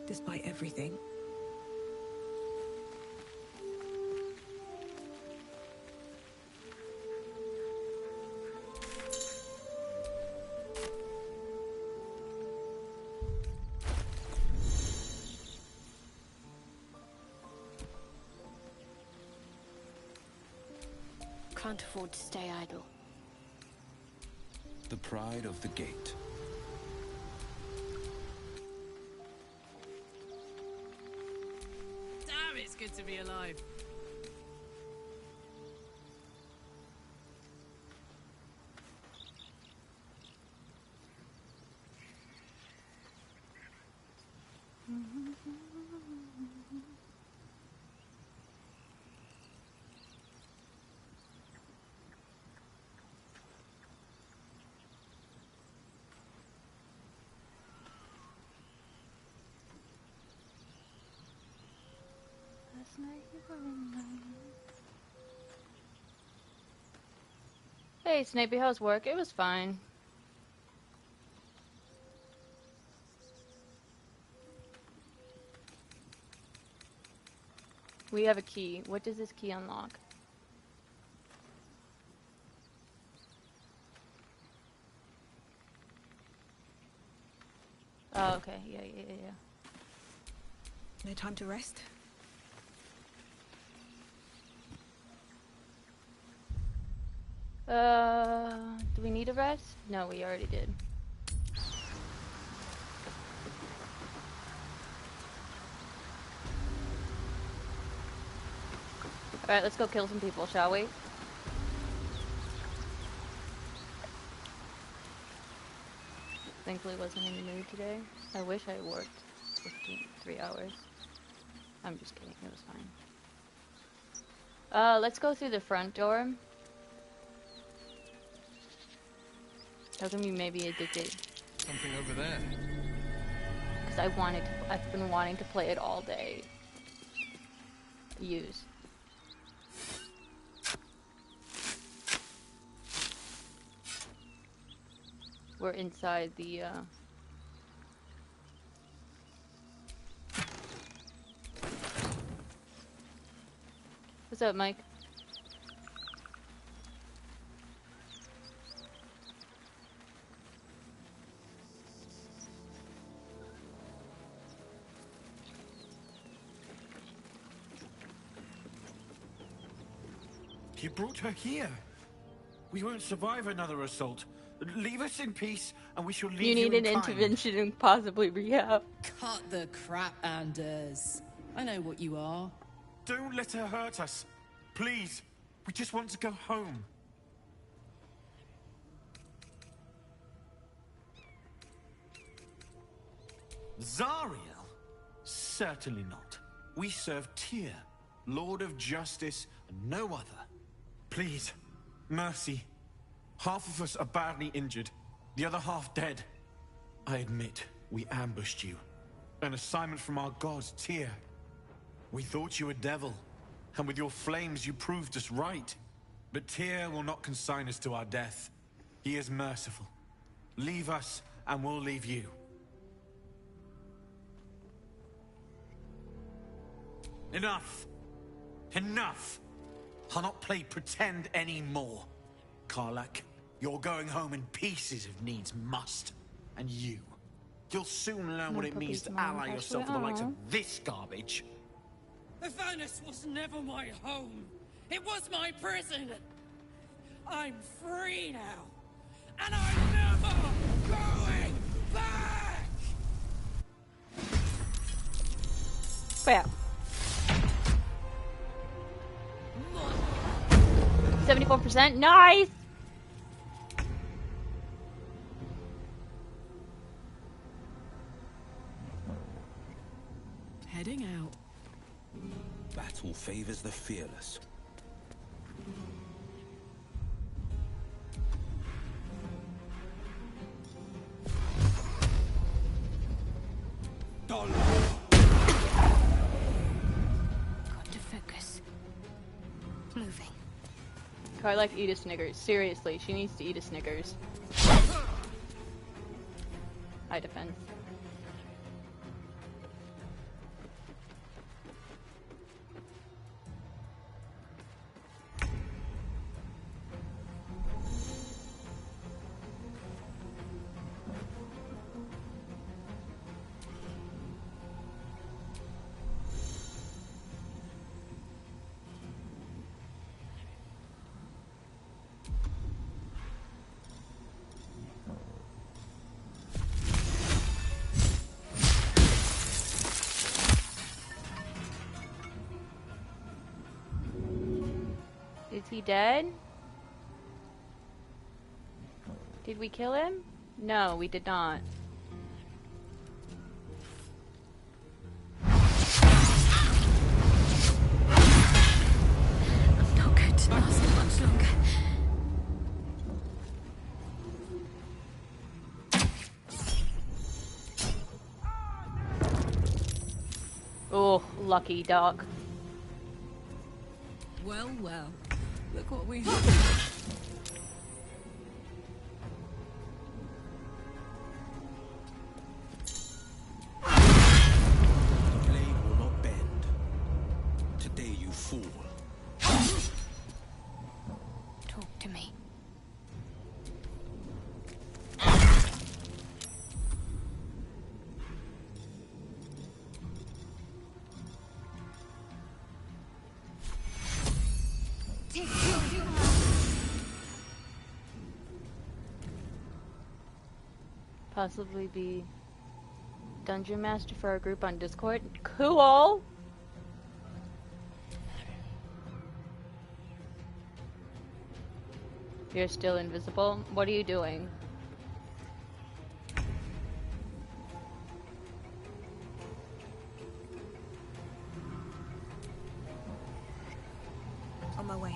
despite everything. Can't afford to stay idle. The pride of the gate. Damn, it's good to be alive. Hey, Snappy, how's work? It was fine. We have a key. What does this key unlock? Oh, okay. Yeah. No time to rest? Do we need a rest? No, we already did. Alright, let's go kill some people, shall we? Thankfully wasn't in the mood today. I wish I worked 3 hours. I'm just kidding, it was fine. Let's go through the front door. How come you may be addicted? Something over there. Because I've been wanting to play it all day. Use. We're inside the, What's up, Mike? You brought her here. We won't survive another assault. Leave us in peace, and we shall leave you need in an kind. intervention and possibly rehab. Cut the crap, Anders. I know what you are. Don't let her hurt us. Please. We just want to go home. Zariel? Certainly not. We serve Tyr, Lord of Justice, and no other. Please, mercy. Half of us are badly injured, the other half dead. I admit, we ambushed you. An assignment from our god, Tyr. We thought you a devil, and with your flames you proved us right. But Tyr will not consign us to our death. He is merciful. Leave us, and we'll leave you. Enough! Enough! I'll not play pretend anymore. Karlach, you're going home in pieces if needs must. And you'll soon learn what it means to ally yourself with the likes of this garbage. Avernus was never my home. It was my prison. I'm free now. And I'm never going back! Yeah. 74%, nice! Heading out. Battle favors the fearless. Got to focus. Moving. Karlach, eat a Snickers. Seriously, she needs to eat a Snickers. High defense. he dead? Did we kill him? No, we did not. I'm not going to last much longer. Oh, lucky dog. Well, well. Look what we have. Talk to me. Possibly be Dungeon Master for our group on Discord. Cool! You're still invisible? What are you doing? On my way.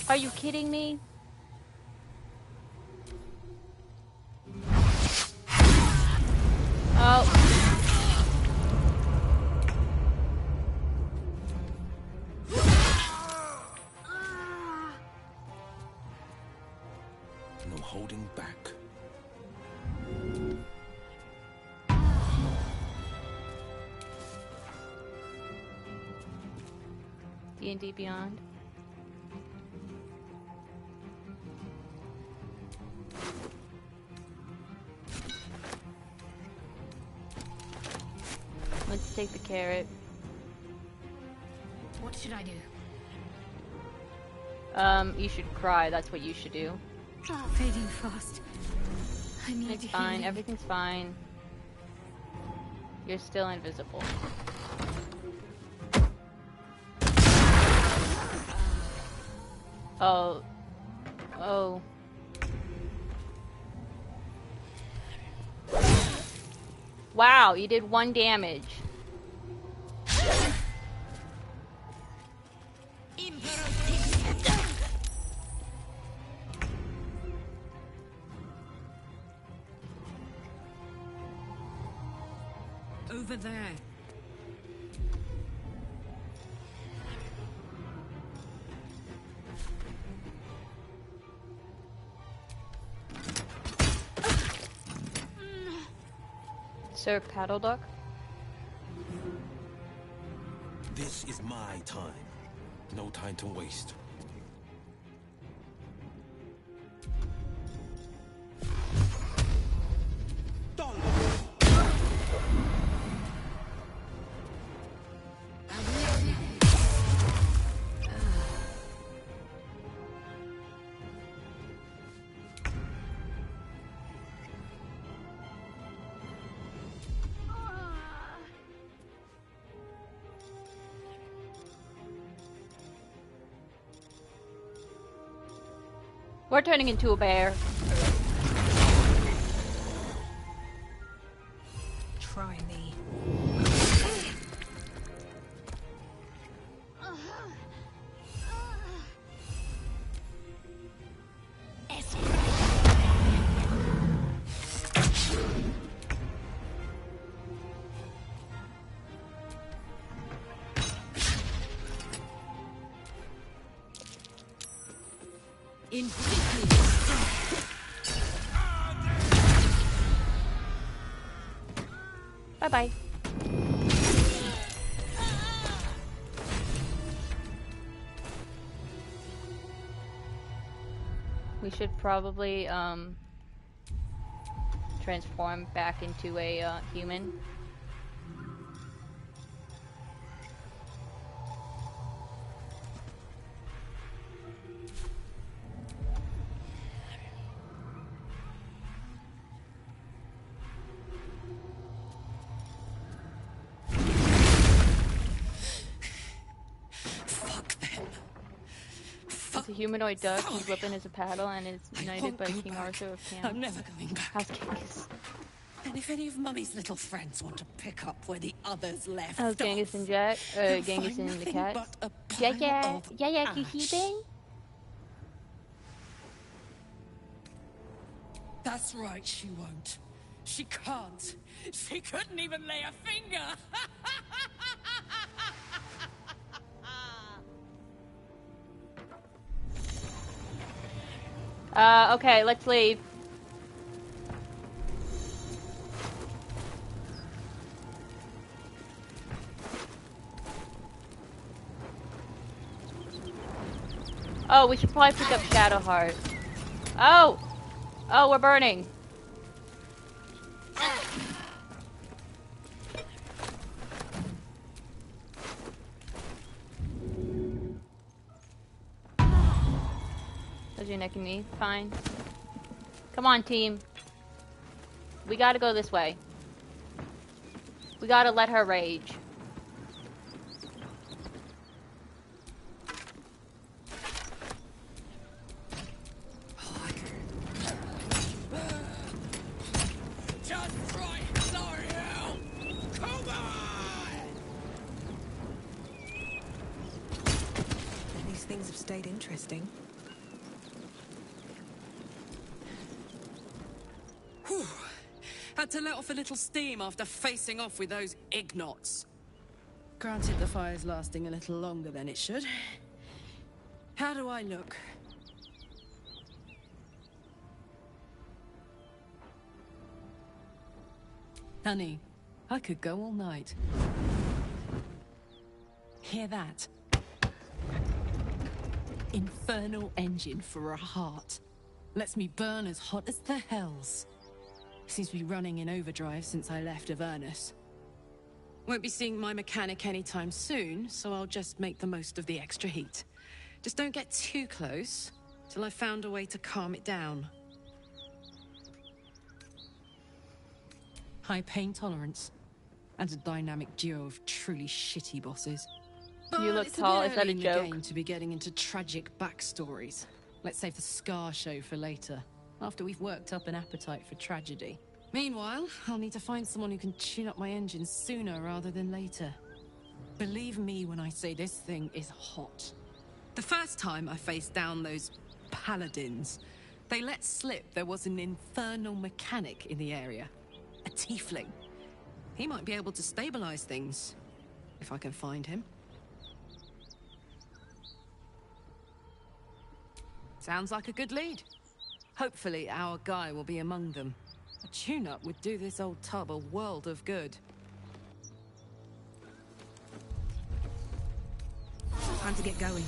Are you kidding me? Oh. No holding back. D&D Beyond. Let's take the carrot. What should I do? You should cry. That's what you should do. Fading fast. I need It's fine. healing. Everything's fine. You're still invisible. Oh. Oh. Wow, you did 1 damage. Over there. Sir Paddle Duck? This is my time. No time to waste. We're turning into a bear. Try me. Bye-bye. We should probably transform back into a human. It's a humanoid duck whose weapon is a paddle and is knighted by King Arthur of Cam. I'm never going back. How's Genghis? And if any of Mummy's little friends want to pick up where the others left How's Genghis and Jack? Genghis and the cat. Yeah, keeping? That's right, she won't. She can't. She couldn't even lay a finger. Okay, let's leave. Oh, we should probably pick up Shadowheart. Oh! Oh, we're burning. How's your neck and knee? Fine. Come on, team. We gotta go this way. We gotta let her rage. Just try it, Zariel! Come on! These things have stayed interesting. Whew. Had to let off a little steam after facing off with those ignots. Granted, the fire's lasting a little longer than it should. How do I look? Honey, I could go all night. Hear that? Infernal engine for a heart. Lets me burn as hot as the hells. Seems to be running in overdrive since I left Avernus. Won't be seeing my mechanic anytime soon, so I'll just make the most of the extra heat. Just don't get too close, till I've found a way to calm it down. High pain tolerance, and a dynamic duo of truly shitty bosses. You look tall, is that a joke? Game to be getting into tragic backstories. Let's save the Scar show for later, after we've worked up an appetite for tragedy. Meanwhile, I'll need to find someone who can tune up my engine sooner rather than later. Believe me when I say this thing is hot. The first time I faced down those paladins, they let slip there was an infernal mechanic in the area. A tiefling. He might be able to stabilize things, if I can find him. Sounds like a good lead. Hopefully our guy will be among them. A tune-up would do this old tub a world of good. Time to get going.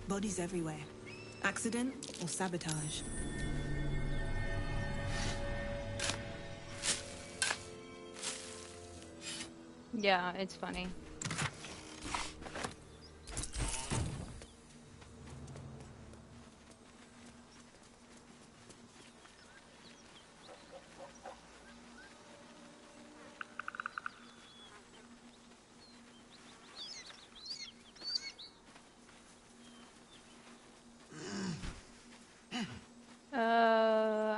Bodies everywhere. Accident or sabotage? Yeah, it's funny.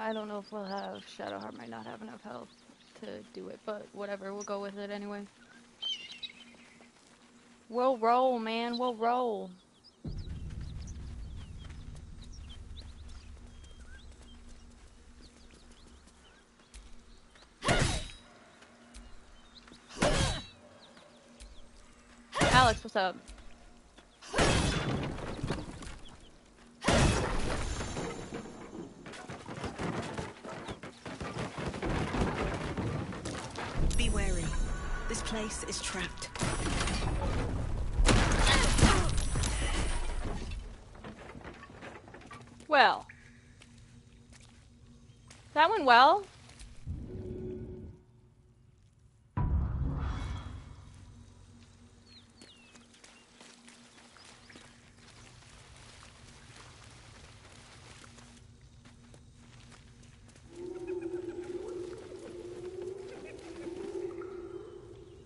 I don't know if we'll have Shadowheart might not have enough health to do it, but whatever, we'll go with it anyway. We'll roll, man, we'll roll. Alex, what's up? Be wary. This place is trapped. Well. That went well.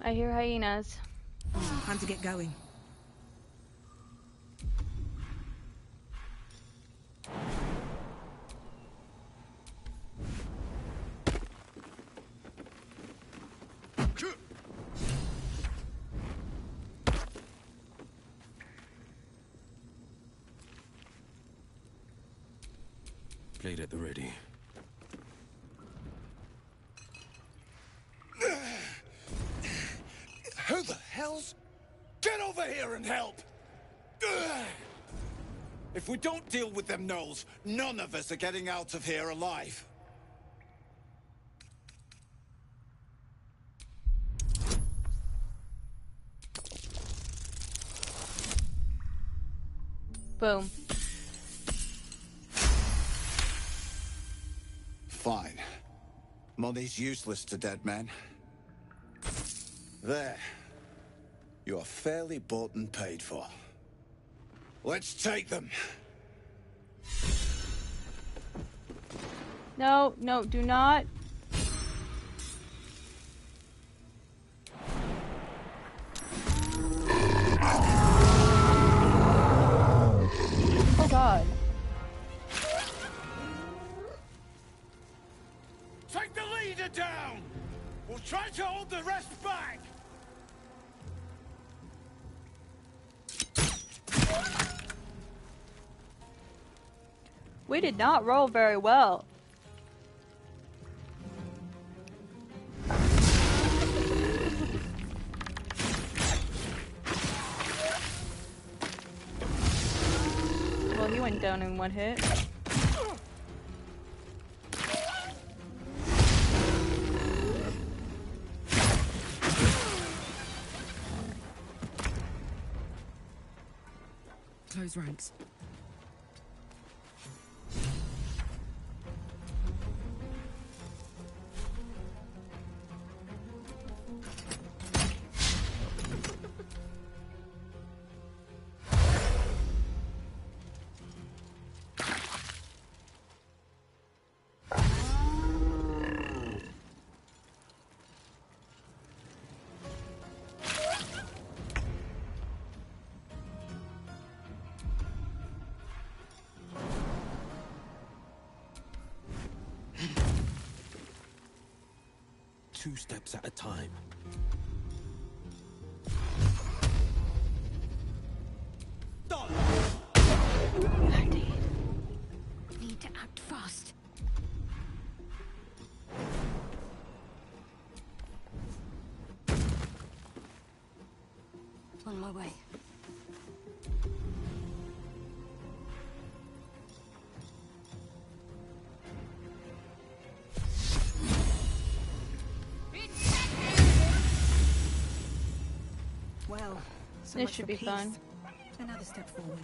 I hear hyenas. Time to get going. Blade at the ready. Who the hell's... Get over here and help! If we don't deal with them gnolls, none of us are getting out of here alive. Boom. Fine. Money's useless to dead men. There. You are fairly bought and paid for. Let's take them. No, no, do not. Oh God. Take the leader down! We'll try to hold the rest back! We did not roll very well. Well, he went down in one hit. Close ranks. Two steps at a time. Need to act fast. On my way. Well, so This much should for be peace. fun. Another step forward.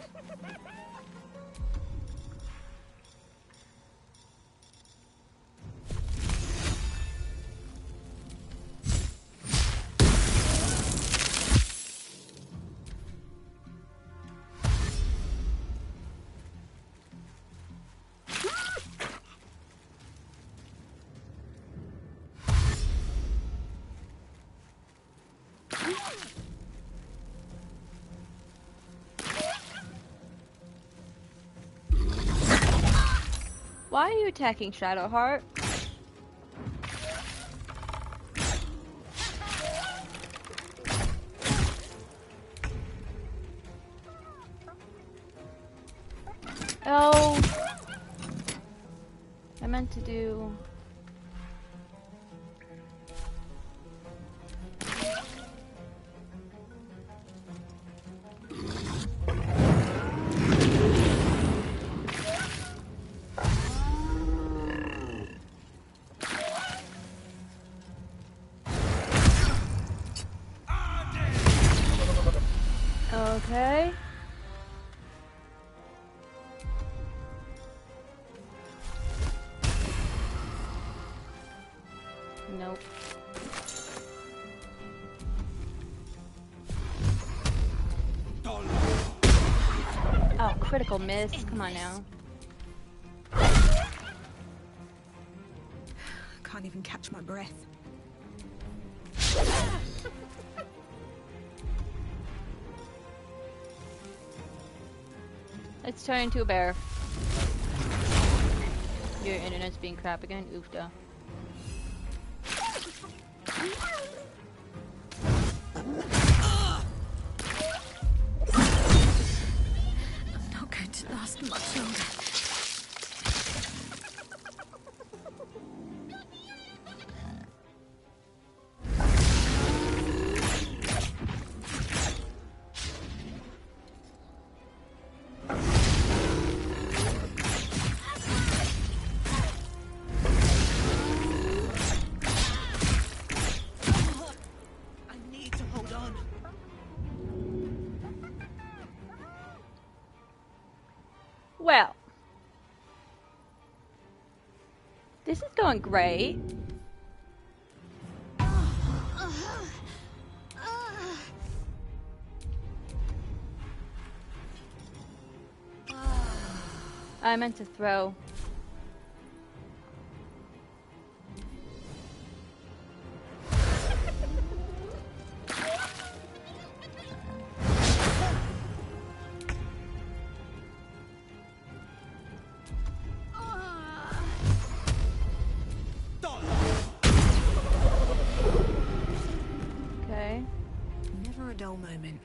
Why are you attacking Shadowheart? Oh, I meant to do. Okay. Nope. Oh, critical miss. Come on now. Can't even catch my breath. Let's turn into a bear. Your internet's being crap again. Oofda. Not going to last much longer. Well, this is going great. I meant to throw. Okay. Never a dull moment.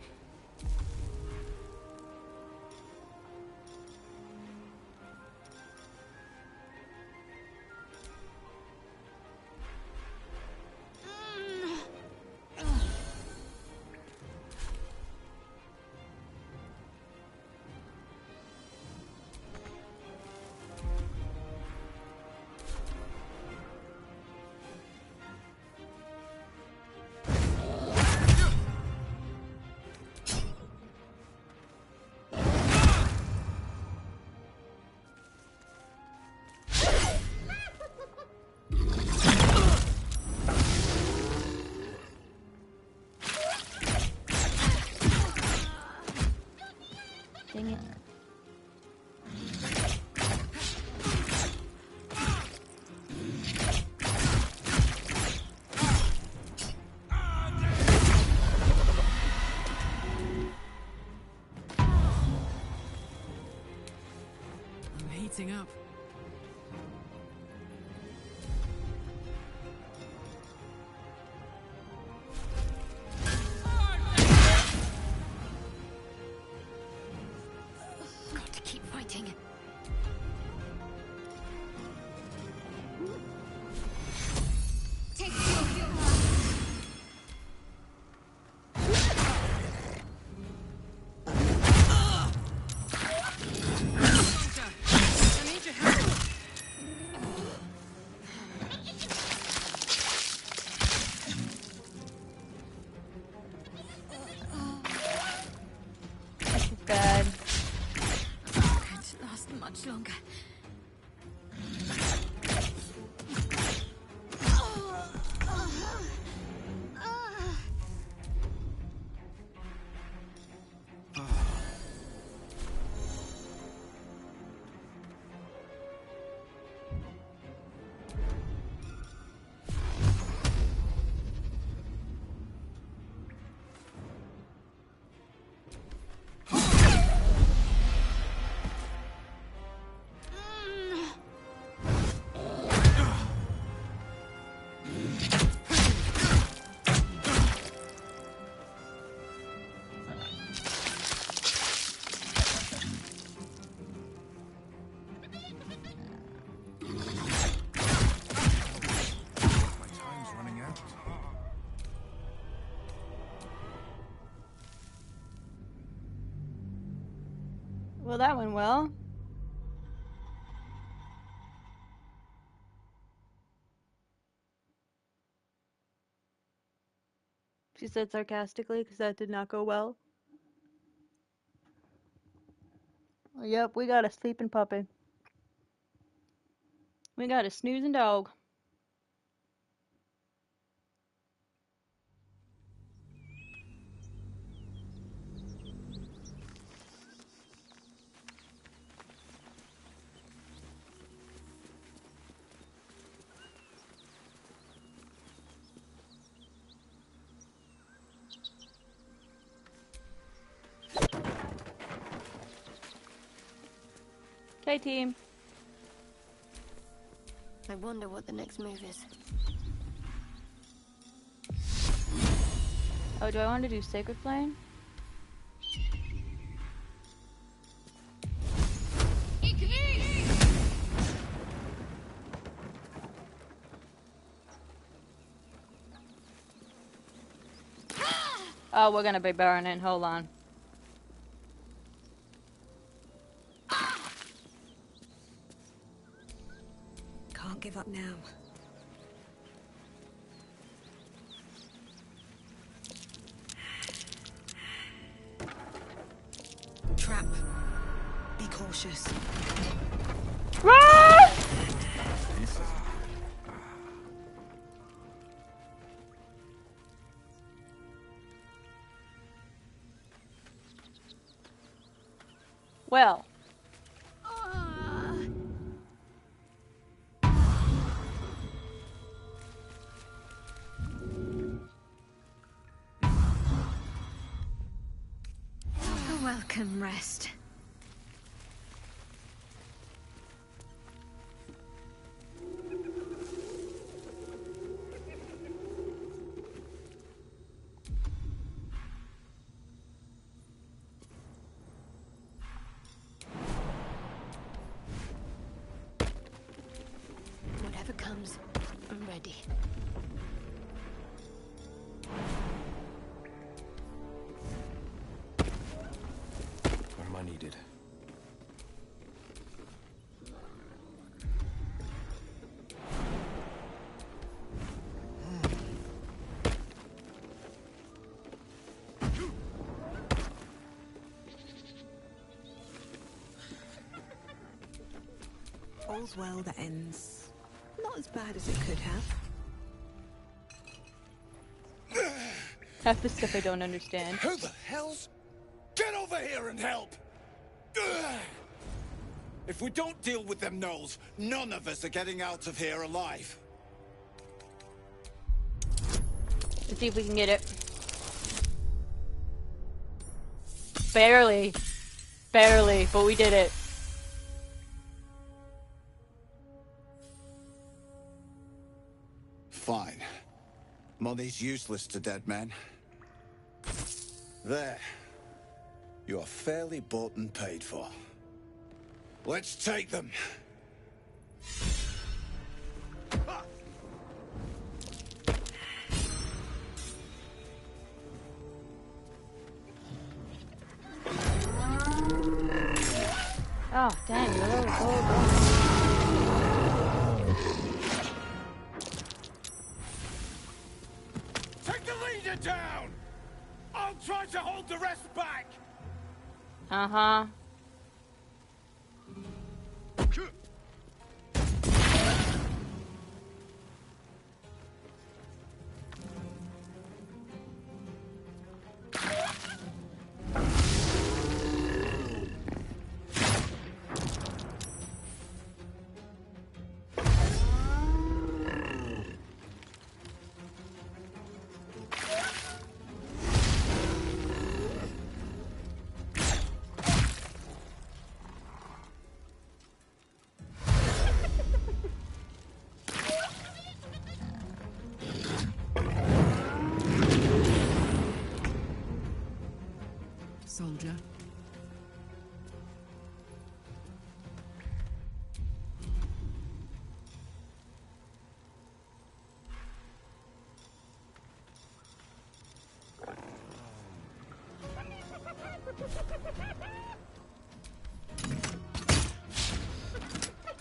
Dang it. I'm heating up. Got to keep fighting. Take your I need your help. This is bad. not going to last much longer. Well, that went well. She said sarcastically because that did not go well. Yep, we got a sleeping puppy. We got a snoozing dog. Okay, team. I wonder what the next move is. Oh, do I want to do Sacred Flame? Oh, we're gonna be burning. Hold on. Can't give up now. Trap. Be cautious. Run! Well. A welcome rest. Whatever comes, I'm ready. Where am I needed? All's well that ends. Not as bad as it could have. Half the stuff I don't understand. Who the hell's... Get over here and help! If we don't deal with them gnolls, none of us are getting out of here alive. Let's see if we can get it. Barely. Barely, but we did it. Fine. Money's useless to dead men. There. You are fairly bought and paid for. Let's take them. Oh, dang. Take the leader down! I'll try to hold the rest back! Uh-huh. Soldier.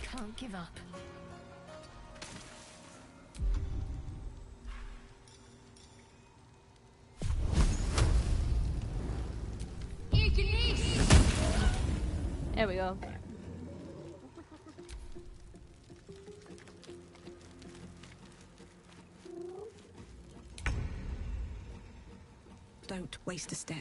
Can't give up. There we go. Don't waste a step.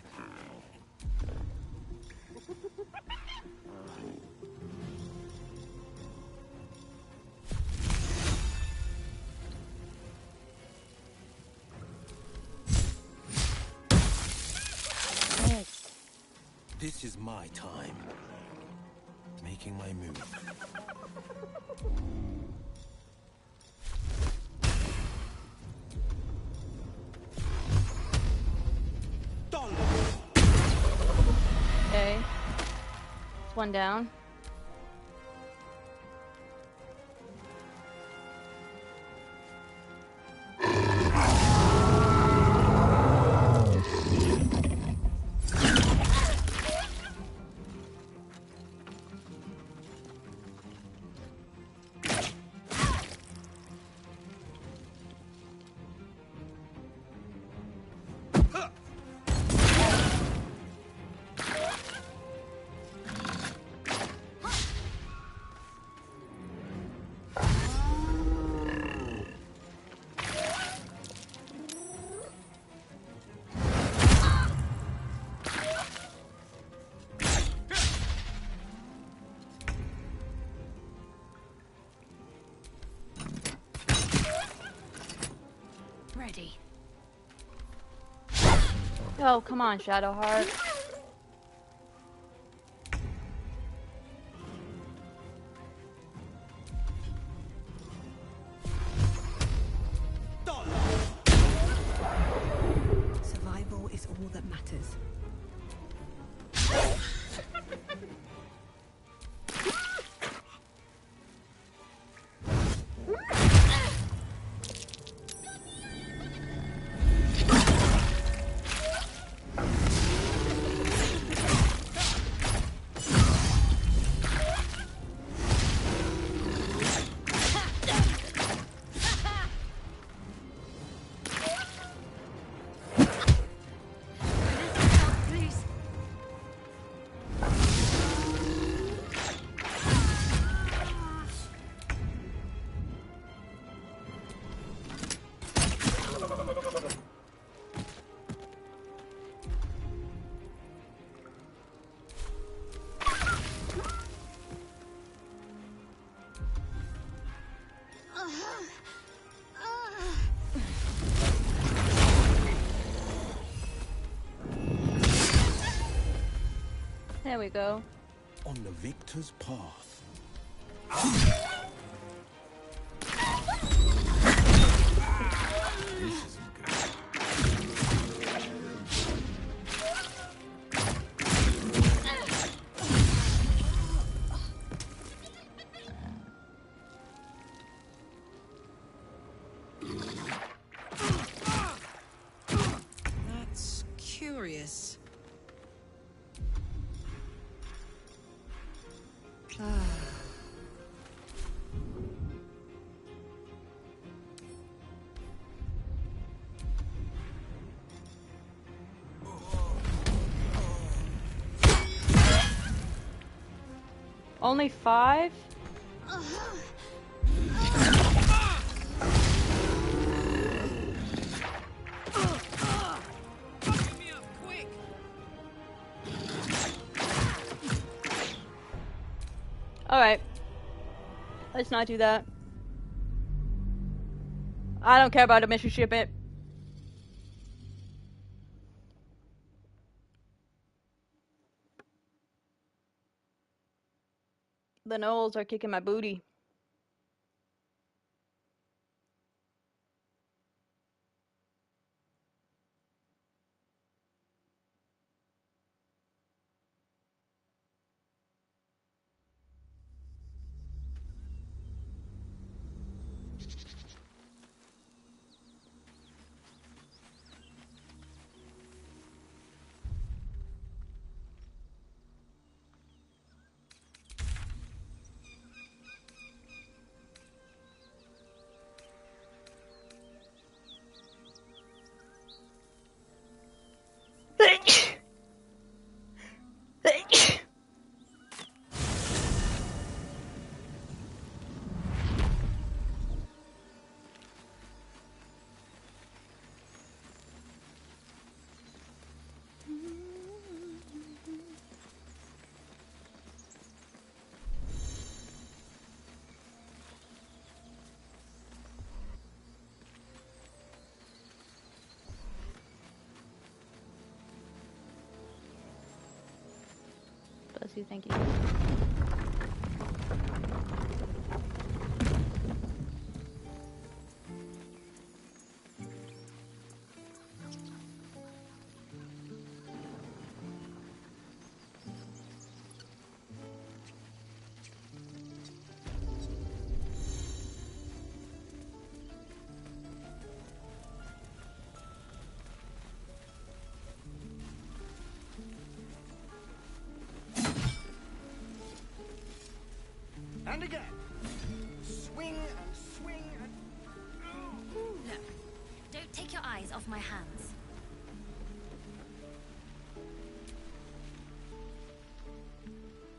This is my time. Making my move. Okay. It's one down. Ready. Oh, come on, Shadowheart. Survival is all that matters. There we go. On the victor's path. This isn't good. That's curious. Only 5? Alright. Let's not do that. I don't care about a mission shipment. The gnolls are kicking my booty. Bless you, thank you. And again. Swing and swing and... Look, don't take your eyes off my hands.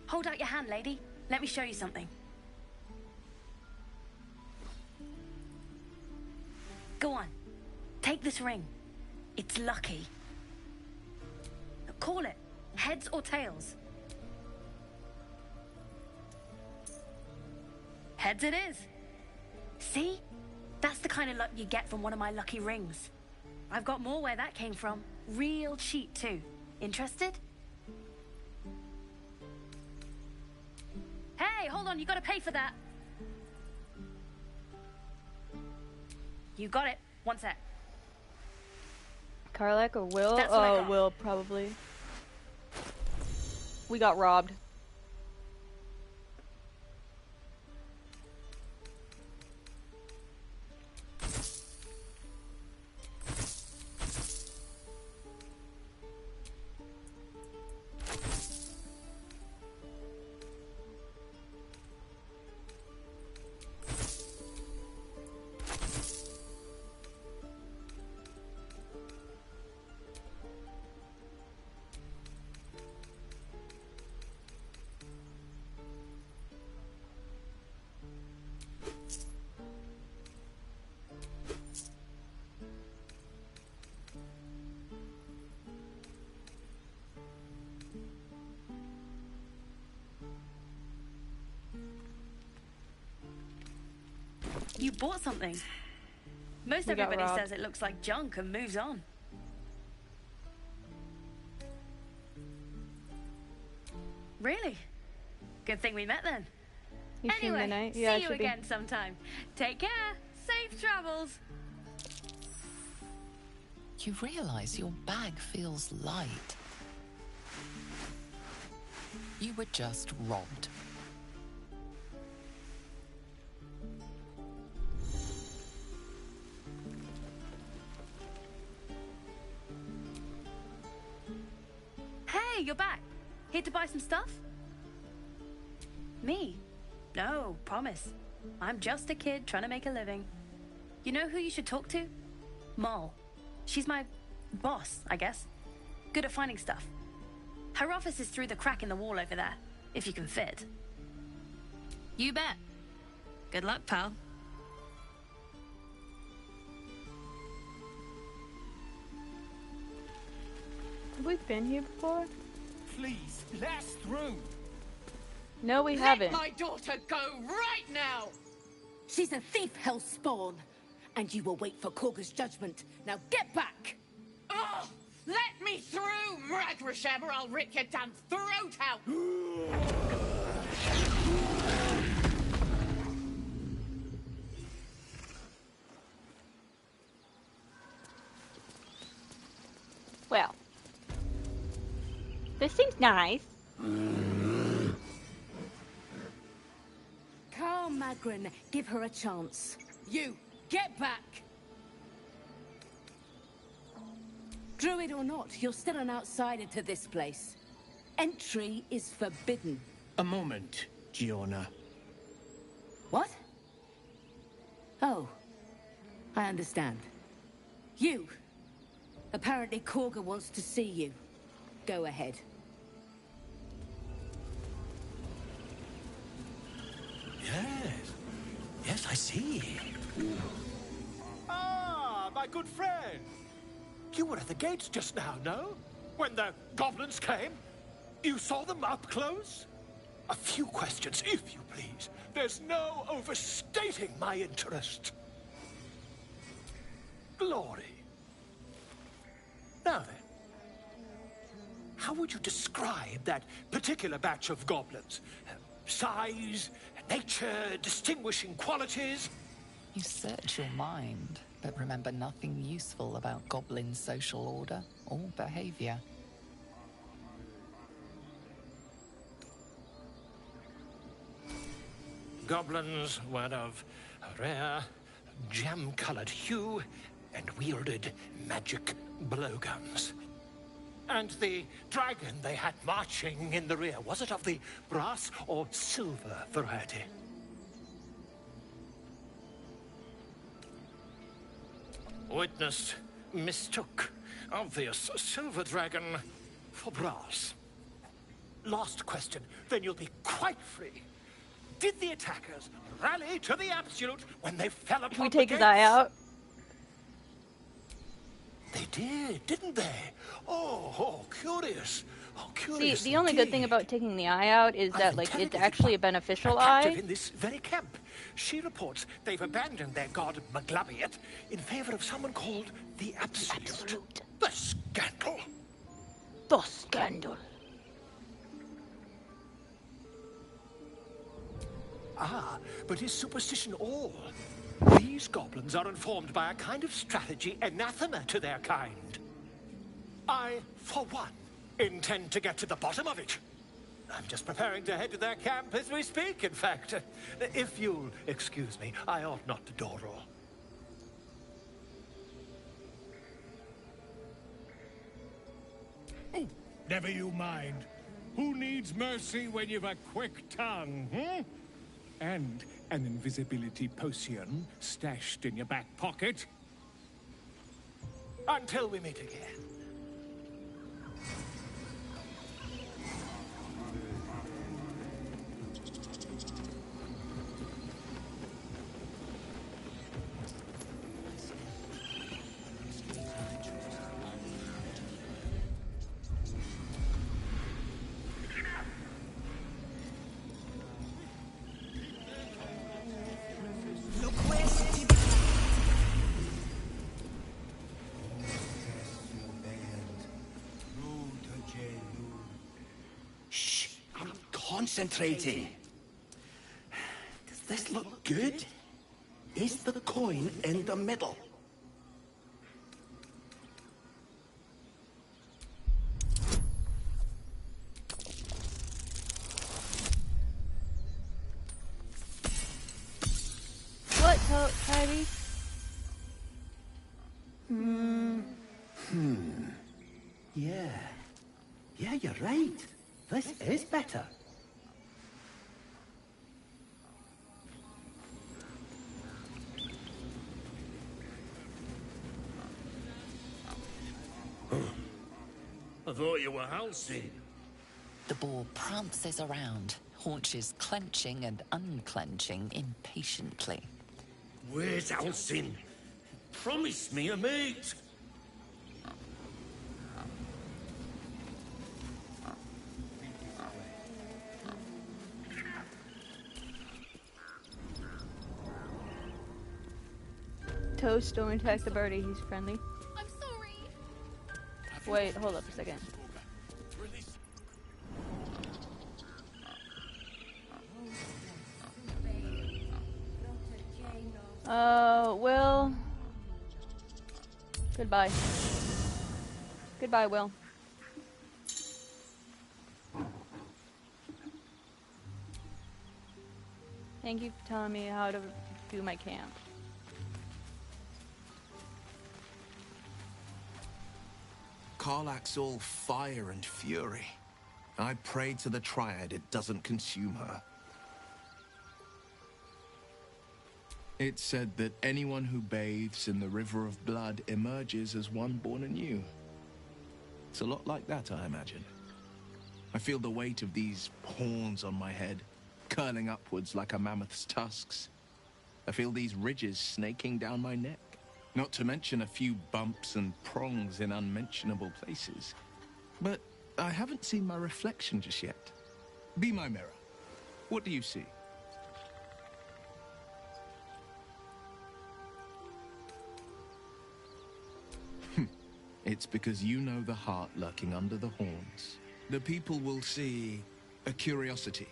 Hold out your hand, lady. Let me show you something. Go on. Take this ring. It's lucky. Call it. Heads or tails. Heads it is. See? That's the kind of luck you get from one of my lucky rings. I've got more where that came from. Real cheap, too. Interested? Hey, hold on, you gotta pay for that. You got it. One sec. Karlak or Will? That's what I Oh, got. Will, probably. We got robbed. You bought something. Most We got everybody robbed. says it looks like junk and moves on. Really? Good thing we met then. You seen the Anyway, night? see Yeah, it you should be. again sometime. Take care. Safe travels. You realize your bag feels light. You were just robbed. Hey, you're back. Here to buy some stuff? Me? No, promise. I'm just a kid trying to make a living. You know who you should talk to? Moll. She's my boss, I guess. Good at finding stuff. Her office is through the crack in the wall over there, if you can fit. You bet. Good luck, pal. Have we been here before? Please, let us through. No, we Let haven't. my daughter go right now! She's a thief, hellspawn. And you will wait for Korga's judgment. Now get back! Oh, let me through, Mragrasham, or I'll rip your damn throat out! Well, this seems nice. Calm, Magrin. Give her a chance. You, get back! Druid or not, you're still an outsider to this place. Entry is forbidden. A moment, Giona. What? Oh, I understand. You. Apparently Korga wants to see you. Go ahead. Yes. Yes, I see. Ah, my good friend. You were at the gates just now, no? When the goblins came? You saw them up close? A few questions, if you please. There's no overstating my interest. Glory. Now then, how would you describe that particular batch of goblins? Size, nature, distinguishing qualities? You search your mind, but remember nothing useful about goblin social order or behavior. Goblins were of a rare, jam-colored hue and wielded magic blowguns. And the dragon they had marching in the rear, was it of the brass or silver variety? Witness mistook obvious silver dragon for brass. Last question, then you'll be quite free. Did the attackers rally to the absolute when they fell upon Can we take the his eye gates? out? They did, didn't they? Oh, curious. Oh, curious. See, the only good thing about taking the eye out is that, like, it's actually a beneficial captive eye. in this very camp. She reports they've abandoned their god Maglabiet in favor of someone called the Absolute. The scandal. The scandal. Ah, but is superstition all? These goblins are informed by a kind of strategy anathema to their kind. I, for one, intend to get to the bottom of it. I'm just preparing to head to their camp as we speak, in fact. If you'll excuse me, I ought not to dawdle. Oh, never you mind. Who needs mercy when you've a quick tongue, hmm? And an invisibility potion stashed in your back pocket? Until we meet again. Concentrating. Does this look good? Is the coin in the middle? What, Tyree? Yeah, you're right. This is better. I thought you were Halsey. The boar prances around, haunches clenching and unclenching impatiently. Where's Halsey? Promise me a mate. Toast, don't attack the birdie, he's friendly. I'm sorry. Wait, hold up a second. Will. Goodbye. Goodbye, Will. Thank you for telling me how to do my camp. Karlach's all fire and fury. I pray to the Triad it doesn't consume her. It's said that anyone who bathes in the river of blood emerges as one born anew. It's a lot like that, I imagine. I feel the weight of these horns on my head, curling upwards like a mammoth's tusks. I feel these ridges snaking down my neck. Not to mention a few bumps and prongs in unmentionable places. But I haven't seen my reflection just yet. Be my mirror. What do you see? It's because you know the heart lurking under the horns. The people will see a curiosity,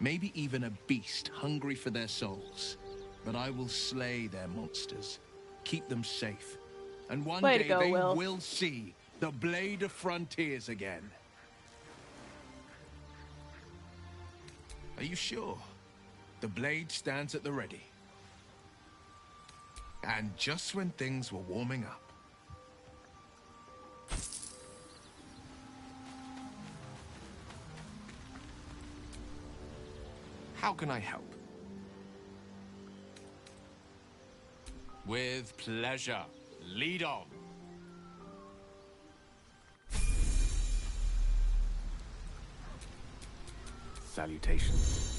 maybe even a beast hungry for their souls. But I will slay their monsters, keep them safe. And one day they will see the Blade of Frontiers again. Are you sure? The blade stands at the ready. And just when things were warming up. How can I help? With pleasure. Lead on. Salutations.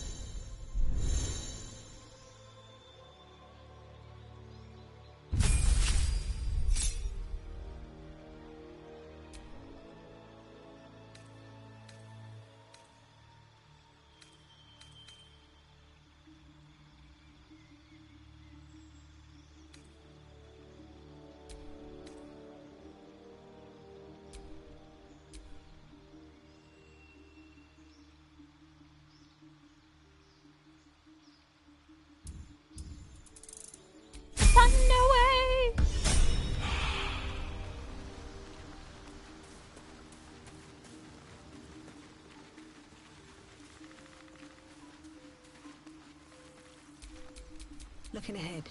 Looking ahead.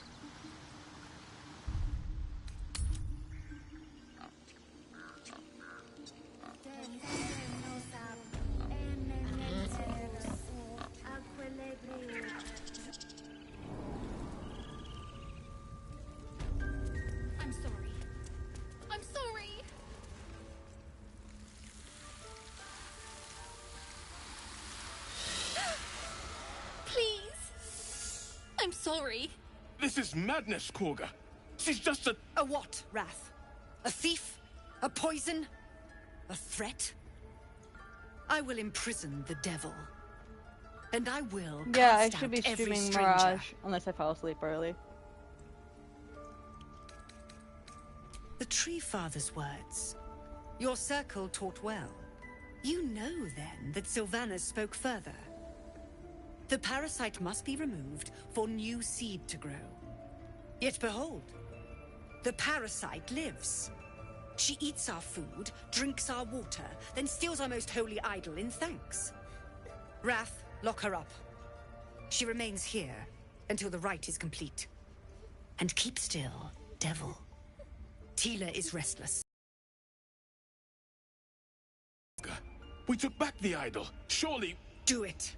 I'm sorry. I'm sorry. Please. I'm sorry. This is madness, Korga. She's just a... A what, Wrath? A thief? A poison? A threat? I will imprison the devil. And I will Yeah, I cast should be out every streaming stranger. Mirage, unless I fall asleep early. The Tree Father's words. Your circle taught well. You know, then, that Sylvanas spoke further. The parasite must be removed for new seed to grow. Yet behold, the parasite lives. She eats our food, drinks our water, then steals our most holy idol in thanks. Wrath, lock her up. She remains here until the rite is complete. And keep still, devil. Tila is restless. We took back the idol. Surely... Do it.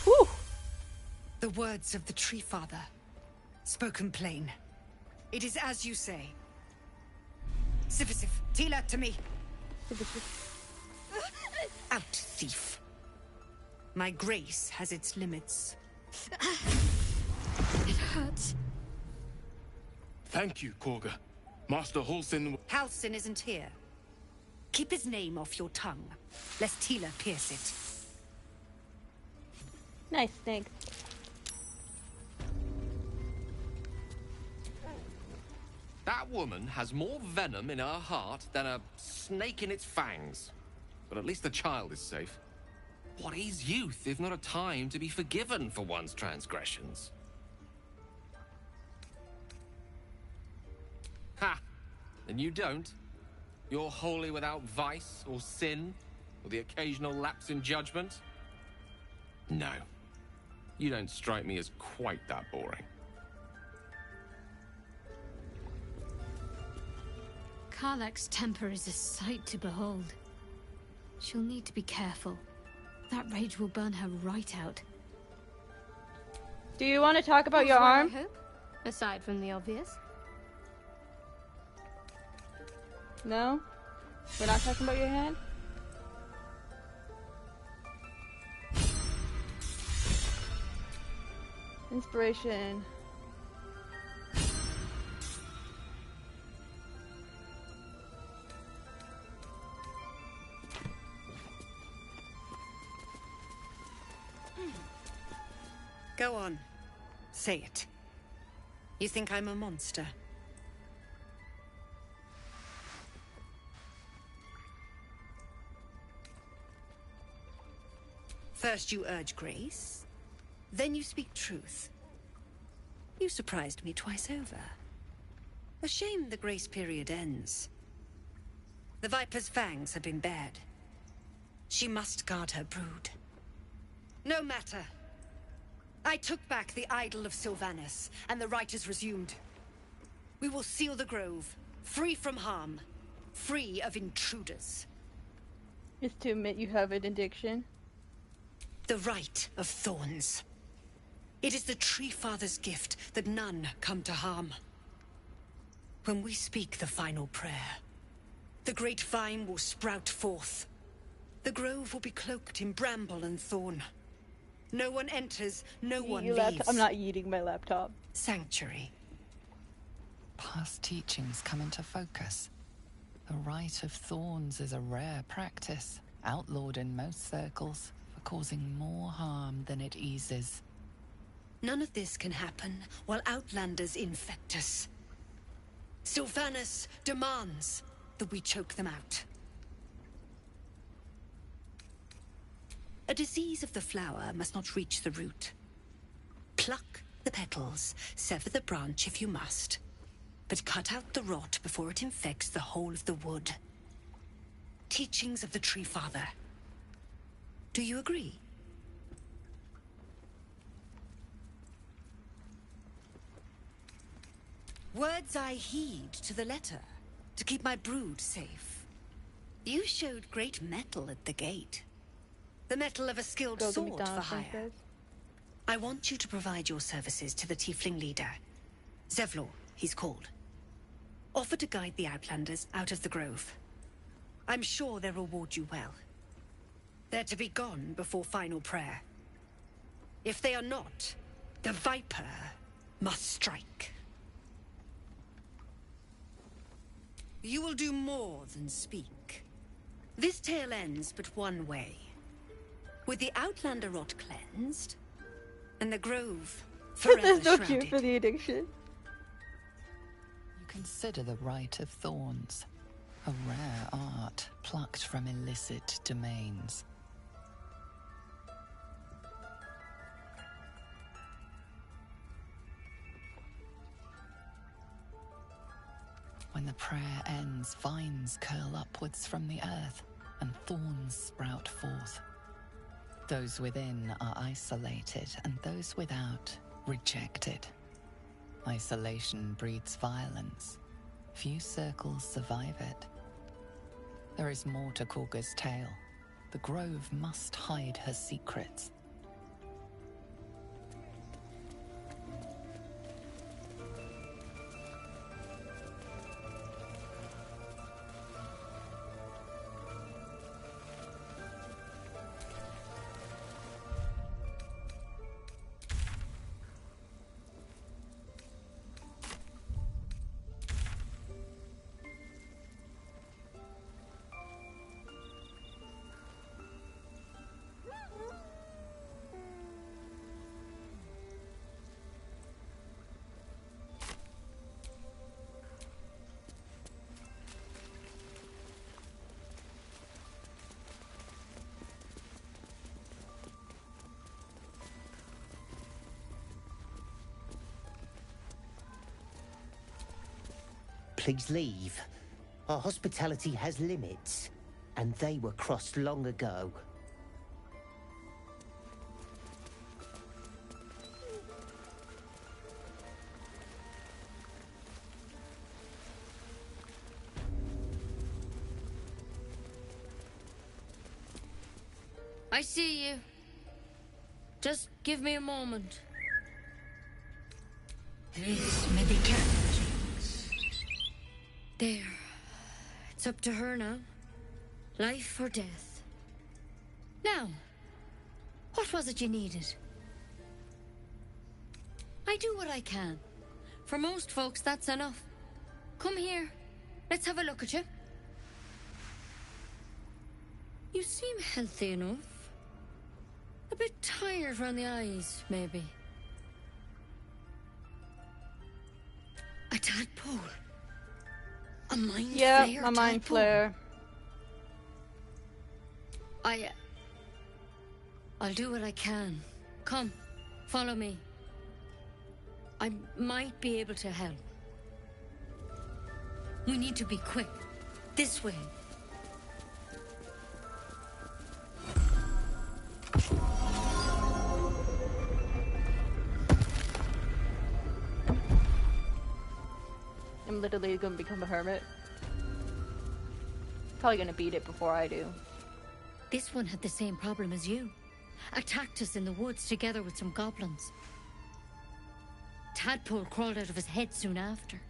Whew. The words of the Tree Father, spoken plain. It is as you say. Sivasif, Tila, to me. Out, thief. My grace has its limits. It hurts. Thank you, Korga. Master Halsin... Halsin isn't here. Keep his name off your tongue, lest Tila pierce it. Nice snake. That woman has more venom in her heart than a snake in its fangs. But at least the child is safe. What is youth if not a time to be forgiven for one's transgressions? Ha! And you don't? You're wholly without vice or sin, or the occasional lapse in judgment? No. You don't strike me as quite that boring. Karlach's temper is a sight to behold. She'll need to be careful. That rage will burn her right out. Do you want to talk about your arm? I hope, aside from the obvious. No? We're not talking about your hand? Inspiration. Go on. Say it. You think I'm a monster? First you urge grace, then you speak truth. You surprised me twice over. A shame the grace period ends. The Viper's fangs have been bared. She must guard her brood. No matter. I took back the idol of Sylvanas, and the rite is resumed. We will seal the grove, free from harm, free of intruders. Is to admit you have an addiction. The rite of thorns. It is the Tree Father's gift that none come to harm. When we speak the final prayer, the great vine will sprout forth. The grove will be cloaked in bramble and thorn. No one enters, no one leaves. I'm not eating my laptop. Sanctuary. Past teachings come into focus. The Rite of Thorns is a rare practice, outlawed in most circles, for causing more harm than it eases. None of this can happen while Outlanders infect us. Sylvanas demands that we choke them out. A disease of the flower must not reach the root. Pluck the petals, sever the branch if you must, but cut out the rot before it infects the whole of the wood. Teachings of the Tree Father. Do you agree? Words I heed to the letter, to keep my brood safe. You showed great mettle at the gate. The mettle of a skilled sword for hire. I want you to provide your services to the Tiefling leader. Zevlor, he's called. Offer to guide the Outlanders out of the grove. I'm sure they'll reward you well. They're to be gone before final prayer. If they are not, the Viper must strike. You will do more than speak. This tale ends but one way. With the Outlander rot cleansed, and the grove forever There's no shrouded. cure for the addiction. You consider the Rite of Thorns, a rare art plucked from illicit domains. When the prayer ends, vines curl upwards from the earth, and thorns sprout forth. Those within are isolated, and those without, rejected. Isolation breeds violence. Few circles survive it. There is more to Korga's tale. The grove must hide her secrets. Please leave. Our hospitality has limits, and they were crossed long ago. I see you. Just give me a moment. This may be challenging. There. It's up to her now. Life or death. Now, what was it you needed? I do what I can. For most folks, that's enough. Come here. Let's have a look at you. You seem healthy enough. A bit tired around the eyes, maybe. tadpole. A mind Yep, flayer a mind tadpole. flayer. I'll do what I can. Come, follow me. I might be able to help. We need to be quick. This way. I'm literally gonna become a hermit. Probably gonna beat it before I do. This one had the same problem as you. Attacked us in the woods together with some goblins. Tadpole crawled out of his head soon after.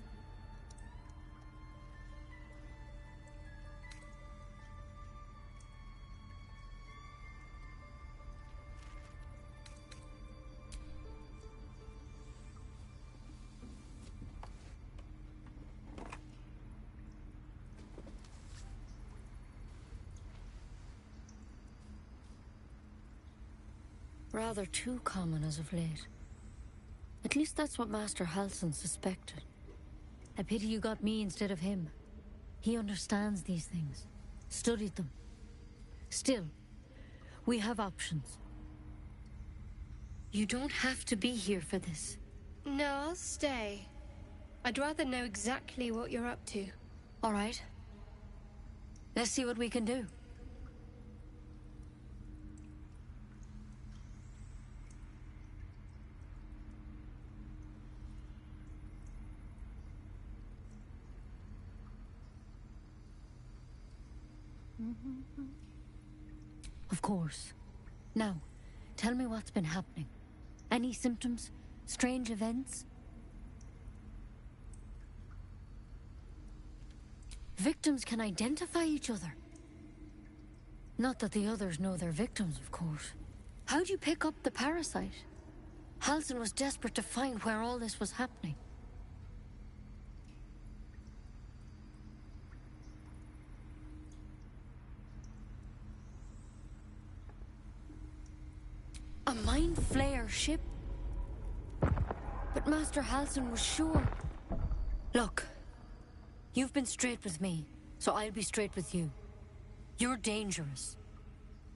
Rather too common as of late. At least that's what Master Halsin suspected. A pity you got me instead of him. He understands these things. Studied them. Still, we have options. You don't have to be here for this. No, I'll stay. I'd rather know exactly what you're up to. All right. Let's see what we can do. Of course. Now, tell me what's been happening. Any symptoms? Strange events? Victims can identify each other. Not that the others know they're victims, of course. How'd you pick up the parasite? Halsin was desperate to find where all this was happening. A mind flayer ship? But Master Halsin was sure. Look, you've been straight with me, so I'll be straight with you. You're dangerous.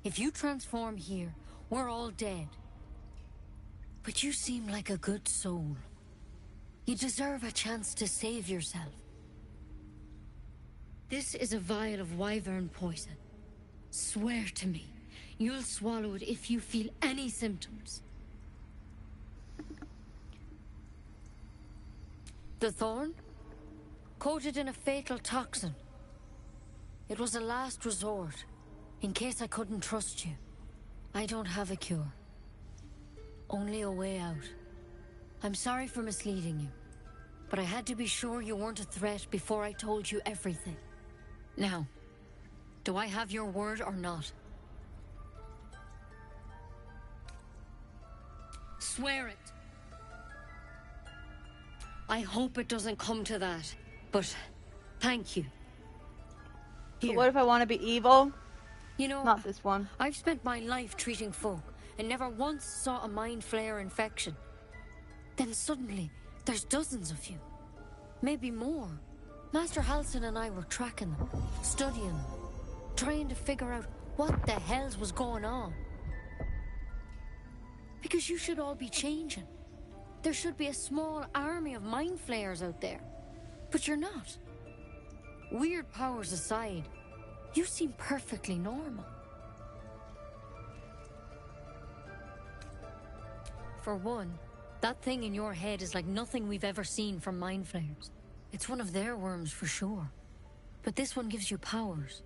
If you transform here, we're all dead. But you seem like a good soul. You deserve a chance to save yourself. This is a vial of wyvern poison. Swear to me. You'll swallow it if you feel any symptoms. The thorn? Coated in a fatal toxin. It was a last resort, in case I couldn't trust you. I don't have a cure. Only a way out. I'm sorry for misleading you, but I had to be sure you weren't a threat before I told you everything. Now, do I have your word or not? Swear it. I hope it doesn't come to that, but thank you. But what if I want to be evil? You know, not this one. I've spent my life treating folk and never once saw a mind flayer infection. Then suddenly, there's dozens of you. Maybe more. Master Halsin and I were tracking them, studying them, trying to figure out what the hells was going on. Because you should all be changing. There should be a small army of mind flayers out there. But you're not. Weird powers aside, you seem perfectly normal. For one, that thing in your head is like nothing we've ever seen from mind flayers. It's one of their worms for sure. But this one gives you powers.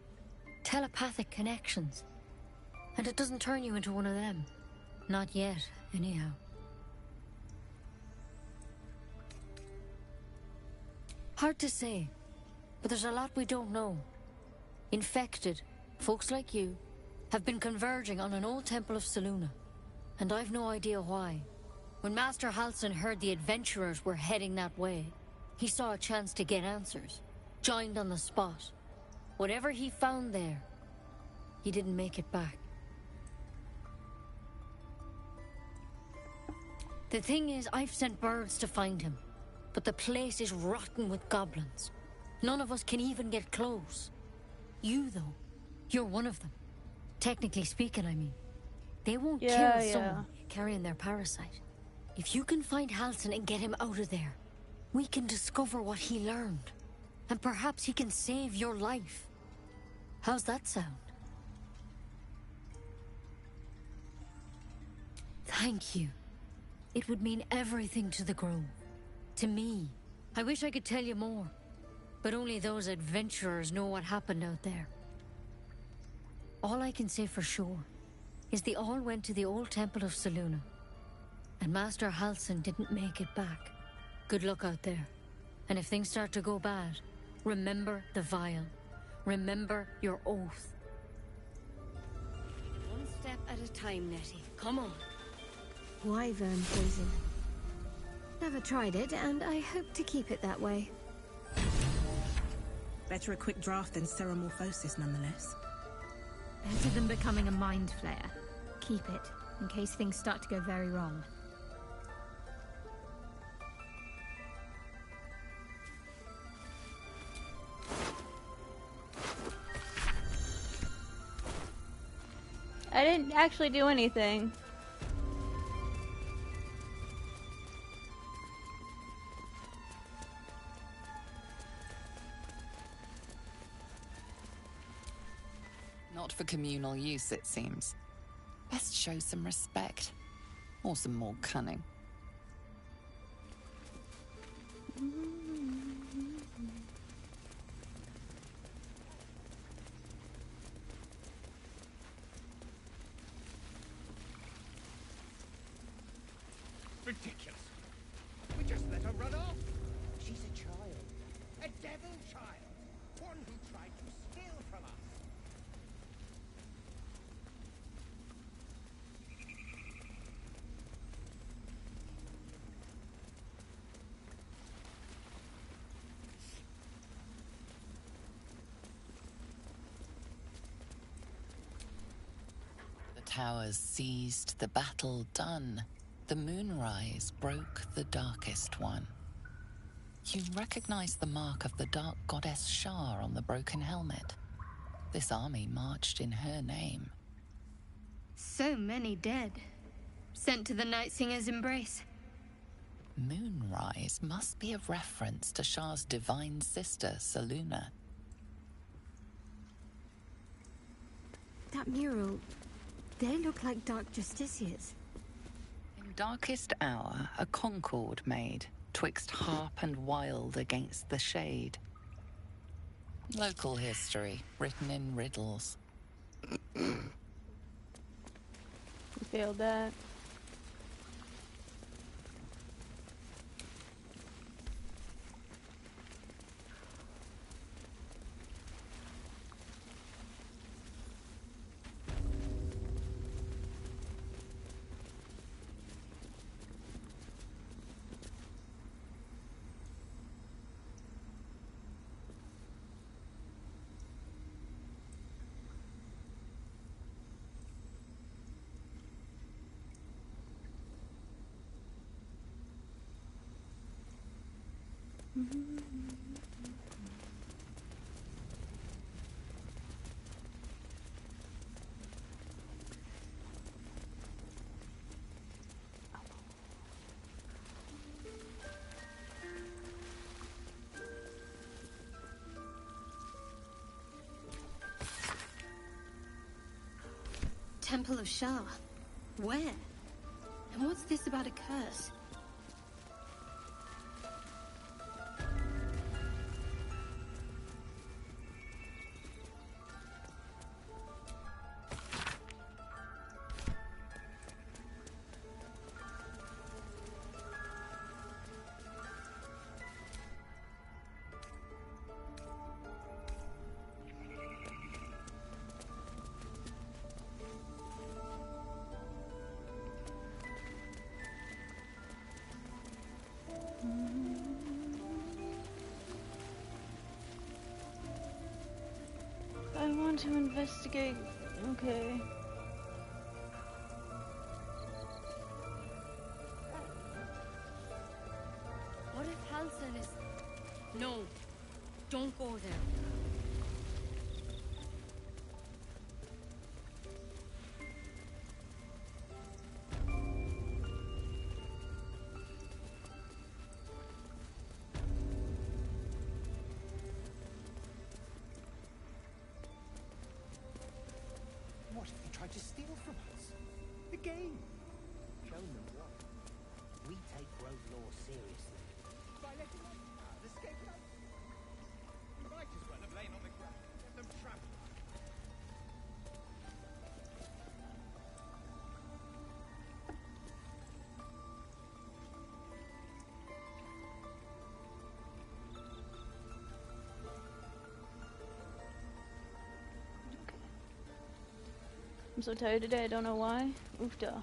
Telepathic connections. And it doesn't turn you into one of them. Not yet, anyhow. Hard to say, but there's a lot we don't know. Infected, folks like you, have been converging on an old temple of Selûne, and I've no idea why. When Master Halsin heard the adventurers were heading that way, he saw a chance to get answers, joined on the spot. Whatever he found there, he didn't make it back. The thing is, I've sent birds to find him. but the place is rotten with goblins. None of us can even get close. You, though, you're one of them. Technically speaking, I mean. They won't kill someone carrying their parasite. If you can find Halsin and get him out of there, we can discover what he learned. And perhaps he can save your life. How's that sound? Thank you. It would mean everything to the Grove. To me. I wish I could tell you more. But only those adventurers know what happened out there. All I can say for sure is they all went to the old temple of Selûne. And Master Halsin didn't make it back. Good luck out there. And if things start to go bad, remember the vial. Remember your oath. One step at a time, Nettie. Come on. Wyvern poison. Never tried it, and I hope to keep it that way. Better a quick draft than ceremorphosis, nonetheless. Better than becoming a mind flayer. Keep it, in case things start to go very wrong. I didn't actually do anything. Not for communal use, it seems. Best show some respect. Or some more cunning. Ridiculous. We just let her run off. She's a child. A devil child. One who tried to steal from us. The towers seized, the battle done. The moonrise broke the darkest one. You recognize the mark of the dark goddess Shar on the broken helmet. This army marched in her name. So many dead. Sent to the Night Singer's embrace. Moonrise must be a reference to Shar's divine sister, Selûne. That mural, they look like Dark Justiciars. Darkest hour, a concord made, twixt harp and wild against the shade. Local history, written in riddles. You failed that. Temple of Shar. Where? And what's this about a curse? I want to investigate. Okay. What if tried to steal from us. The game. Show them what. We take road law seriously. By letting them escape us. You might as well have lain on the ground. Let them trap us. I'm so tired today, I don't know why. Oofda.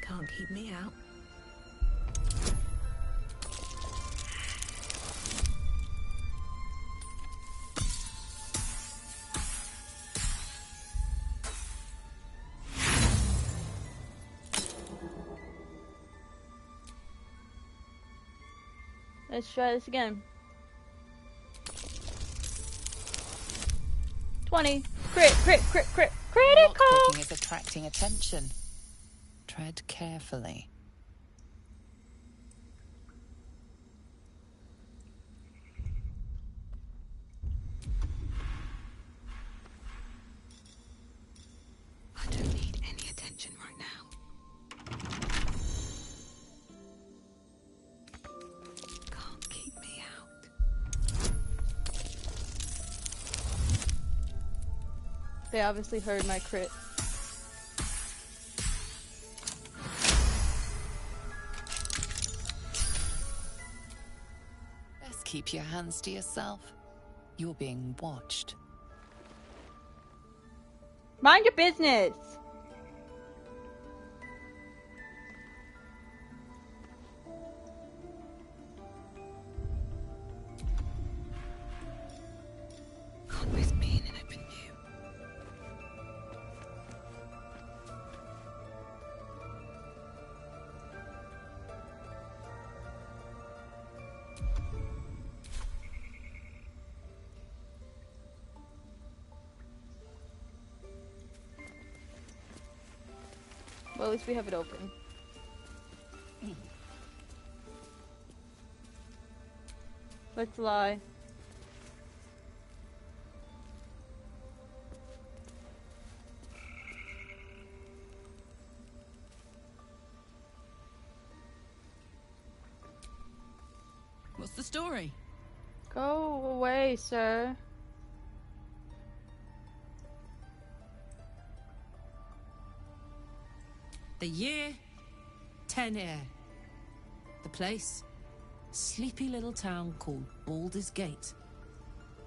Can't keep me out. Let's try this again. 20. Crit, crit, crit, crit. Critical! Lockpicking is attracting attention. Tread carefully. I don't need any attention right now. Can't keep me out. They obviously heard my crit. Best keep your hands to yourself. You're being watched. Mind your business! Can't risk being in open view. Well, at least we have it open. Let's lie. What's the story? Go away, sir. The year, 10 Air. The place, sleepy little town called Baldur's Gate.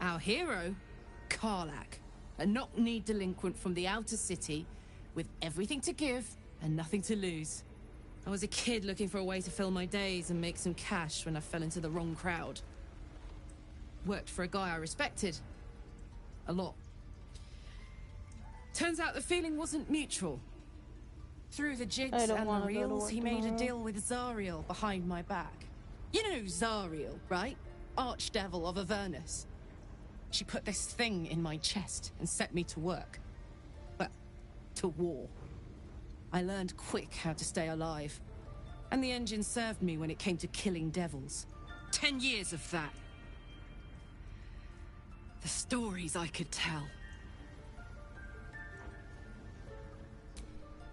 Our hero, Karlach, a knock-knee delinquent from the outer city with everything to give and nothing to lose. I was a kid looking for a way to fill my days and make some cash when I fell into the wrong crowd. Worked for a guy I respected. A lot. Turns out the feeling wasn't mutual. Through the jigs and the reels, he made a deal with Zariel behind my back. You know Zariel, right? Archdevil of Avernus. She put this thing in my chest and set me to work. Well, to war. I learned quick how to stay alive. And the engine served me when it came to killing devils. 10 years of that. The stories I could tell.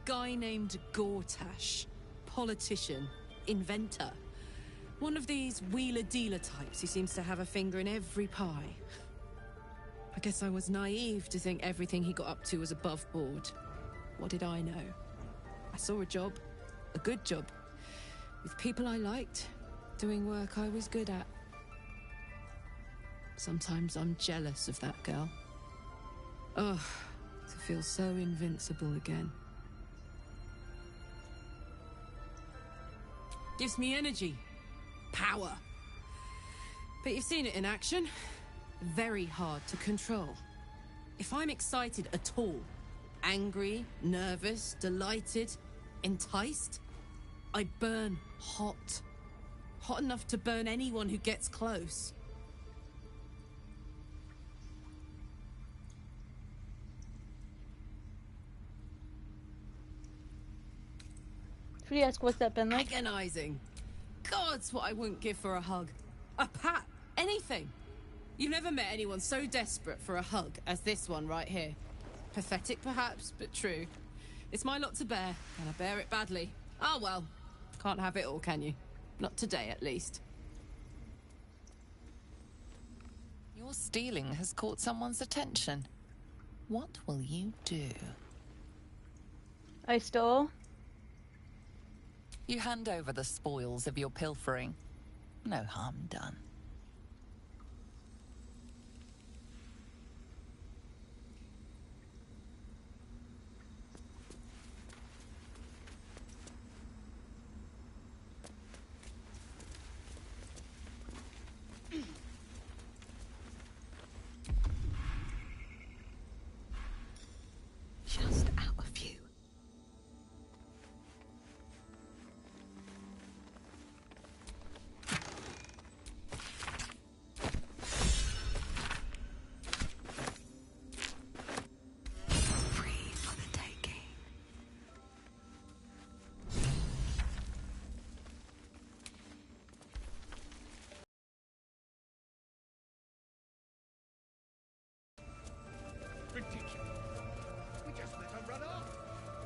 guy named Gortash. Politician. Inventor. One of these wheeler-dealer types who seems to have a finger in every pie. I guess I was naive to think everything he got up to was above board. What did I know? I saw a job. A good job. With people I liked. Doing work I was good at. Sometimes I'm jealous of that girl. Ugh. To feel so invincible again. Gives me energy. Power. But you've seen it in action. Very hard to control. If I'm excited at all, angry, nervous, delighted, enticed, I burn hot. Hot enough to burn anyone who gets close. Should we ask what's that been like? Agonizing. God's what I wouldn't give for a hug. A pat. Anything. You've never met anyone so desperate for a hug as this one right here. Pathetic perhaps, but true. It's my lot to bear, and I bear it badly. Ah well. Can't have it all, can you? Not today, at least. Your stealing has caught someone's attention. What will you do? I stole? You hand over the spoils of your pilfering. No harm done. Just out of view.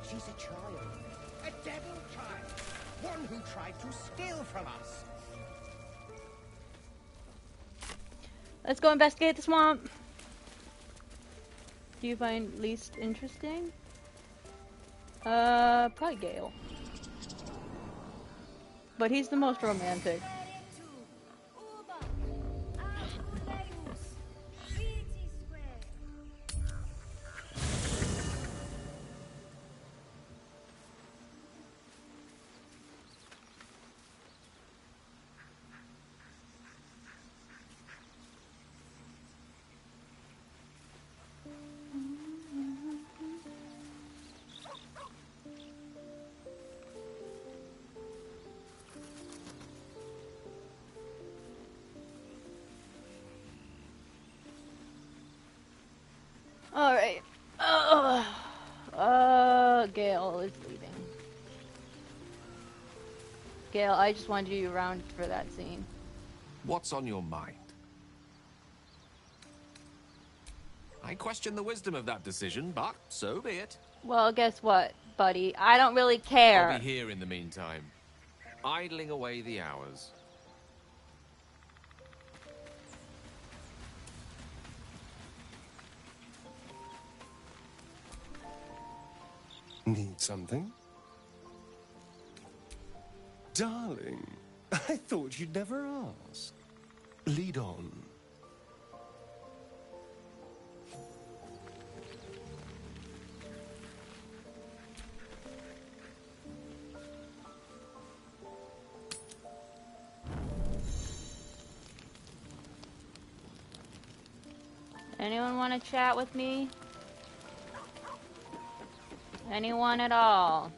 She's a child. A devil child. One who tried to steal from us. Let's go investigate the swamp. Do you find least interesting? Probably Gale. But he's the most romantic. Alright. Gale is leaving. Gale, I just wanted you around for that scene. What's on your mind? I question the wisdom of that decision, but so be it. Well, guess what, buddy? I don't really care. I'll be here in the meantime, idling away the hours. Need something? Darling, I thought you'd never ask. Lead on. Anyone want to chat with me? Anyone at all?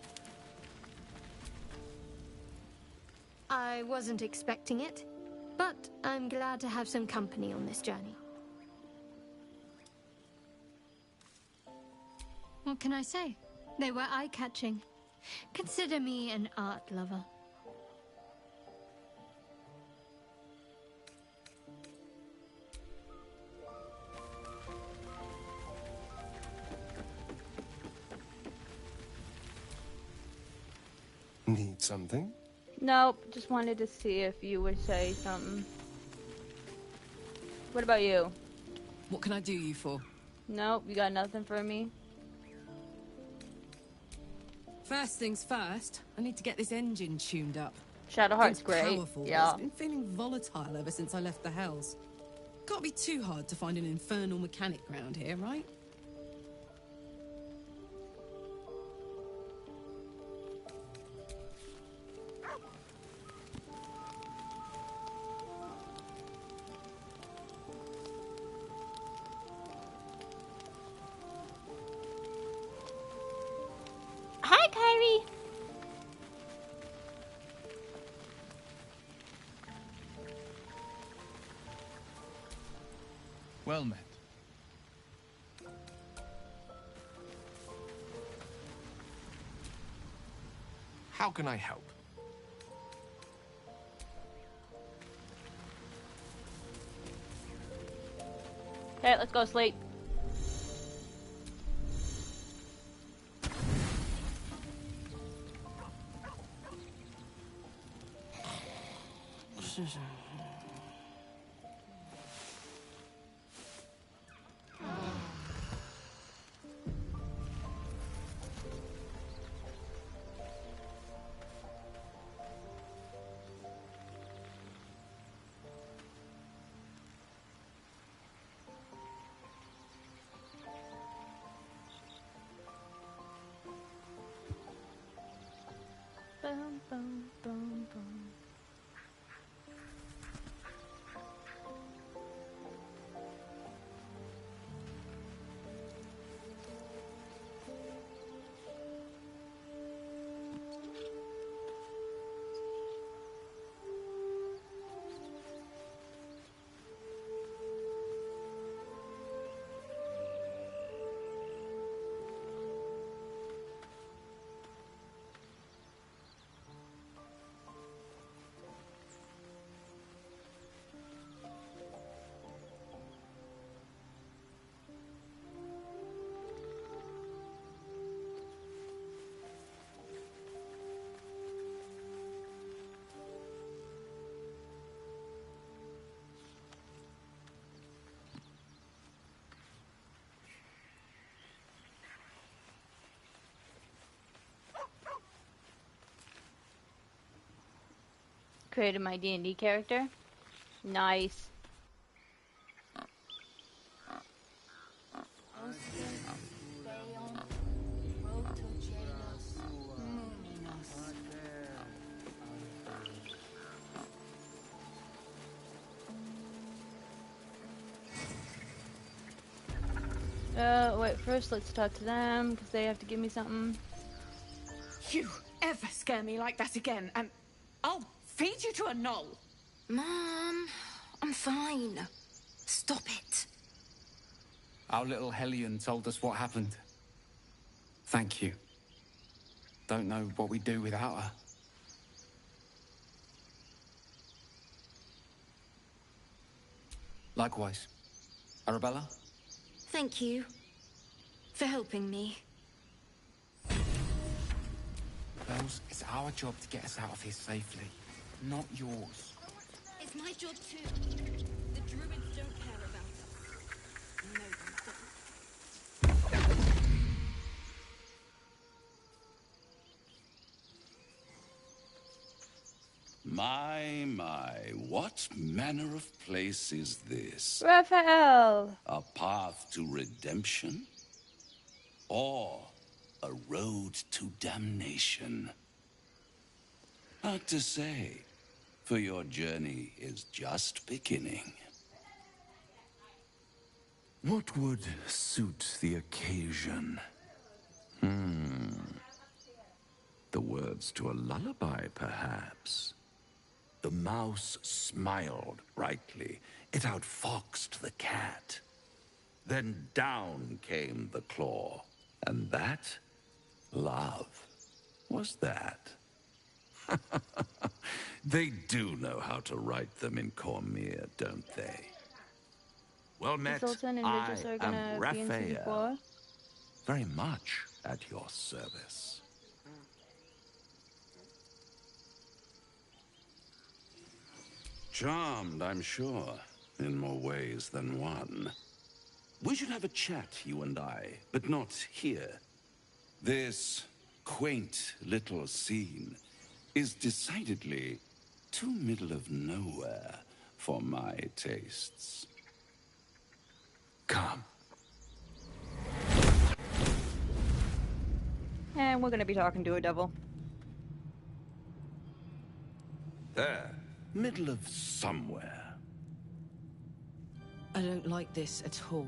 I wasn't expecting it, but I'm glad to have some company on this journey. What can I say? They were eye-catching. Consider me an art lover. Need something? Nope, just wanted to see if you would say something. What about you? What can I do you for? Nope, you got nothing for me? First things first, I need to get this engine tuned up. Shadowheart's Thing's great. Powerful, but Yeah. it's been feeling volatile ever since I left the Hells. Can't be too hard to find an infernal mechanic round here, right? Hi, Kyrie. Well met. How can I help? Okay, let's go sleep. Boom, boom, boom, boom. Created my D&D character. Nice. Wait, first let's talk to them, because they have to give me something. You ever scare me like that again, and I'll feed you to a knoll. Mom, I'm fine. Stop it. Our little Hellion told us what happened. Thank you. Don't know what we'd do without her. Likewise. Arabella? Thank you for helping me. Bells, it's our job to get us out of here safely, not yours. It's my job too. The Druids don't care about us. No, they don't. My, what manner of place is this? Raphael! A path to redemption? Or a road to damnation? Hard to say, for your journey is just beginning. What would suit the occasion? The words to a lullaby, perhaps. The mouse smiled brightly. It outfoxed the cat. Then down came the claw. And that, love, was that. They do know how to write them in Cormier, don't they? Well met, Sultan and I Regis are gonna am be in season 4. Raphael. Very much at your service. Charmed, I'm sure, in more ways than one. We should have a chat, you and I, but not here. This quaint little scene is decidedly too middle of nowhere for my tastes. Come. And we're gonna be talking to a devil. There. Middle of somewhere. I don't like this at all.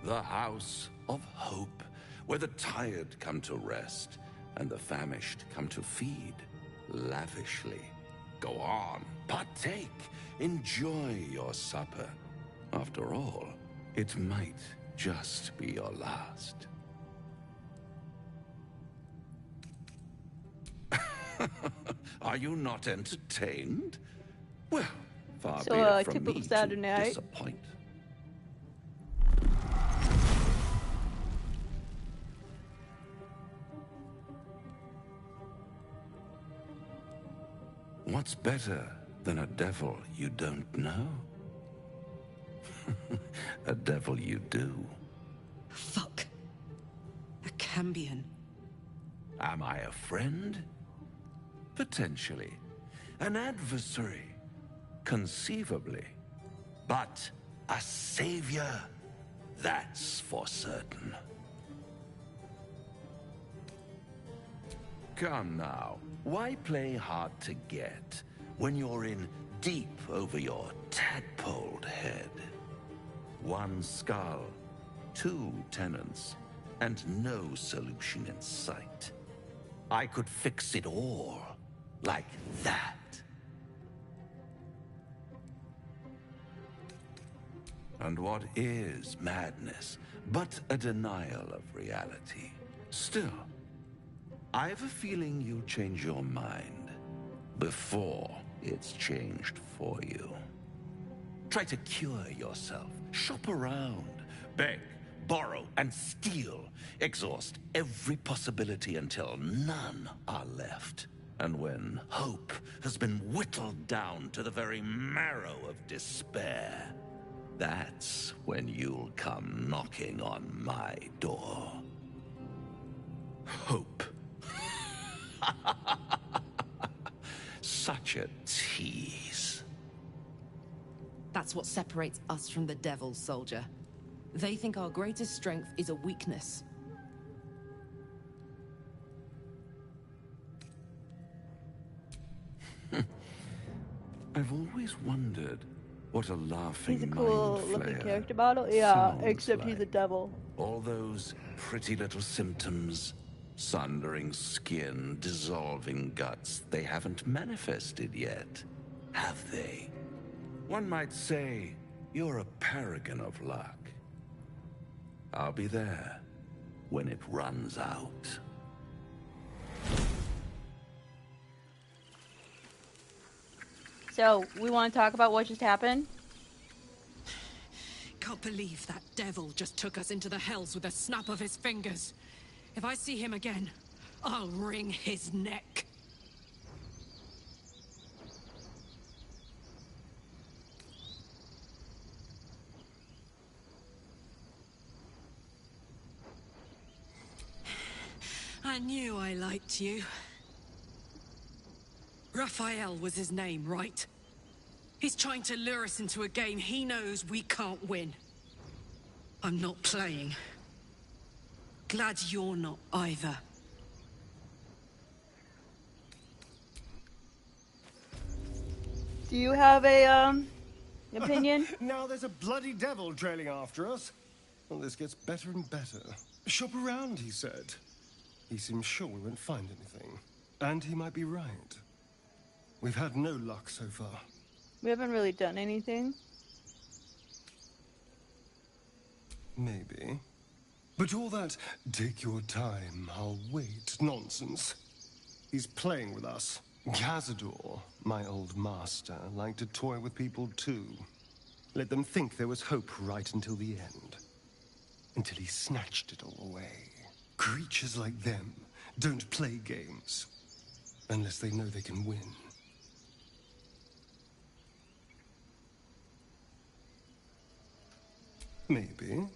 The House of Hope, where the tired come to rest and the famished come to feed lavishly. Go on, partake, enjoy your supper. After all, it might just be your last. Are you not entertained? Well, far be it from me Saturday to night. disappoint. What's better than a devil you don't know? A devil you do. Fuck. A Cambion. Am I a friend? Potentially. An adversary? Conceivably. But a savior? That's for certain. Come now, why play hard to get when you're in deep over your tadpoled head? One skull, 2 tenants, and no solution in sight. I could fix it all, like that. And what is madness but a denial of reality? Still, I have a feeling you'll change your mind before it's changed for you. Try to cure yourself, shop around, beg, borrow, and steal. Exhaust every possibility until none are left. And when hope has been whittled down to the very marrow of despair, that's when you'll come knocking on my door. Hope. Such a tease. That's what separates us from the devils, soldier. They think our greatest strength is a weakness. I've always wondered what a laughing He's a cool mind looking flayer character model. Yeah, sounds except like. he's a devil. All those pretty little symptoms, sundering skin, dissolving guts, they haven't manifested yet, have they? One might say you're a paragon of luck. I'll be there when it runs out. So, we want to talk about what just happened? Can't believe that devil just took us into the hells with a snap of his fingers. If I see him again, I'll wring his neck. I knew I liked you. Raphael was his name, right? He's trying to lure us into a game he knows we can't win. I'm not playing. Glad you're not either. Do you have a, opinion? Now there's a bloody devil trailing after us. Well, this gets better and better. Shop around, he said. He seems sure we won't find anything. And he might be right. We've had no luck so far. We haven't really done anything. Maybe. But all that, take your time, I'll wait nonsense. He's playing with us. Cazador, my old master, liked to toy with people too. Let them think there was hope right until the end. Until he snatched it all away. Creatures like them don't play games. unless they know they can win. Maybe.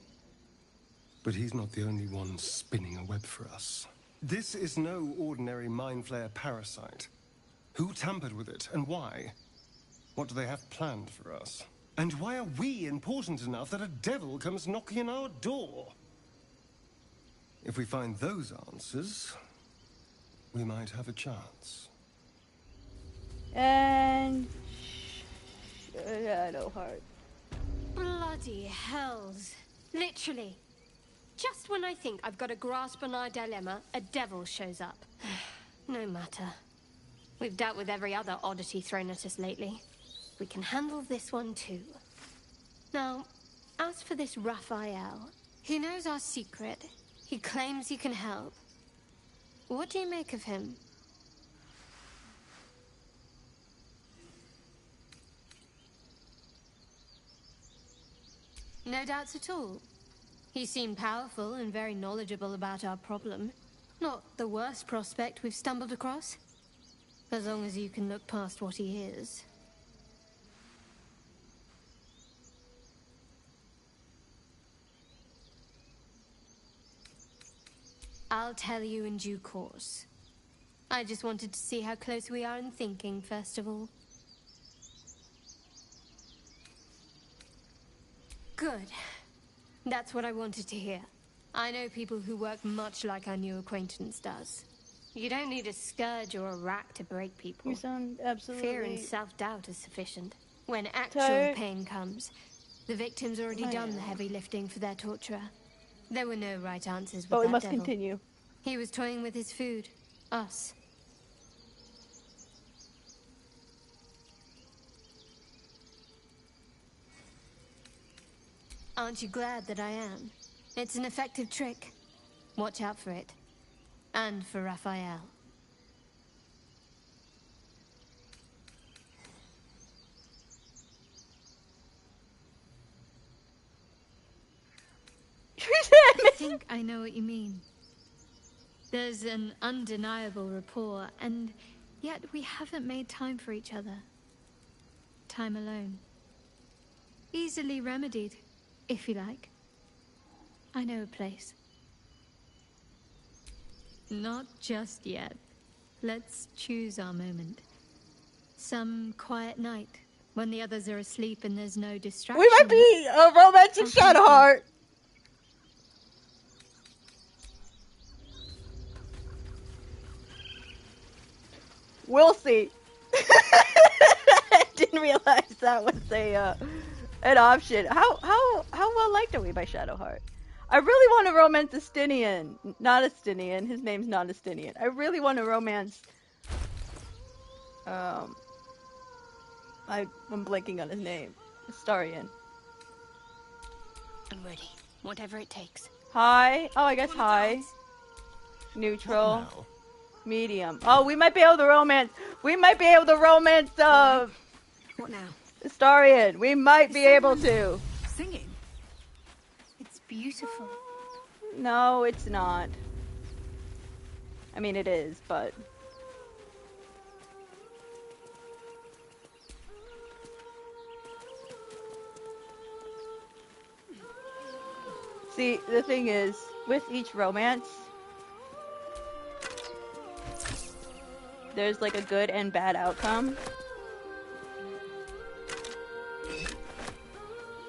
But he's not the only one spinning a web for us. This is no ordinary Mind Flayer parasite. Who tampered with it, and why? What do they have planned for us? And why are we important enough that a devil comes knocking on our door? If we find those answers, we might have a chance. And... Shadowheart. Bloody hells. Literally. Just when I think I've got a grasp on our dilemma, a devil shows up. No matter. We've dealt with every other oddity thrown at us lately. We can handle this one too. Now, as for this Raphael, he knows our secret. He claims he can help. What do you make of him? No doubts at all. He seemed powerful and very knowledgeable about our problem. Not the worst prospect we've stumbled across. As long as you can look past what he is. I'll tell you in due course. I just wanted to see how close we are in thinking, first of all. Good. That's what I wanted to hear. I know people who work much like our new acquaintance does. You don't need a scourge or a rack to break people. You sound absolutely... Fear and self-doubt is sufficient. When actual tired. pain comes, the victim's already done the heavy lifting for their torturer. There were no right answers with But we that must devil. continue. He was toying with his food. Us. Aren't you glad that I am? It's an effective trick. Watch out for it. And for Raphael. I think I know what you mean. There's an undeniable rapport, and yet we haven't made time for each other. Time alone. Easily remedied, if you like. I know a place. Not just yet. Let's choose our moment. Some quiet night, when the others are asleep and there's no distraction. We might be a romantic Shadowheart. We'll see. I didn't realize that was an option. How well liked are we by Shadowheart? I really want to romance Astinian. Not Astinian. His name's not Astinian. I really want to romance. I'm blanking on his name. Astarian. I'm ready. Whatever it takes. High. Oh, I guess high. Neutral. Medium. Oh, we might be able to romance. We might be able to romance. What now? Astarian. We might be able to. Singing. It's beautiful. No, it's not. I mean, it is, but. See, the thing is, with each romance, there's like a good and bad outcome.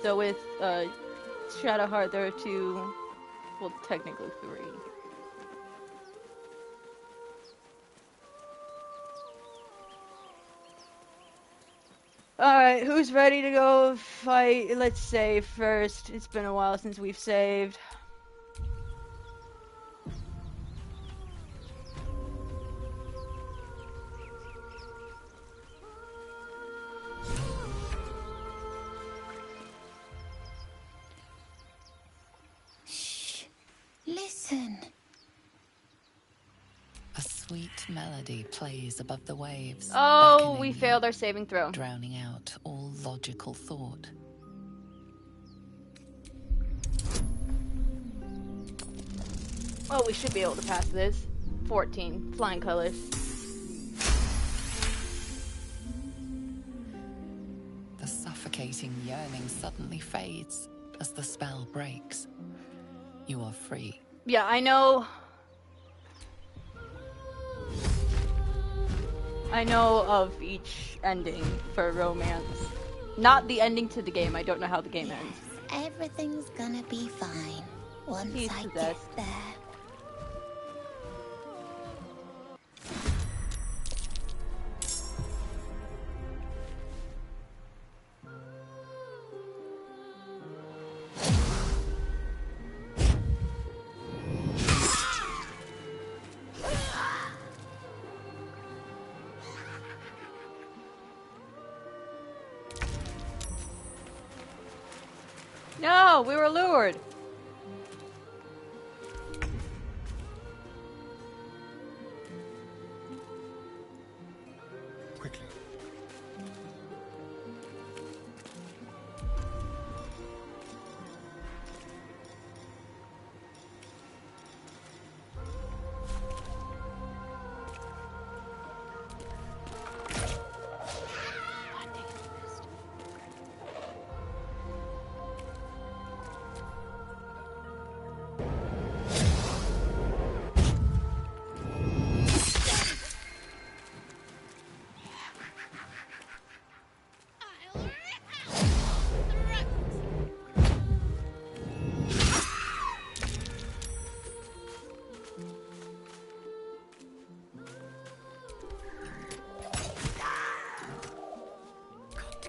So with Shadowheart, there are two, well, technically three. Alright, who's ready to go fight? Let's save first. It's been a while since we've saved. Shh. Listen. A sweet melody plays above the waves. Oh, we failed our saving throw. Drowning out all logical thought. Oh, we should be able to pass this. 14. Flying colors. fleeting yearning suddenly fades as the spell breaks. You are free. Yeah, I know. I know of each ending for romance. Not the ending to the game. I don't know how the game ends. Everything's gonna be fine once He's I possessed. get there. No, we were lured. Quickly.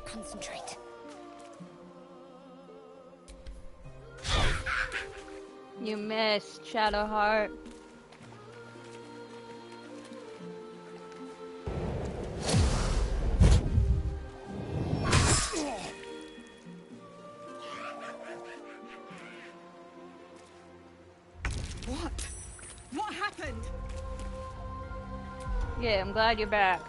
Concentrate. You missed, Shadowheart. What? What happened? Yeah, I'm glad you're back.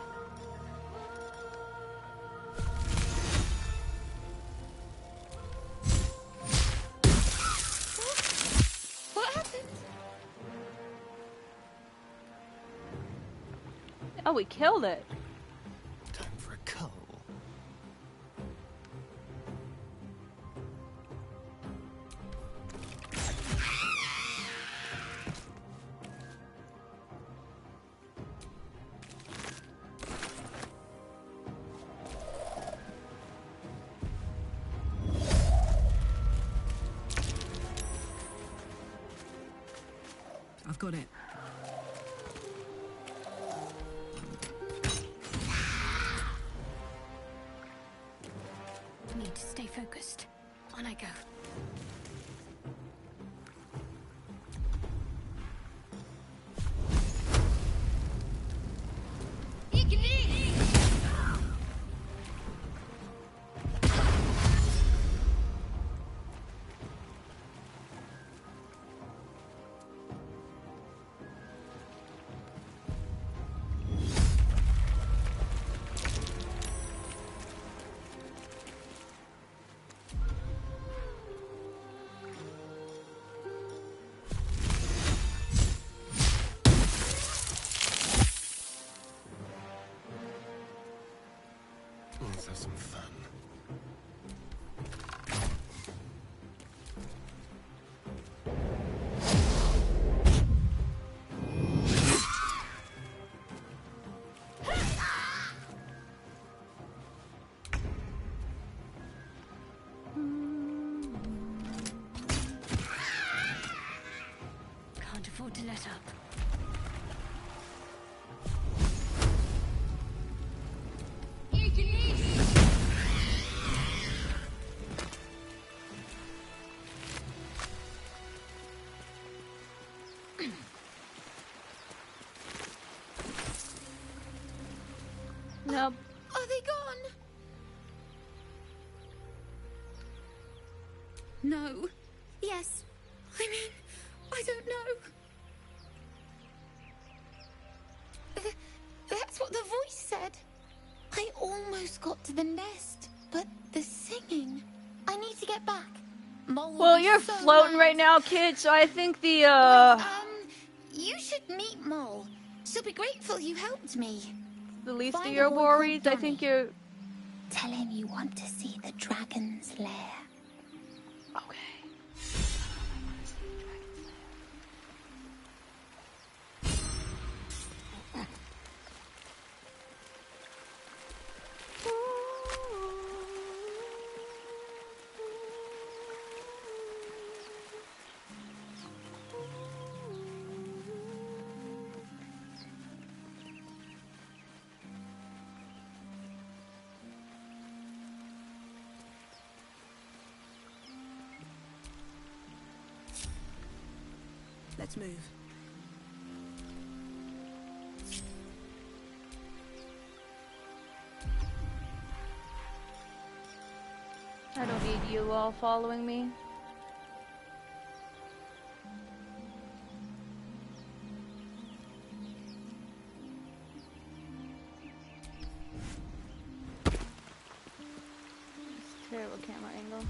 What happened? Oh, we killed it. Time for a cull. I've got it. Need to stay focused. On I go. Let's have some fun. Can't afford to let up. Nope. Are they gone? No. Yes. I mean, I don't know. That's what the voice said. I almost got to the nest, but the singing. I need to get back. Mole will Well, be you're so floating mad. right now, kid, so I think the, You should meet Mole. She'll be grateful you helped me. the least of Find your a boy called worries. I Danny. think you're... Tell him you want to see the dragon's lair. Okay. Let's move. I don't need you all following me. It's a terrible camera angle.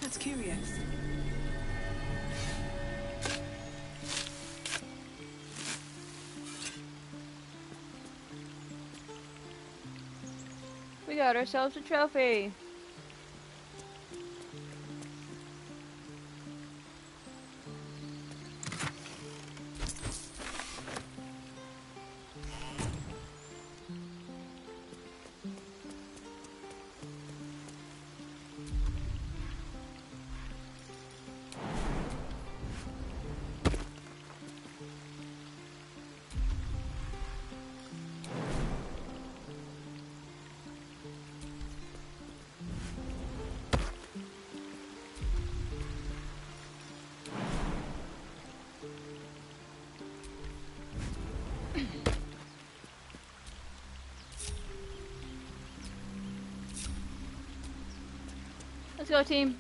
That's curious. We got ourselves a trophy. Let's go, team.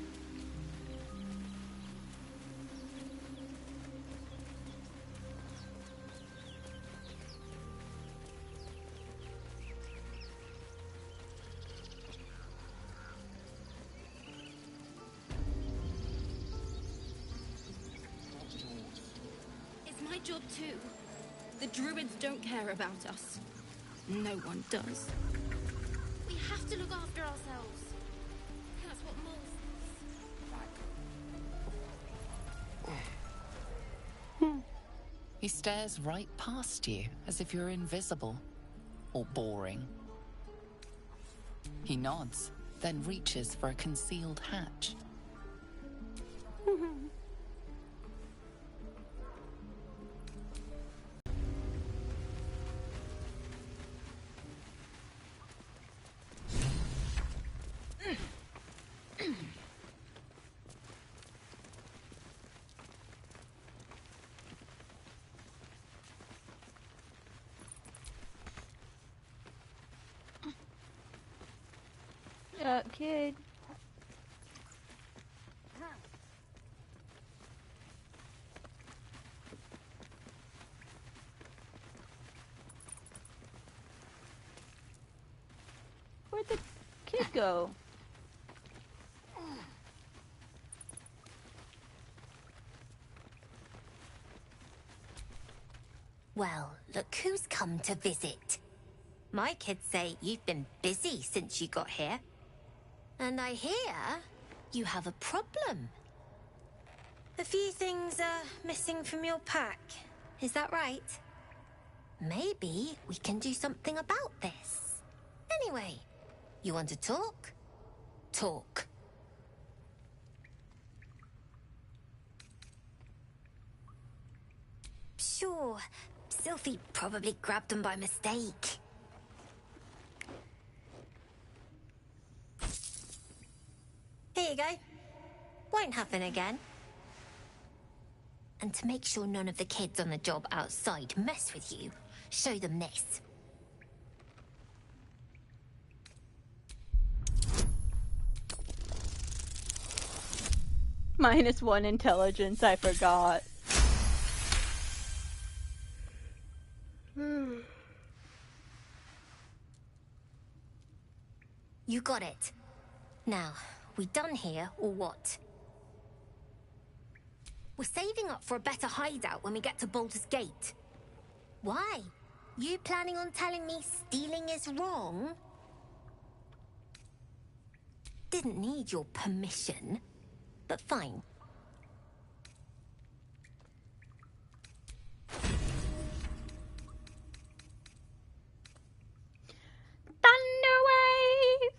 It's my job too. The Druids don't care about us. No one does. We have to look after ourselves. That's what moles. He stares right past you, as if you're invisible. Or boring. He nods, then reaches for a concealed hatch. Kid. Where'd the kid go? Well, look who's come to visit. My kids say you've been busy since you got here. And I hear you have a problem. A few things are missing from your pack. Is that right? Maybe we can do something about this. Anyway, you want to talk? Talk. Sure, Sylphie probably grabbed them by mistake. Here you go. Won't happen again. And to make sure none of the kids on the job outside mess with you, show them this. -1 intelligence, I forgot. You got it. Now, we done here, or what? We're saving up for a better hideout when we get to Baldur's Gate. Why? You planning on telling me stealing is wrong? Didn't need your permission, but fine. Thunderwave!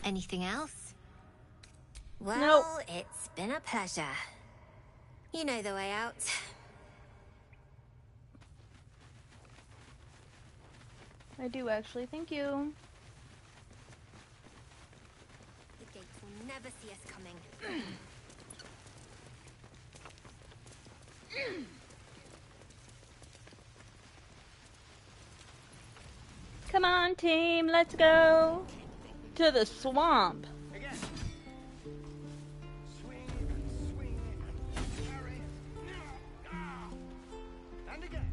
Anything else? Well, nope. It's been a pleasure. You know the way out. I do actually, thank you. The gates will never see us coming. Come on, team, let's go to the swamp. Again. And again.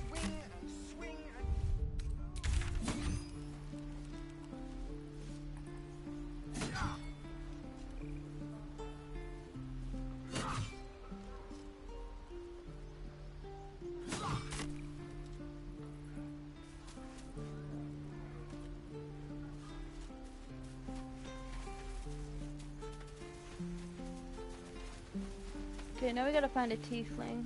Swing and swing Okay, now we gotta find a tiefling.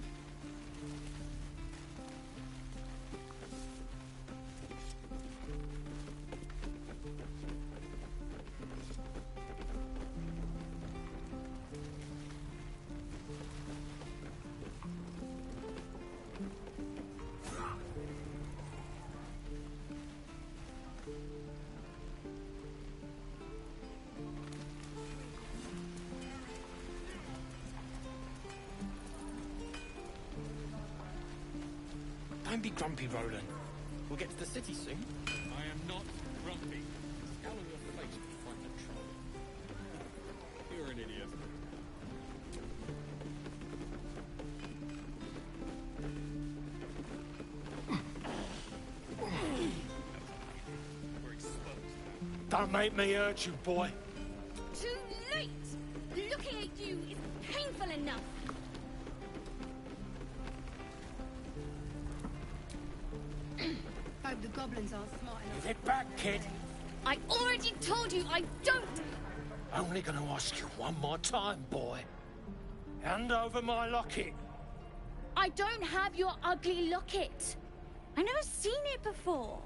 Don't be grumpy, Roland. We'll get to the city soon. I am not grumpy. Scowl on your face when you find the troll. You're an idiot. We're exposed. Don't make me hurt you, boy. Too late! Looking at you is painful enough. Hope the goblins aren't smart enough. Give it back, kid. I already told you I don't! Only gonna ask you one more time, boy. Hand over my locket. I don't have your ugly locket. I've never seen it before.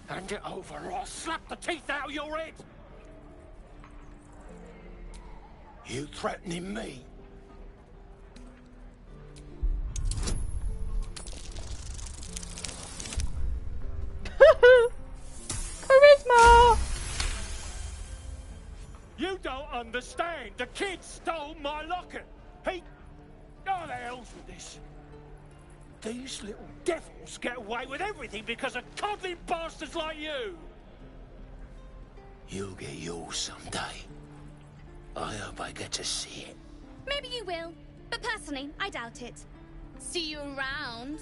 Hand it over or I'll slap the teeth out of your head. You threatening me? Charisma! You don't understand. The kid stole my locket. He... Oh, the hell's with this? These little devils get away with everything because of coddling bastards like you. You'll get yours someday. I hope I get to see it. Maybe you will, but personally, I doubt it. See you around.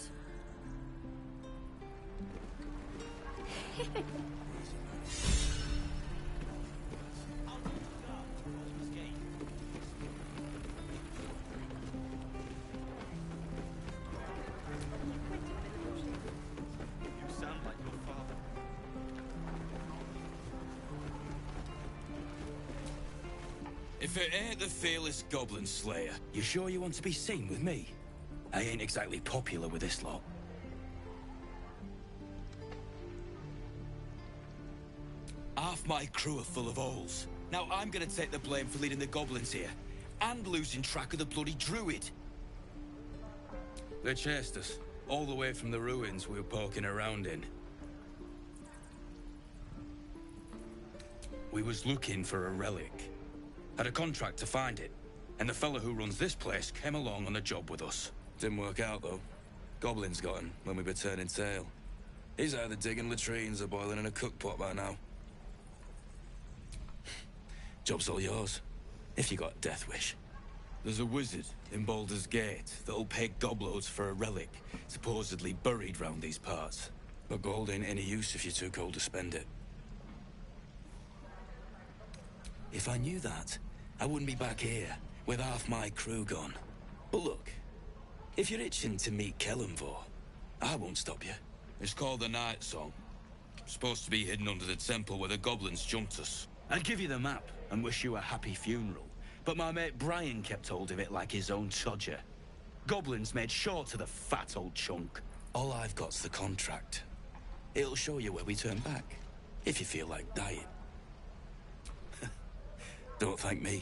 If it ain't the fearless Goblin Slayer. You sure you want to be seen with me? I ain't exactly popular with this lot. Half my crew are full of holes. Now I'm gonna take the blame for leading the goblins here. And losing track of the bloody Druid. They chased us, all the way from the ruins we were poking around in. We was looking for a relic. Had a contract to find it. And the fella who runs this place came along on a job with us. Didn't work out, though. Goblins got him when we were turning tail. He's either digging latrines or boiling in a cookpot by now. Job's all yours, if you got a death wish. There's a wizard in Baldur's Gate that'll pay gobloads for a relic, supposedly buried round these parts. But gold ain't any use if you're too cold to spend it. If I knew that, I wouldn't be back here, with half my crew gone. But look, if you're itching to meet Kellenvor, I won't stop you. It's called the Night Song. Supposed to be hidden under the temple where the goblins jumped us. I'd give you the map and wish you a happy funeral, but my mate Brian kept hold of it like his own Todger. Goblins made sure to the fat old chunk. All I've got's the contract. It'll show you where we turn back, if you feel like dying. Don't thank me.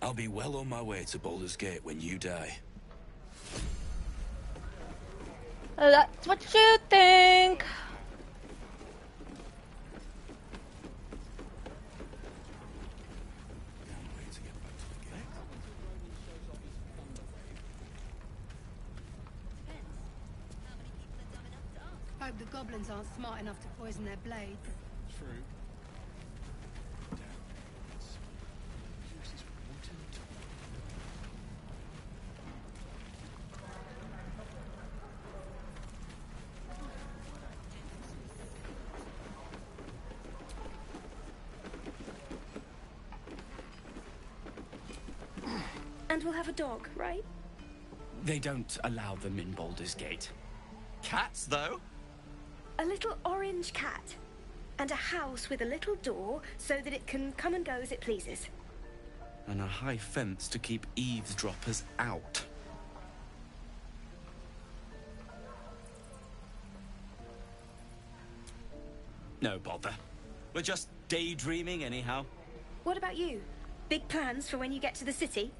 I'll be well on my way to Baldur's Gate when you die. That's what you think. Hope the goblins aren't smart enough to poison their blades. True. And we'll have a dog, right? They don't allow them in Baldur's Gate. Cats, though? A little orange cat. And a house with a little door so that it can come and go as it pleases. And a high fence to keep eavesdroppers out. No bother. We're just daydreaming anyhow. What about you? Big plans for when you get to the city?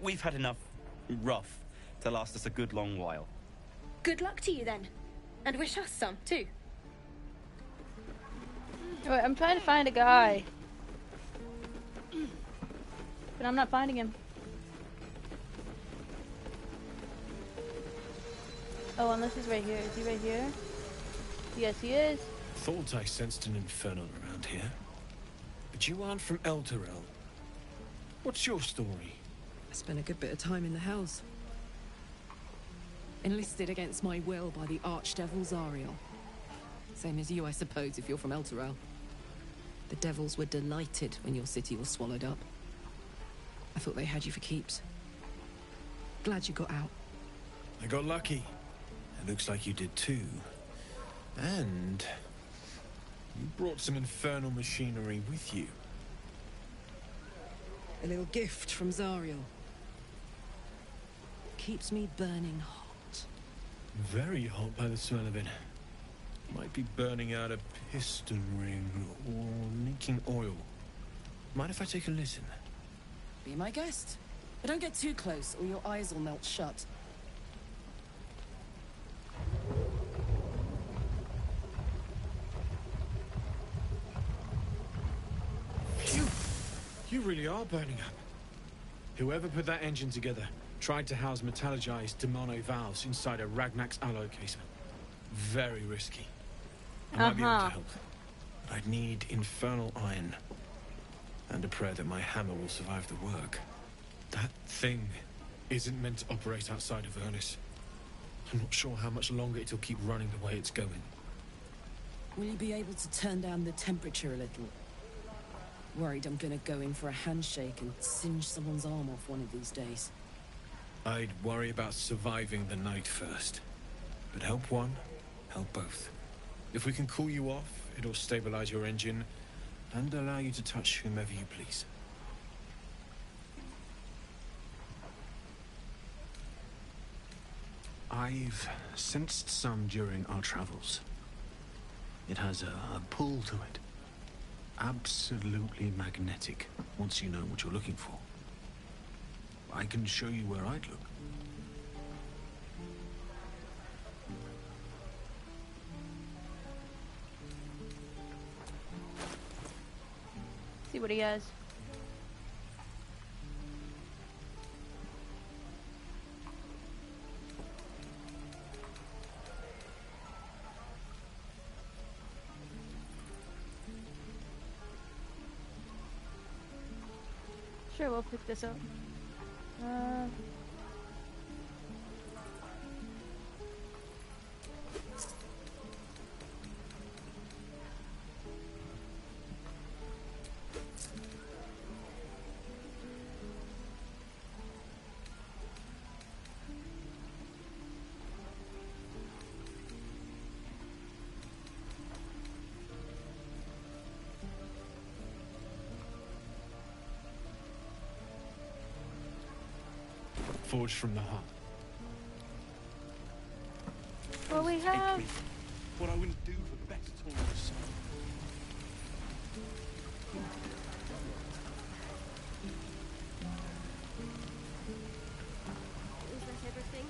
We've had enough rough to last us a good long while. Good luck to you then. And wish us some, too. Wait, I'm trying to find a guy. But I'm not finding him. Oh, unless he's right here. Is he right here? Yes, he is. Thought I sensed an infernal around here. But you aren't from Elturel. What's your story? I spent a good bit of time in the Hells. Enlisted against my will by the Archdevil Zariel. Same as you, I suppose, if you're from Elturel. The devils were delighted when your city was swallowed up. I thought they had you for keeps. Glad you got out. I got lucky. It looks like you did too. And you brought some infernal machinery with you. A little gift from Zariel. Keeps me burning hot. Very hot by the smell of it. Might be burning out a piston ring or leaking oil. Mind if I take a listen? Be my guest. But don't get too close or your eyes will melt shut. Phew! You really are burning up. Whoever put that engine together tried to house metallogized Demano valves inside a Ragnak's alloy caser. Very risky. I might be able to help. But I'd need infernal iron. And a prayer that my hammer will survive the work. That thing isn't meant to operate outside of Ernest. I'm not sure how much longer it'll keep running the way it's going. Will you be able to turn down the temperature a little? Worried I'm gonna go in for a handshake and singe someone's arm off one of these days. I'd worry about surviving the night first. But help one, help both. If we can cool you off, it'll stabilize your engine and allow you to touch whomever you please. I've sensed some during our travels. It has a pull to it. Absolutely magnetic, once you know what you're looking for. I can show you where I'd look. See what he has. Sure, we'll pick this up. Forged from the heart. Well, we have... What I wouldn't do for the best tournament. Is that everything?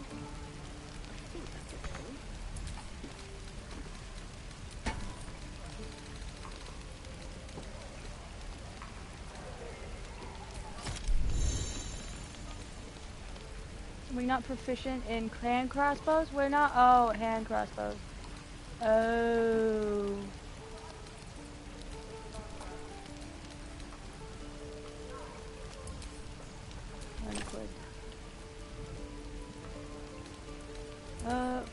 I think that's everything. We're not proficient in hand crossbows? We're not? Oh, hand crossbows. Oh. Unquid.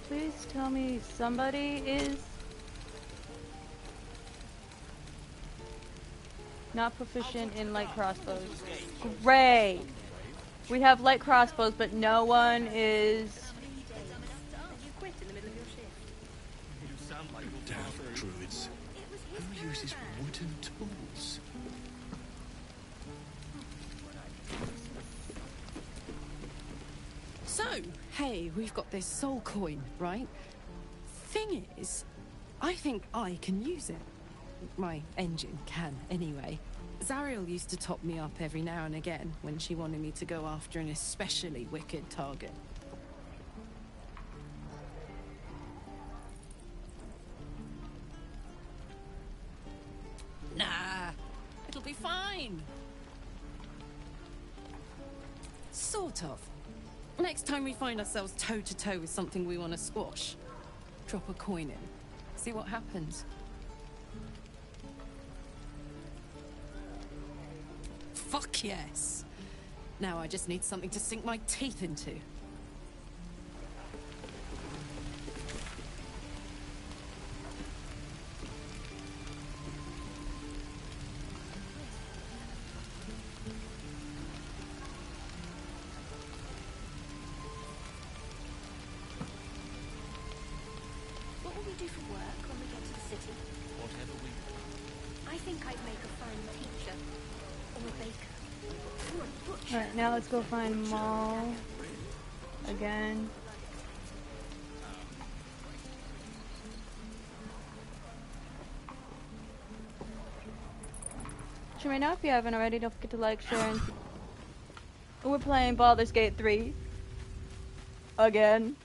Please tell me somebody is not proficient in light crossbows. Great! We have light crossbows, but no one is... Damn druids. Who uses wooden tools? So, hey, we've got this soul coin, right? Thing is, I think I can use it. My engine can, anyway. Zariel used to top me up every now and again when she wanted me to go after an especially wicked target. Nah, it'll be fine. Sort of. Next time we find ourselves toe-to-toe with something we want to squash, drop a coin in. See what happens. Fuck yes! Now I just need something to sink my teeth into. What will we do for work when we get to the city? Whatever we... I think I'd make a fine teacher. Or a baker. Or a butcher. Alright, now let's go find Maul. Again. So right now, if you haven't already, don't forget to like, share, and... We're playing Baldur's Gate 3. Again.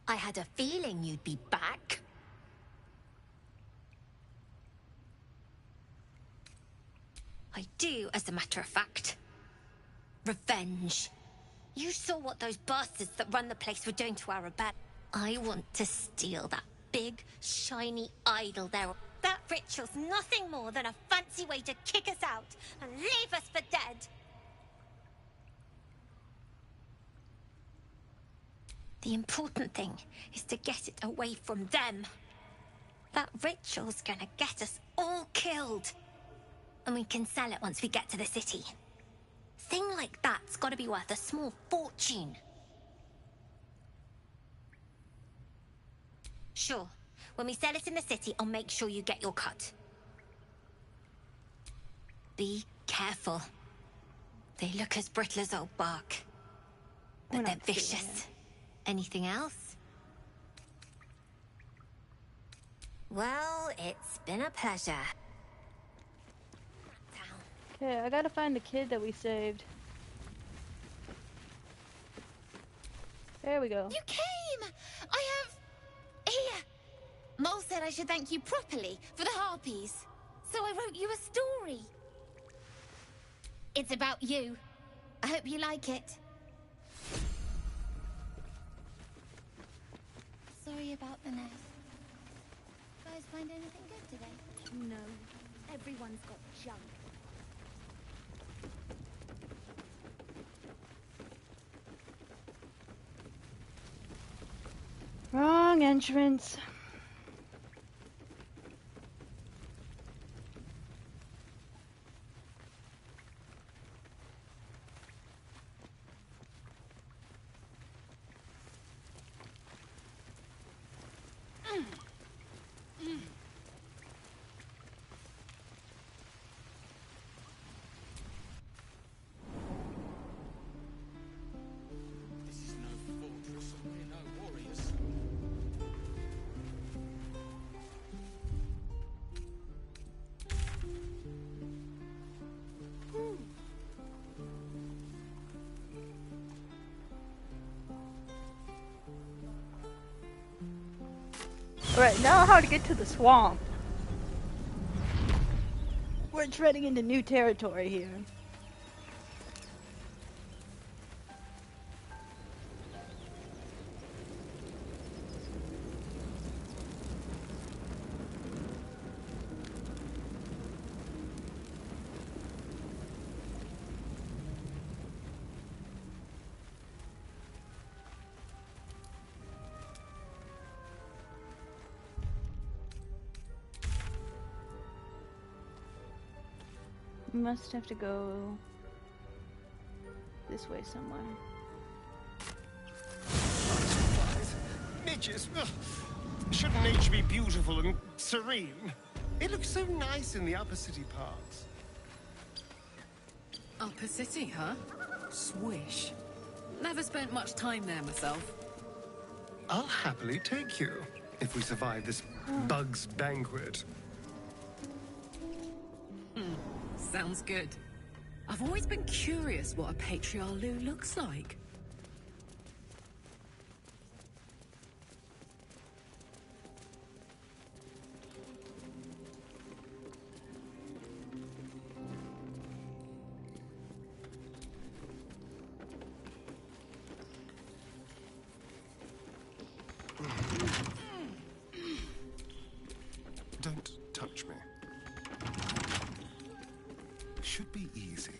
I had a feeling you'd be back. I do, as a matter of fact. Revenge. You saw what those bastards that run the place were doing to Arabelle. I want to steal that big, shiny idol there. That ritual's nothing more than a fancy way to kick us out and leave us for dead. The important thing is to get it away from them. That ritual's gonna get us all killed. And we can sell it once we get to the city. Thing like that's gotta be worth a small fortune. Sure. When we sell it in the city, I'll make sure you get your cut. Be careful. They look as brittle as old bark. But they're vicious. Anything else? Well, it's been a pleasure. Okay, I gotta find the kid that we saved. There we go. You came! I have... Here! Mole said I should thank you properly for the harpies. So I wrote you a story. It's about you. I hope you like it. Sorry about the nest. Guys find anything good today? No. Everyone's got junk. Wrong entrance. This is no fortress, and we're no warriors. Alright, now how to get to the swamp. We're treading into new territory here. We must have to go this way somewhere. Midges! Ugh. Shouldn't nature be beautiful and serene? It looks so nice in the upper city parts. Upper City, huh? Swish. Never spent much time there myself. I'll happily take you, if we survive this bug's banquet. Sounds good. I've always been curious what a patriarch looks like. Don't touch me. Should be easy.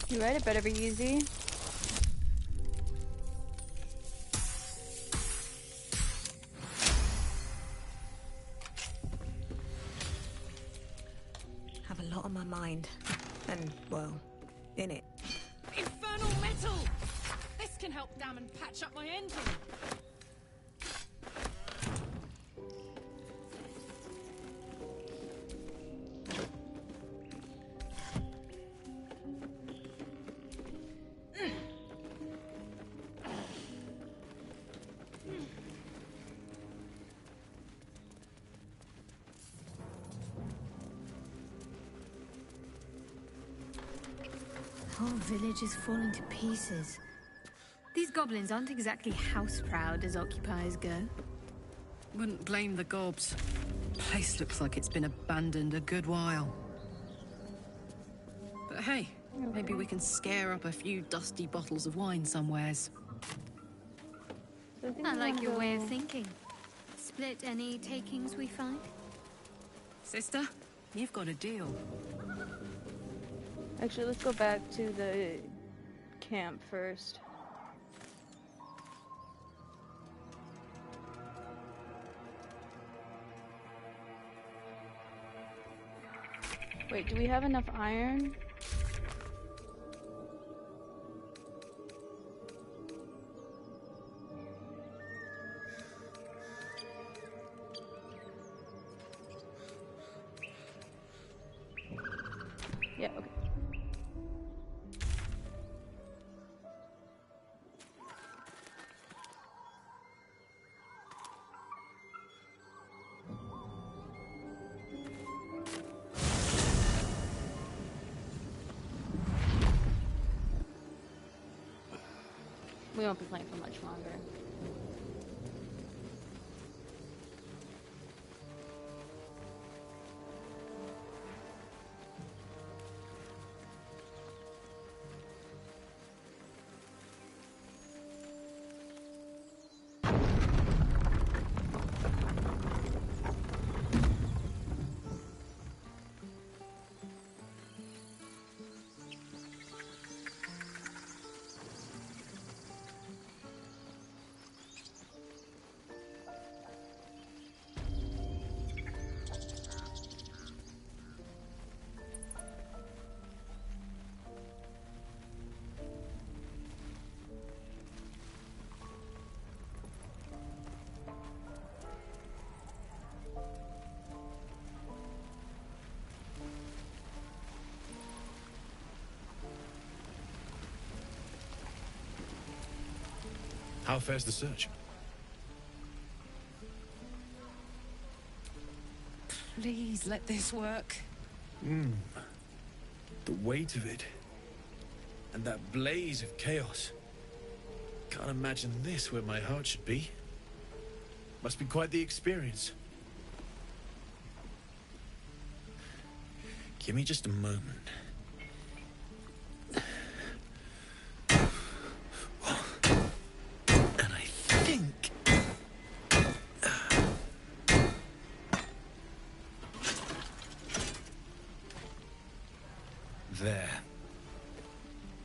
You're right, it better be easy. Have a lot on my mind. And, well, in it. Infernal metal! This can help damn and patch up my engine. The whole village is falling to pieces. These goblins aren't exactly house-proud as occupiers go. Wouldn't blame the gobs. Place looks like it's been abandoned a good while. But hey, maybe we can scare up a few dusty bottles of wine somewheres. I like your way of thinking. Split any takings we find? Sister, you've got a deal. Actually, let's go back to the camp first. Wait, do we have enough iron? Yeah, okay. We won't be playing for much longer. How fares the search? Please let this work. The weight of it. And that blaze of chaos. Can't imagine this where my heart should be. Must be quite the experience. Give me just a moment. And I think... There.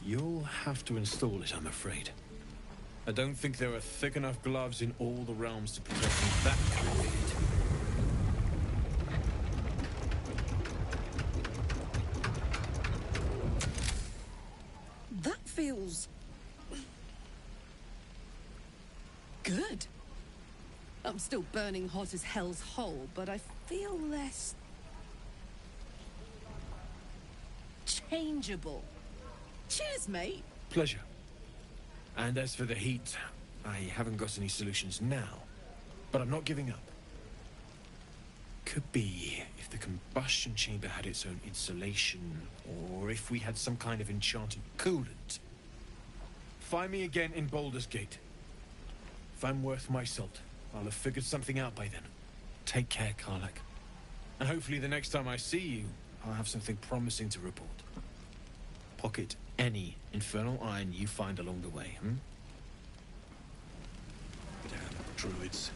You'll have to install it, I'm afraid. I don't think there are thick enough gloves in all the realms to protect from that kind of hit. That feels... good. I'm still burning hot as hell's hole, but I feel less... changeable. Cheers, mate. Pleasure. And as for the heat, I haven't got any solutions now, but I'm not giving up. Could be if the combustion chamber had its own insulation, or if we had some kind of enchanted coolant. Find me again in Baldur's Gate. If I'm worth my salt, I'll have figured something out by then. Take care, Karlach. And hopefully the next time I see you, I'll have something promising to report. Pocket any infernal iron you find along the way, Damn druids.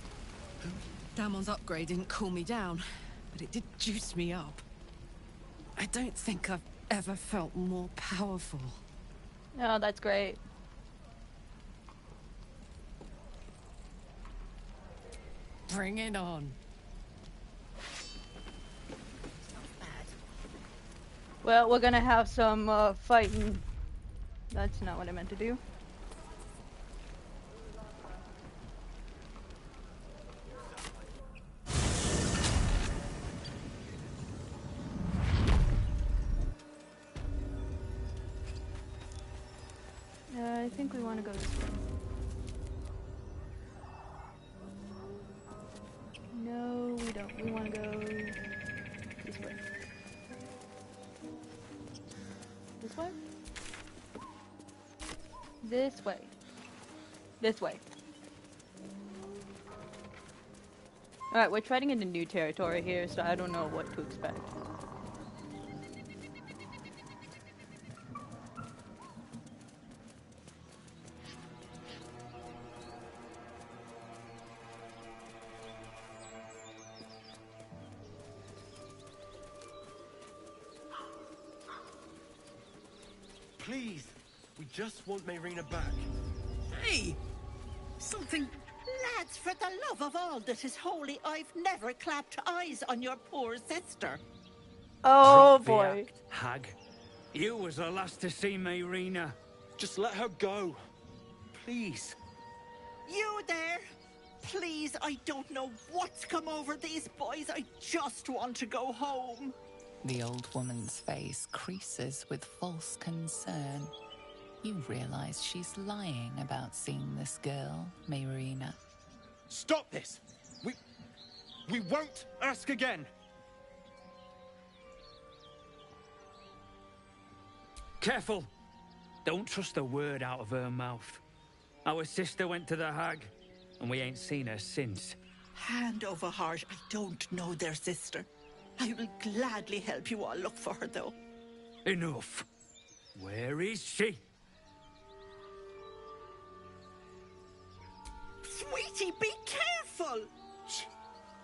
Damon's upgrade didn't cool me down, but it did juice me up. I don't think I've ever felt more powerful. Oh, that's great. Bring it on. Well, we're gonna have some fighting. That's not what I meant to do. I think we want to go this way. No, we don't. We want to go this way. This way? This way. This way. Alright, we're treading into new territory here, so I don't know what to expect. Please, we just want Mayrina back. Hey! Something... Lads, for the love of all that is holy, I've never clapped eyes on your poor sister. Oh Drop the boy. act, hag. You was the last to see me, Rena. Just let her go. Please. You there? Please, I don't know what's come over these boys. I just want to go home. The old woman's face creases with false concern. You realize she's lying about seeing this girl, Mayrina. Stop this! We won't ask again! Careful! Don't trust a word out of her mouth. Our sister went to the hag, and we ain't seen her since. Hand over heart, I don't know their sister. I will gladly help you all look for her, though. Enough. Where is she? Sweetie, be careful!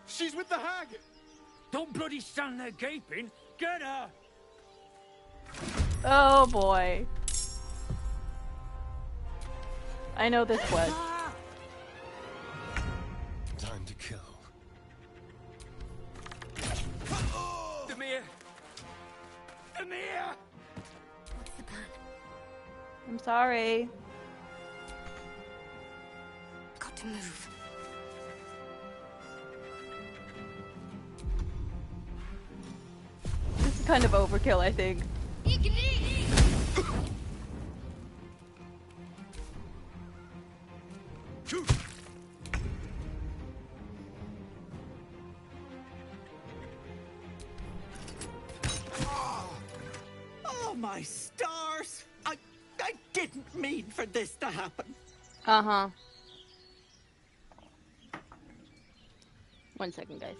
She's with the hag! Don't bloody stand there gaping. Get her! Oh boy. I know this quest. Time to kill. Demir! Demir! What's the plan? I'm sorry. Got to move. This is kind of overkill, I think. Oh, my stars! I didn't mean for this to happen. Uh-huh. 1 second, guys.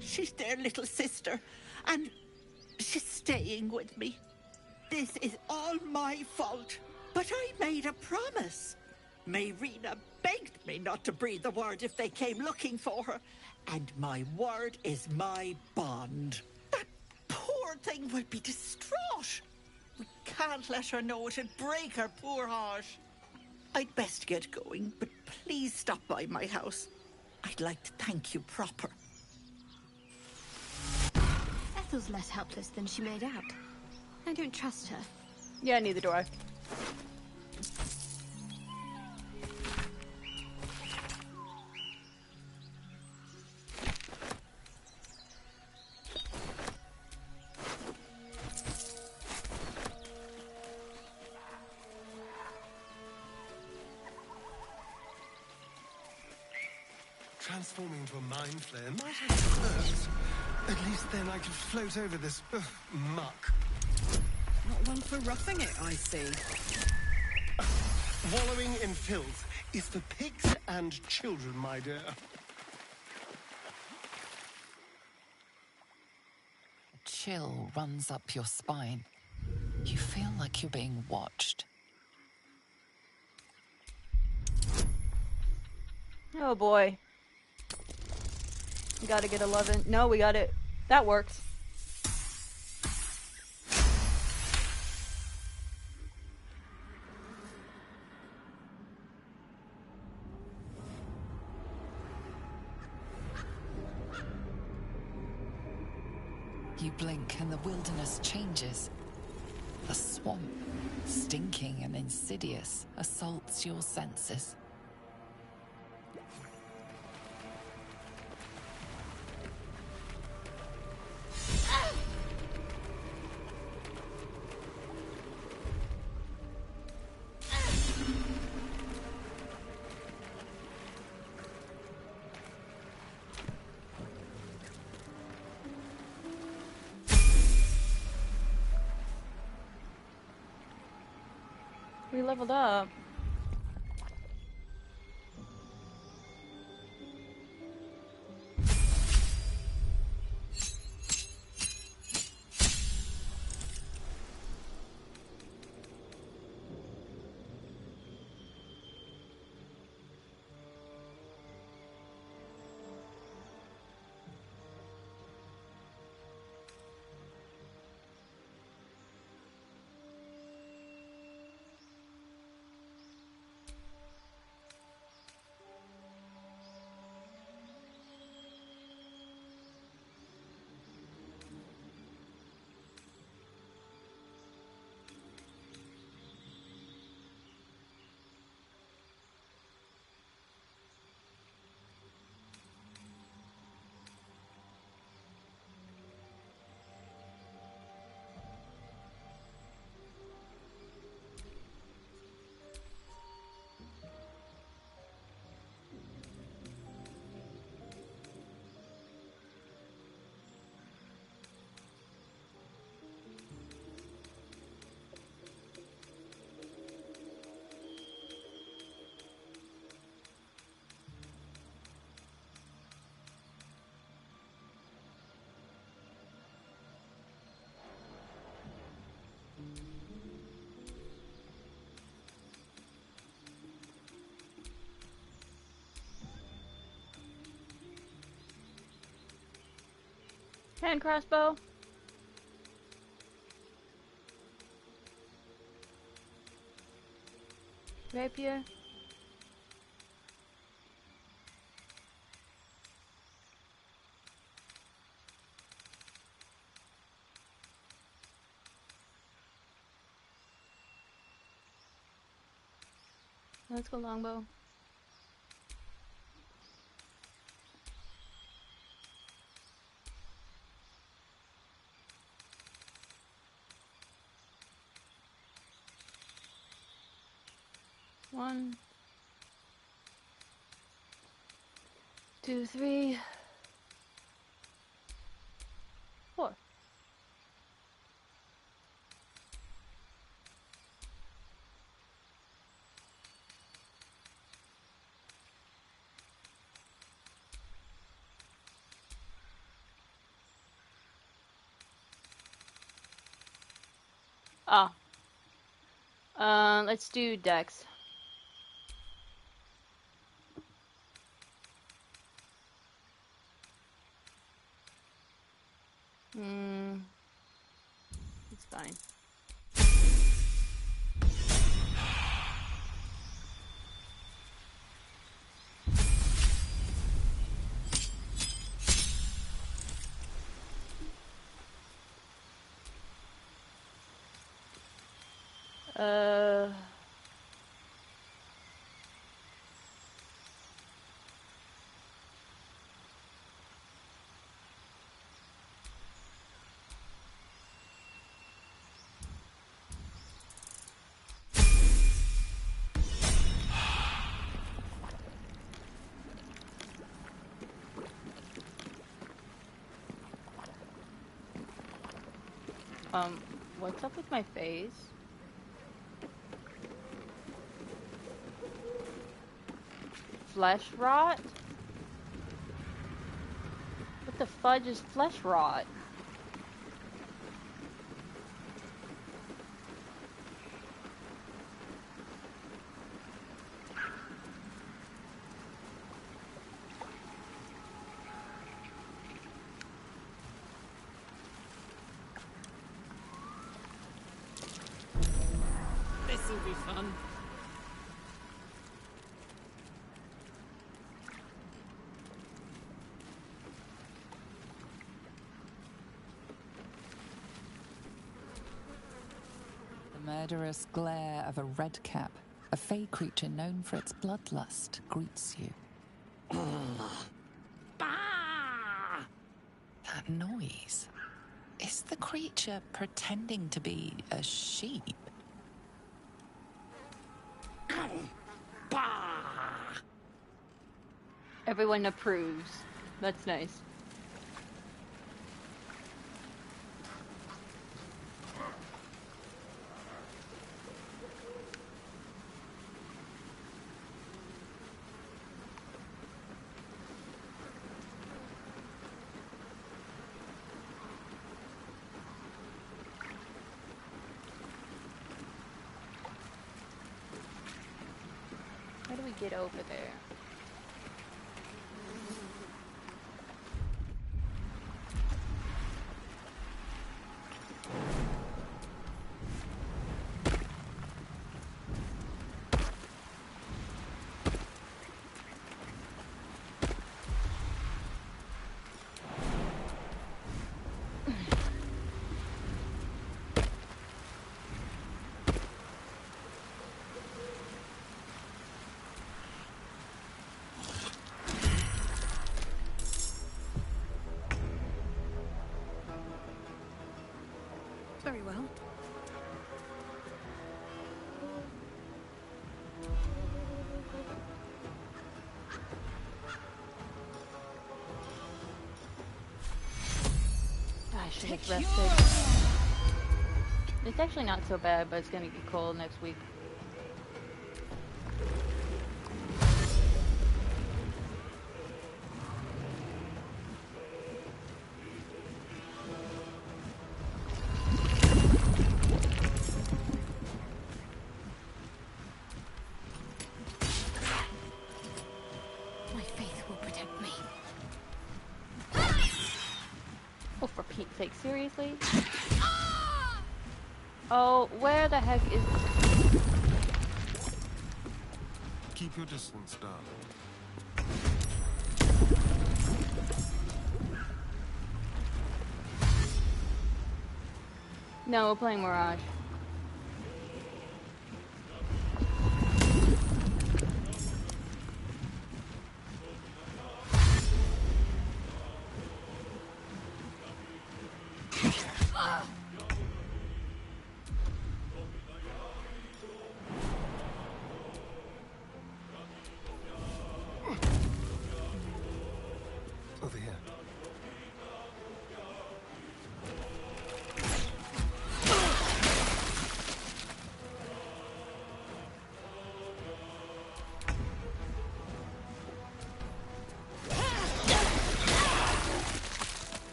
She's their little sister, and she's staying with me. This is all my fault, but I made a promise. Mayrina begged me not to breathe a word if they came looking for her, and my word is my bond. That poor thing would be distraught. We can't let her know, it'd break her poor heart. I'd best get going, but please stop by my house. I'd like to thank you proper. Ethel's less helpless than she made out. I don't trust her. Yeah, neither do I. Transforming into a mind flayer might have worked. At least then I could float over this muck. Not one for roughing it, I see. Wallowing in filth is for pigs and children, my dear. A chill runs up your spine. You feel like you're being watched. Oh boy. We gotta get 11. No, we got it. That works. You blink and the wilderness changes. A swamp, stinking and insidious, assaults your senses. We leveled up. Hand crossbow. Rapier. Let's go longbow. One, 2, 3, 4. Oh. Let's do Dex. It's fine. What's up with my face? Flesh rot? What the fudge is flesh rot? This'll be fun. The murderous glare of a redcap, a fey creature known for its bloodlust, greets you. That noise. Is the creature pretending to be a sheep? Everyone approves. That's nice. How do we get over there? Very well. I should have rested. It's actually not so bad, but it's gonna get cold next week. My faith will protect me. Oh, for sake, seriously? Oh, where the heck is... Keep your distance, darling. No, we're playing Mirage. Over here.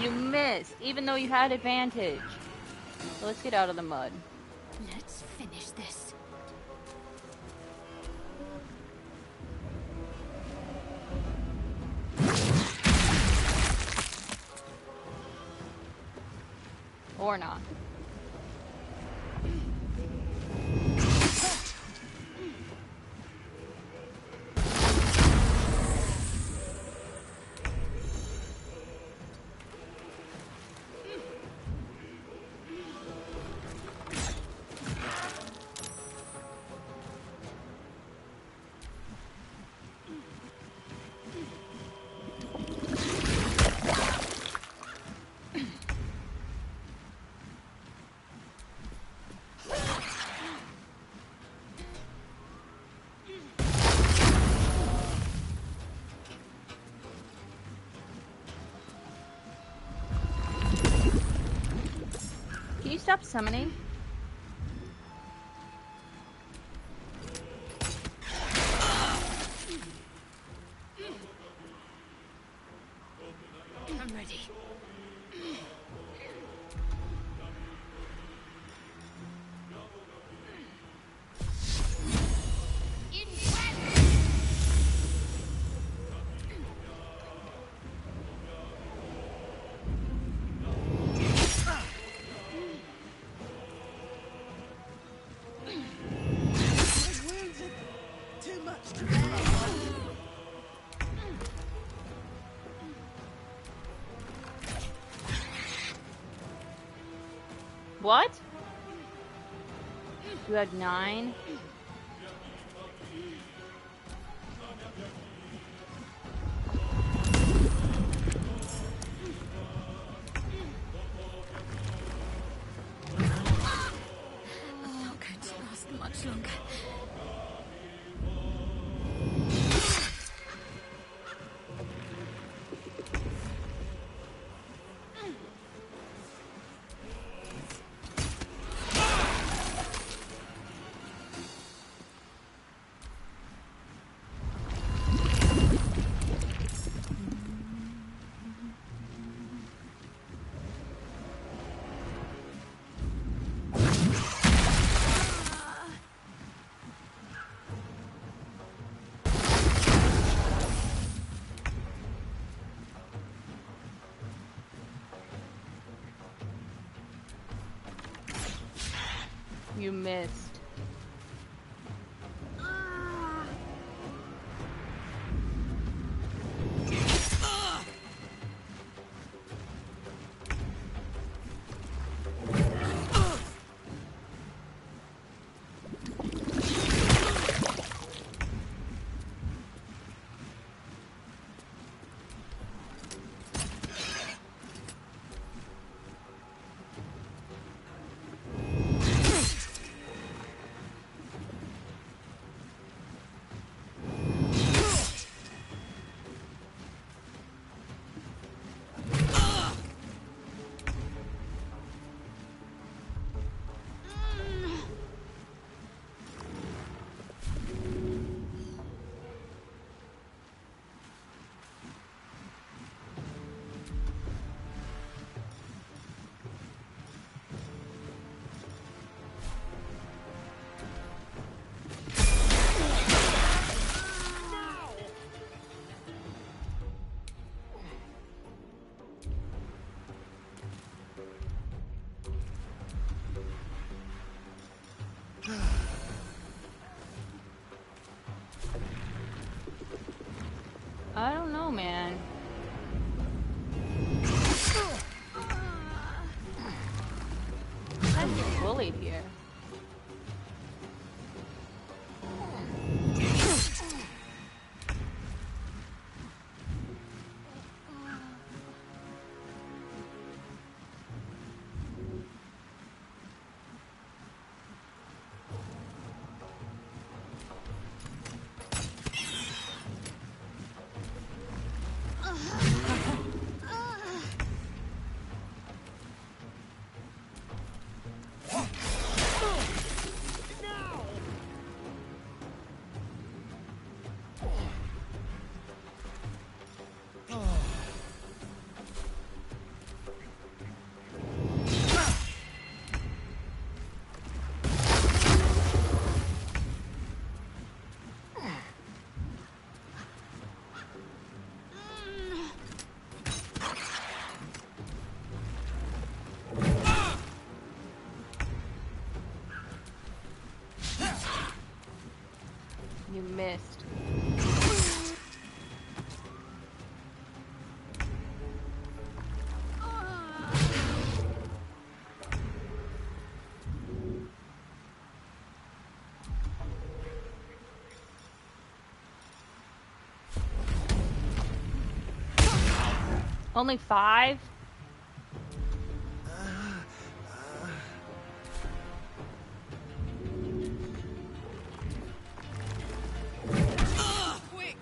You missed, even though you had advantage. So let's get out of the mud. Let's finish this. Or not. Can you stop summoning? I'm ready. What? You had 9? I'm not going to last much longer. You missed. I don't know, man. I'm getting bullied here. You missed. Only 5? Quick!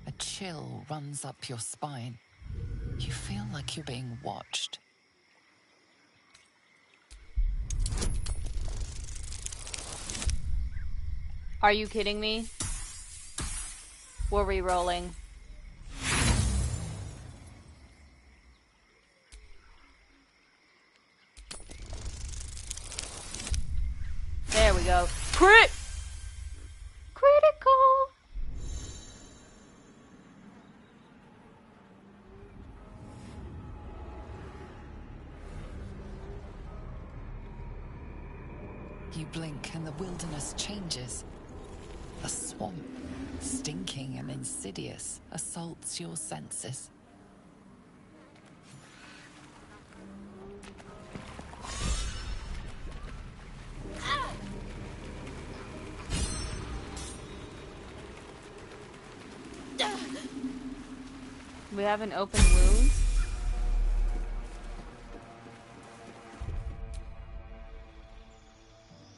A chill runs up your spine. You feel like you're being watched. Are you kidding me? We're re-rolling. There we go. Crit! Critical! You blink and the wilderness changes. A swamp, stinking and insidious, assaults your senses. We have an open wound.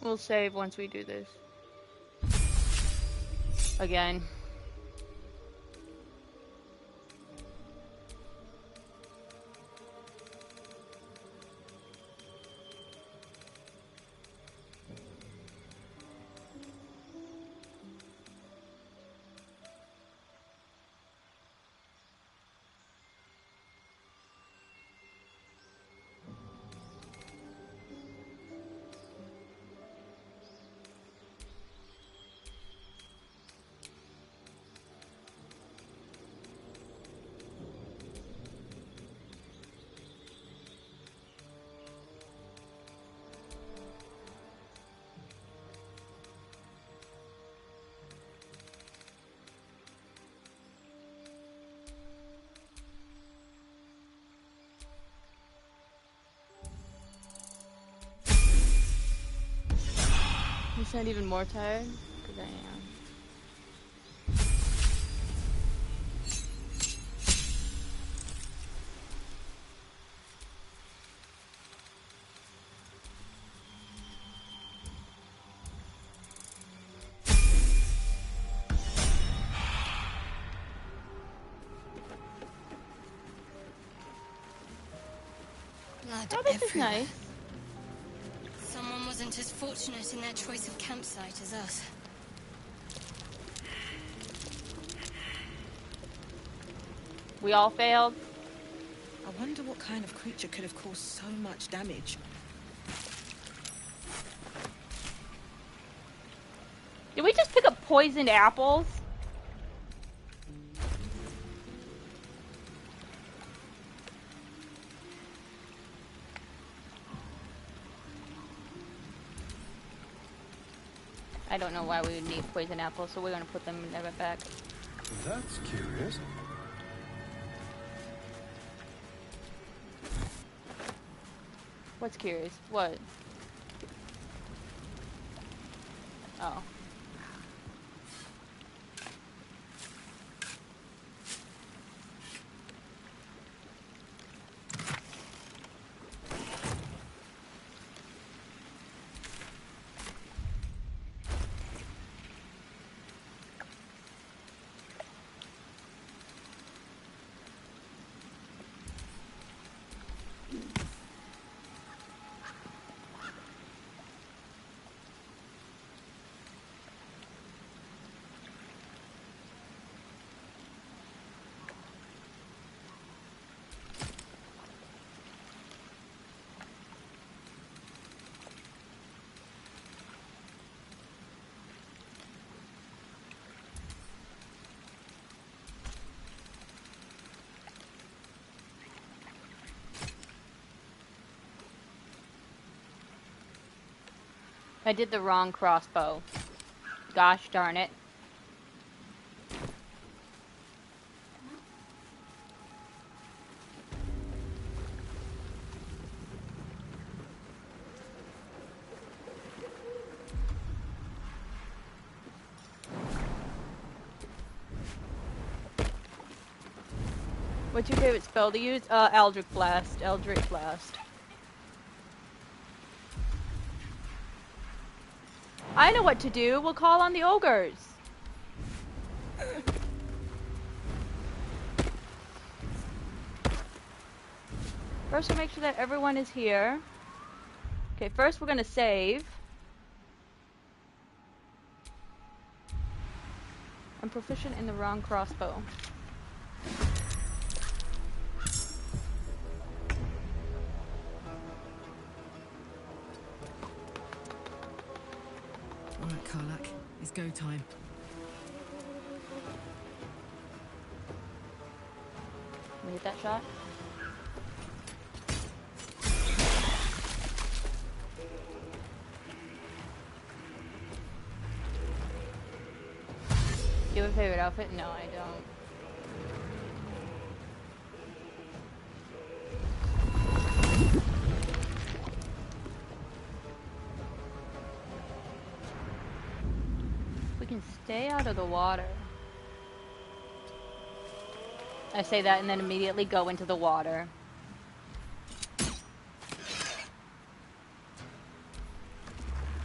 We'll save once we do this. Again. You sound even more tired? Because I am. blood Oh, this is everywhere. nice. Someone wasn't as fortunate in their choice of campsite as us. We all failed. I wonder what kind of creature could have caused so much damage. Did we just pick up poisoned apples? I don't know why we would need poison apples, so we're gonna put them in their back. That's curious. What's curious? What? Oh. I did the wrong crossbow. Gosh darn it. What's your favorite spell to use? Eldritch Blast. Eldritch Blast. I know what to do. We'll call on the ogres. First, we'll make sure that everyone is here. Okay, first we're gonna save. I'm proficient in the wrong crossbow. Alright, Karlak, it's go time. Can we hit that shot? Do you have a favorite outfit? No, I don't. We can stay out of the water. I say that and then immediately go into the water.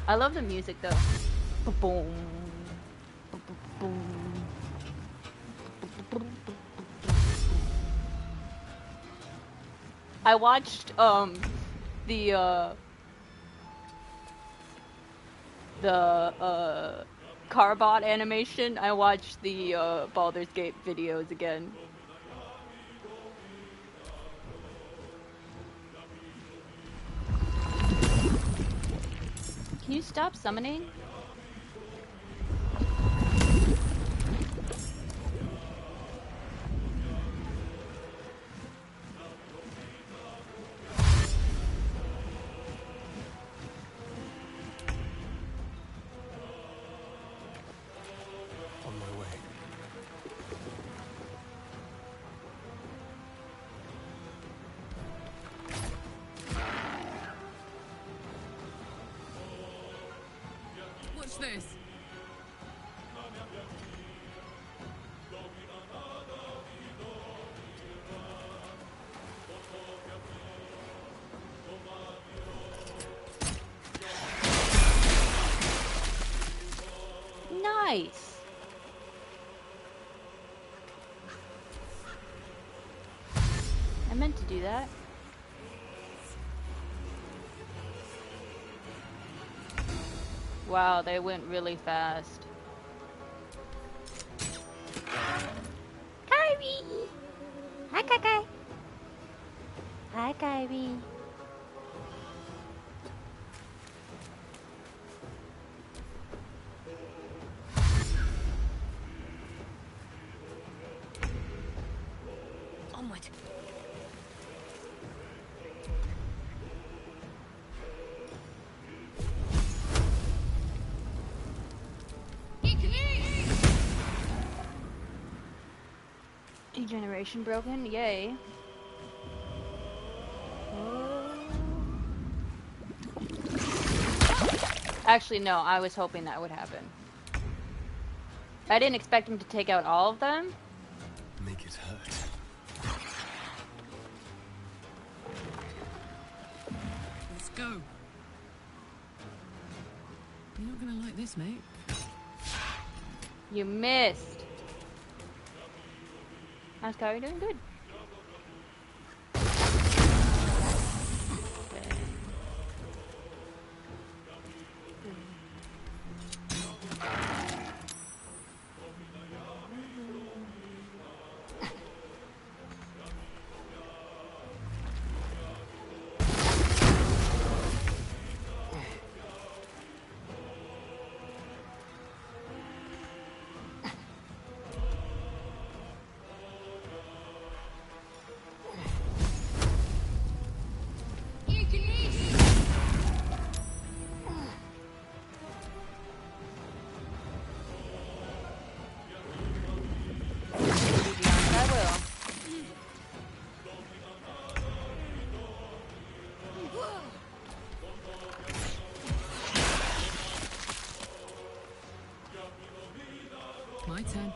I love the music though. Boom. I watched the Carbot animation. I watched the Baldur's Gate videos again. Can you stop summoning? On my way. Watch this. Nice. I meant to do that. Wow, they went really fast. Kyrie! Hi, Kai. Hi, Kyrie. Onward. Degeneration broken, yay. Actually, no, I was hoping that would happen. I didn't expect him to take out all of them. Make it hurt. Let's go. You're not gonna like this, mate. You missed. How's Kyrie doing? Good. My turn.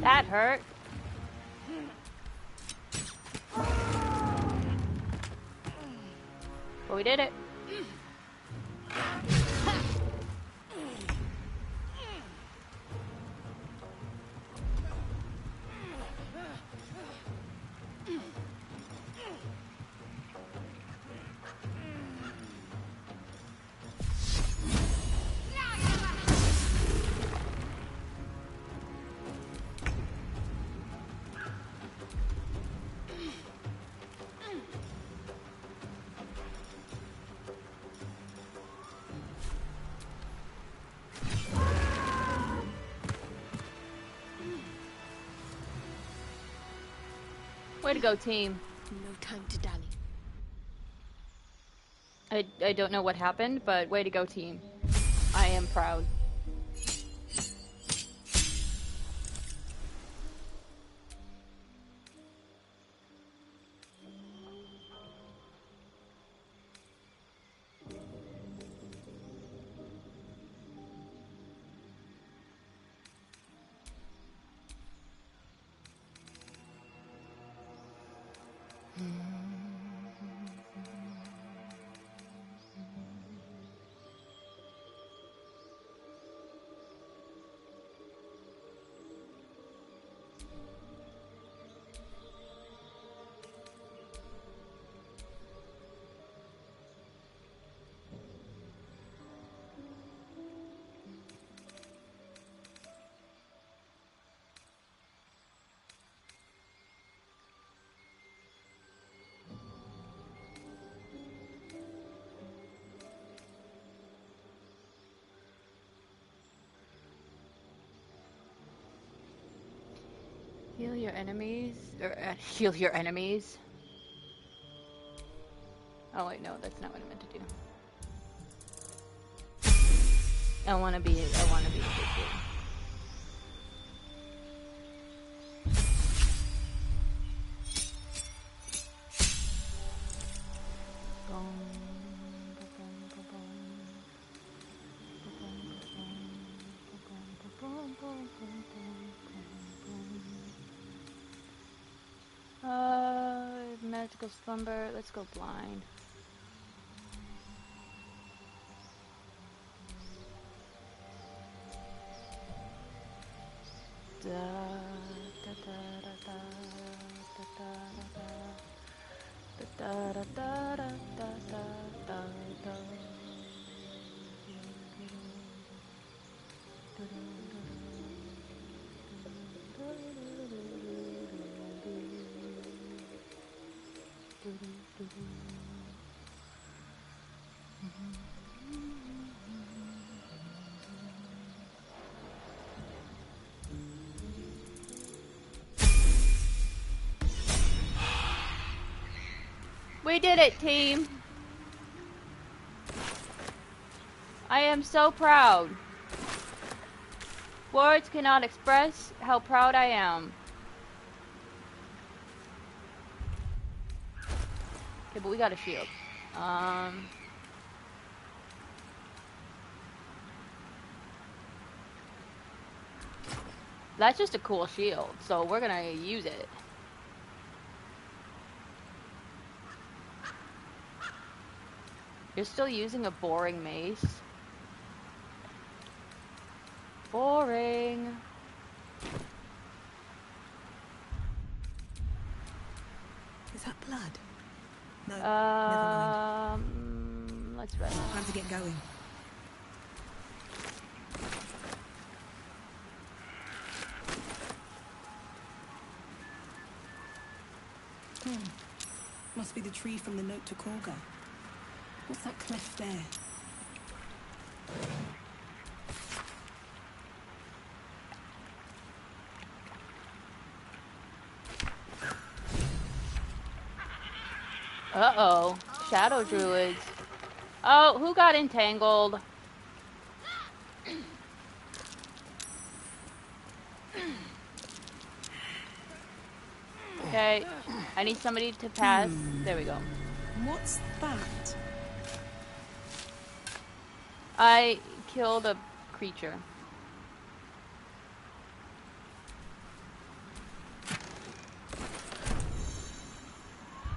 That hurt. But we did it. Way to go, team. No time to dally. I don't know what happened, but way to go, team. I am proud. Heal your enemies, or heal your enemies. Oh wait, no, that's not what I meant to do. I wanna be a good kid. Magical slumber. Let's go blind. We did it, team. I am so proud. Words cannot express how proud I am. Okay, but we got a shield. That's just a cool shield, so we're gonna use it. You're still using a boring mace? Boring. Is that blood? No, never mind. Let's rest. Time to get going. Must be the tree from the note to Korga. What's that cleft there? Uh-oh. Shadow Druids. Oh, who got entangled? Okay, I need somebody to pass. There we go. What's that? I killed a creature.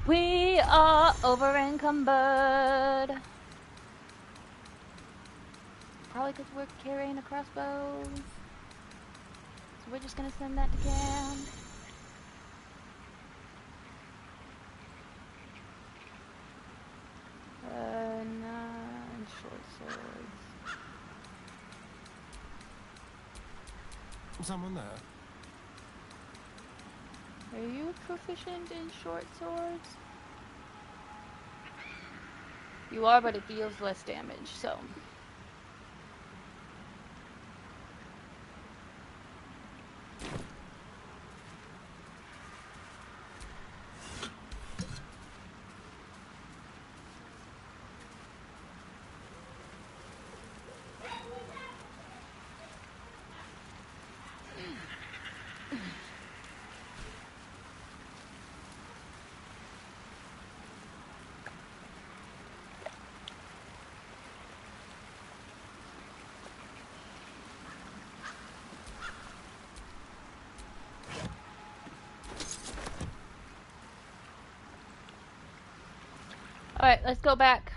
We are over encumbered. Probably because we're carrying a crossbow. So we're just gonna send that to camp. None short swords. Someone there? Are you proficient in short swords? You are, but it deals less damage, so. Alright, let's go back.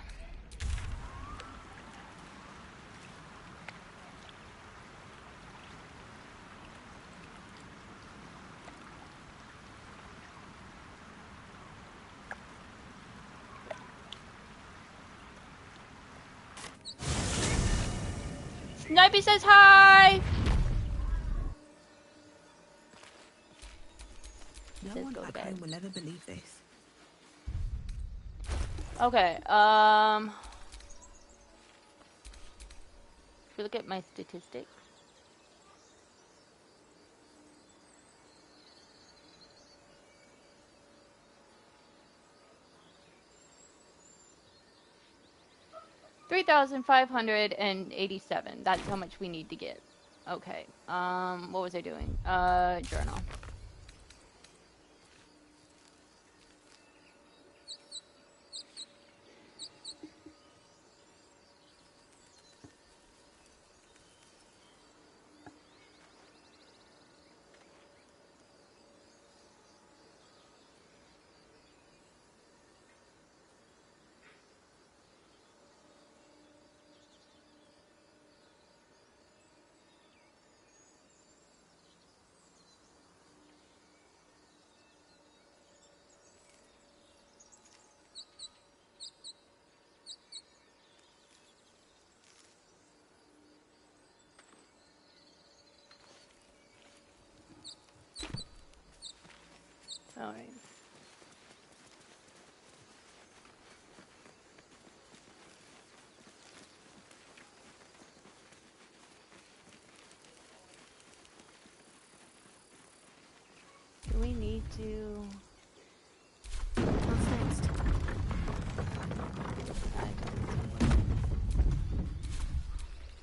Snipey says hi! No one back home will ever believe this. Okay, if you look at my statistics. $3,587. That's how much we need to get. Okay. What was I doing? Journal. All right. Do we need to? What's next?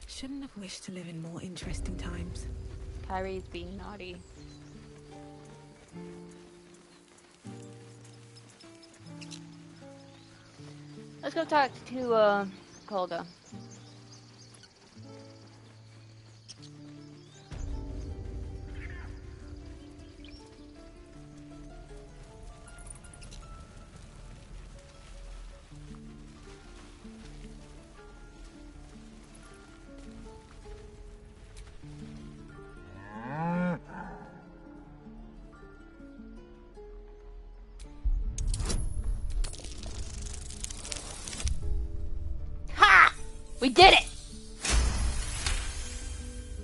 Shouldn't have wished to live in more interesting times. Kyrie's being naughty. Let's go talk to Kolga. We did it!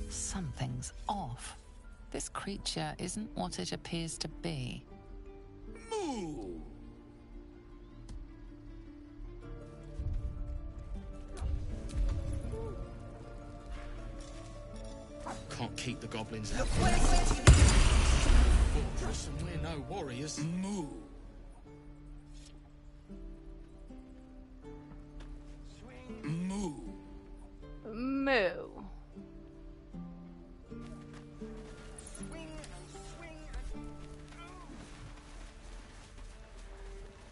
Something's off. This creature isn't what it appears to be. Moo! Can't keep the goblins out. Fortress and we're no warriors. Moo! Moo! Moo.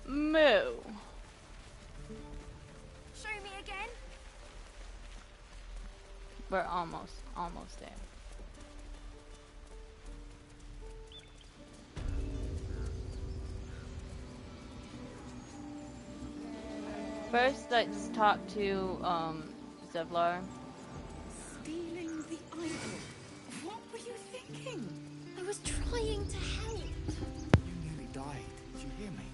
Moo. Show me again. We're almost there. First, let's talk to Zevlar. Stealing the idol. What were you thinking? I was trying to help. You nearly died. Did you hear me?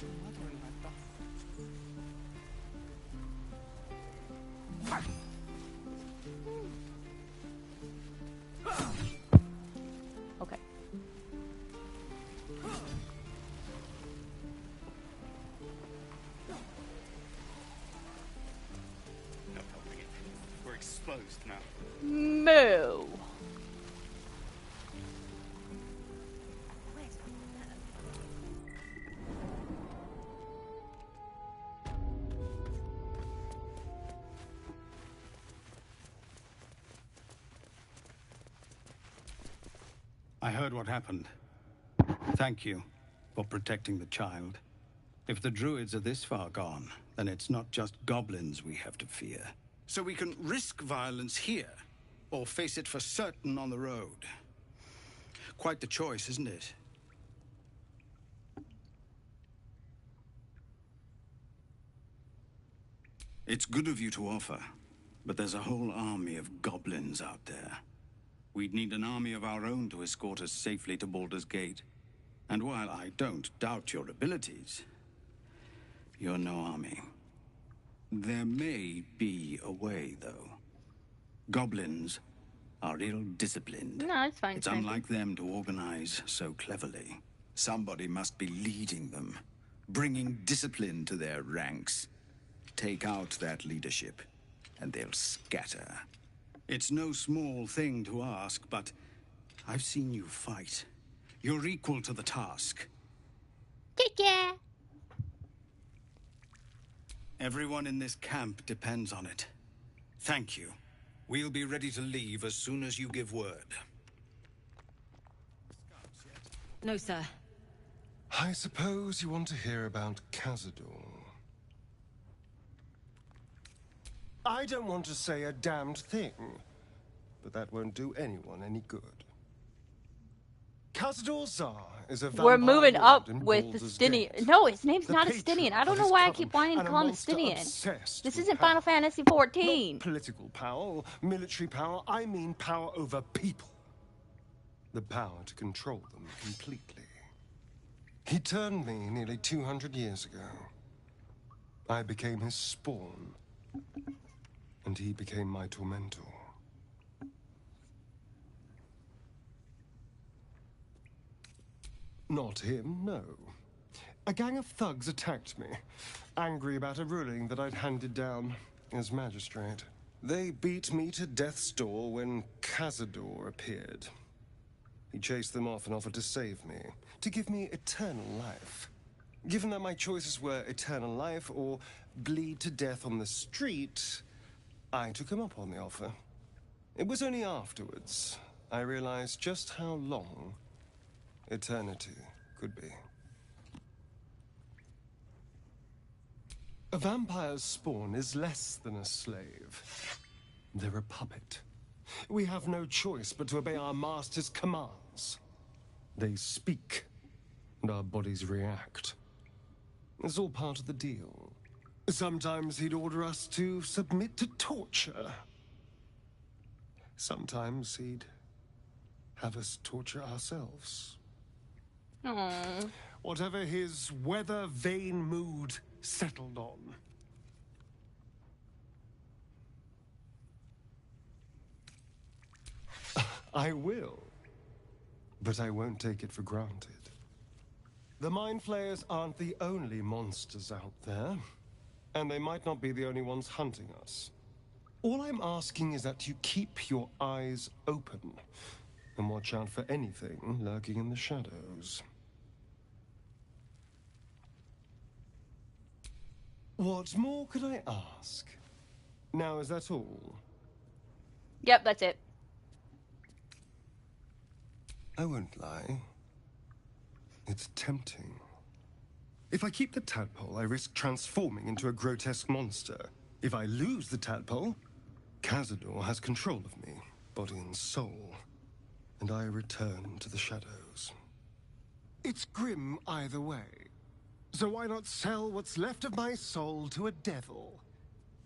Your mother and my brother. Okay. We're exposed now. Moo. I heard what happened. Thank you for protecting the child. If the Druids are this far gone, then it's not just goblins we have to fear. So we can risk violence here, or face it for certain on the road. Quite the choice, isn't it? It's good of you to offer, but there's a whole army of goblins out there. We'd need an army of our own to escort us safely to Baldur's Gate. And while I don't doubt your abilities, you're no army. There may be a way, though. Goblins are ill-disciplined. No, it's fine. It's unlike them to organize so cleverly. Somebody must be leading them, bringing discipline to their ranks. Take out that leadership, and they'll scatter. It's no small thing to ask, but I've seen you fight. You're equal to the task. Yeah. Everyone in this camp depends on it. Thank you. We'll be ready to leave as soon as you give word. No, sir. I suppose you want to hear about Cazador. I don't want to say a damned thing, but that won't do anyone any good. Cazador Zar is a vampire. We're moving up lord in with Baldur's Justinian. Gate. No, his name's The not patron Justinian. I don't of know his why I coven, keep wanting to and a call him monster Justinian. obsessed This with isn't power. Final Fantasy XIV. Not political power or military power. I mean power over people. The power to control them completely. He turned me nearly 200 years ago. I became his spawn, and he became my tormentor. Not him, no. A gang of thugs attacked me, angry about a ruling that I'd handed down as magistrate. They beat me to death's door when Cazador appeared. He chased them off and offered to save me, to give me eternal life. Given that my choices were eternal life or bleed to death on the street, I took him up on the offer. It was only afterwards I realized just how long eternity could be. A vampire's spawn is less than a slave. They're a puppet. We have no choice but to obey our master's commands. They speak, and our bodies react. It's all part of the deal. Sometimes he'd order us to submit to torture. Sometimes he'd have us torture ourselves. Aww. Whatever his weather-vane mood settled on. I will, but I won't take it for granted. The Mind Flayers aren't the only monsters out there, and they might not be the only ones hunting us. All I'm asking is that you keep your eyes open and watch out for anything lurking in the shadows. What more could I ask? Now, is that all? Yep, that's it. I won't lie. It's tempting. If I keep the tadpole, I risk transforming into a grotesque monster. If I lose the tadpole, Cazador has control of me, body and soul, and I return to the shadows. It's grim either way. So why not sell what's left of my soul to a devil?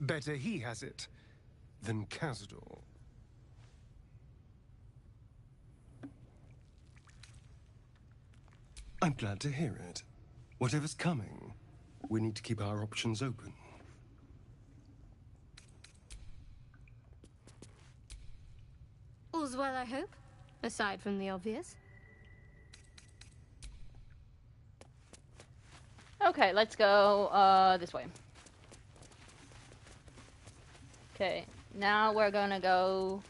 Better he has it than Cazador. I'm glad to hear it. Whatever's coming, we need to keep our options open. All's well, I hope, aside from the obvious. Okay, let's go this way. Okay, now we're gonna go...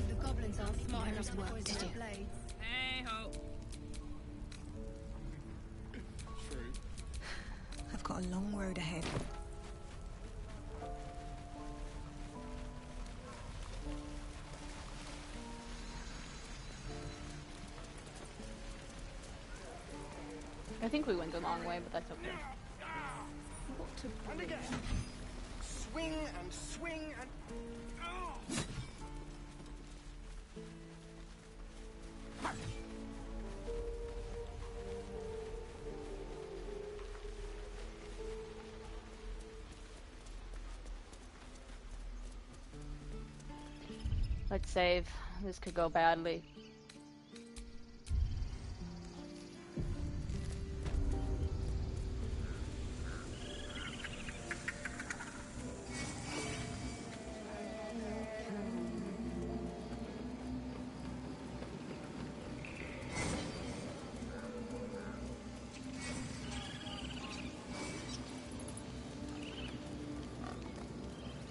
The goblins aren't smart enough to work to do. Hey-ho. I've got a long road ahead. I think we went the long way, but that's okay. And again. Swing and swing and... Let's save. This could go badly.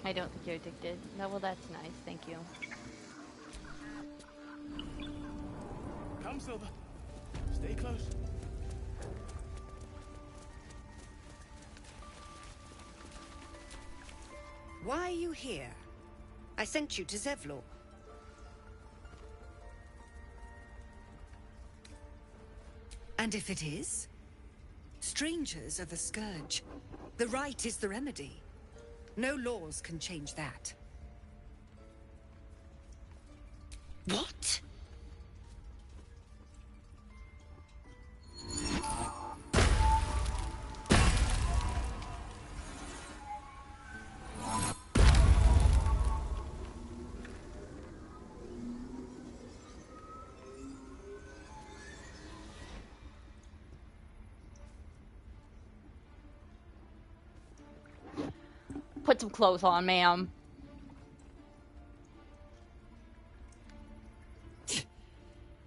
I don't think you're addicted. No, well, that's nice. Thank you. Come, Silver. Stay close. Why are you here? I sent you to Zevlor. And if it is? Strangers are the scourge. The rite is the remedy. No laws can change that. What? Put some clothes on, ma'am.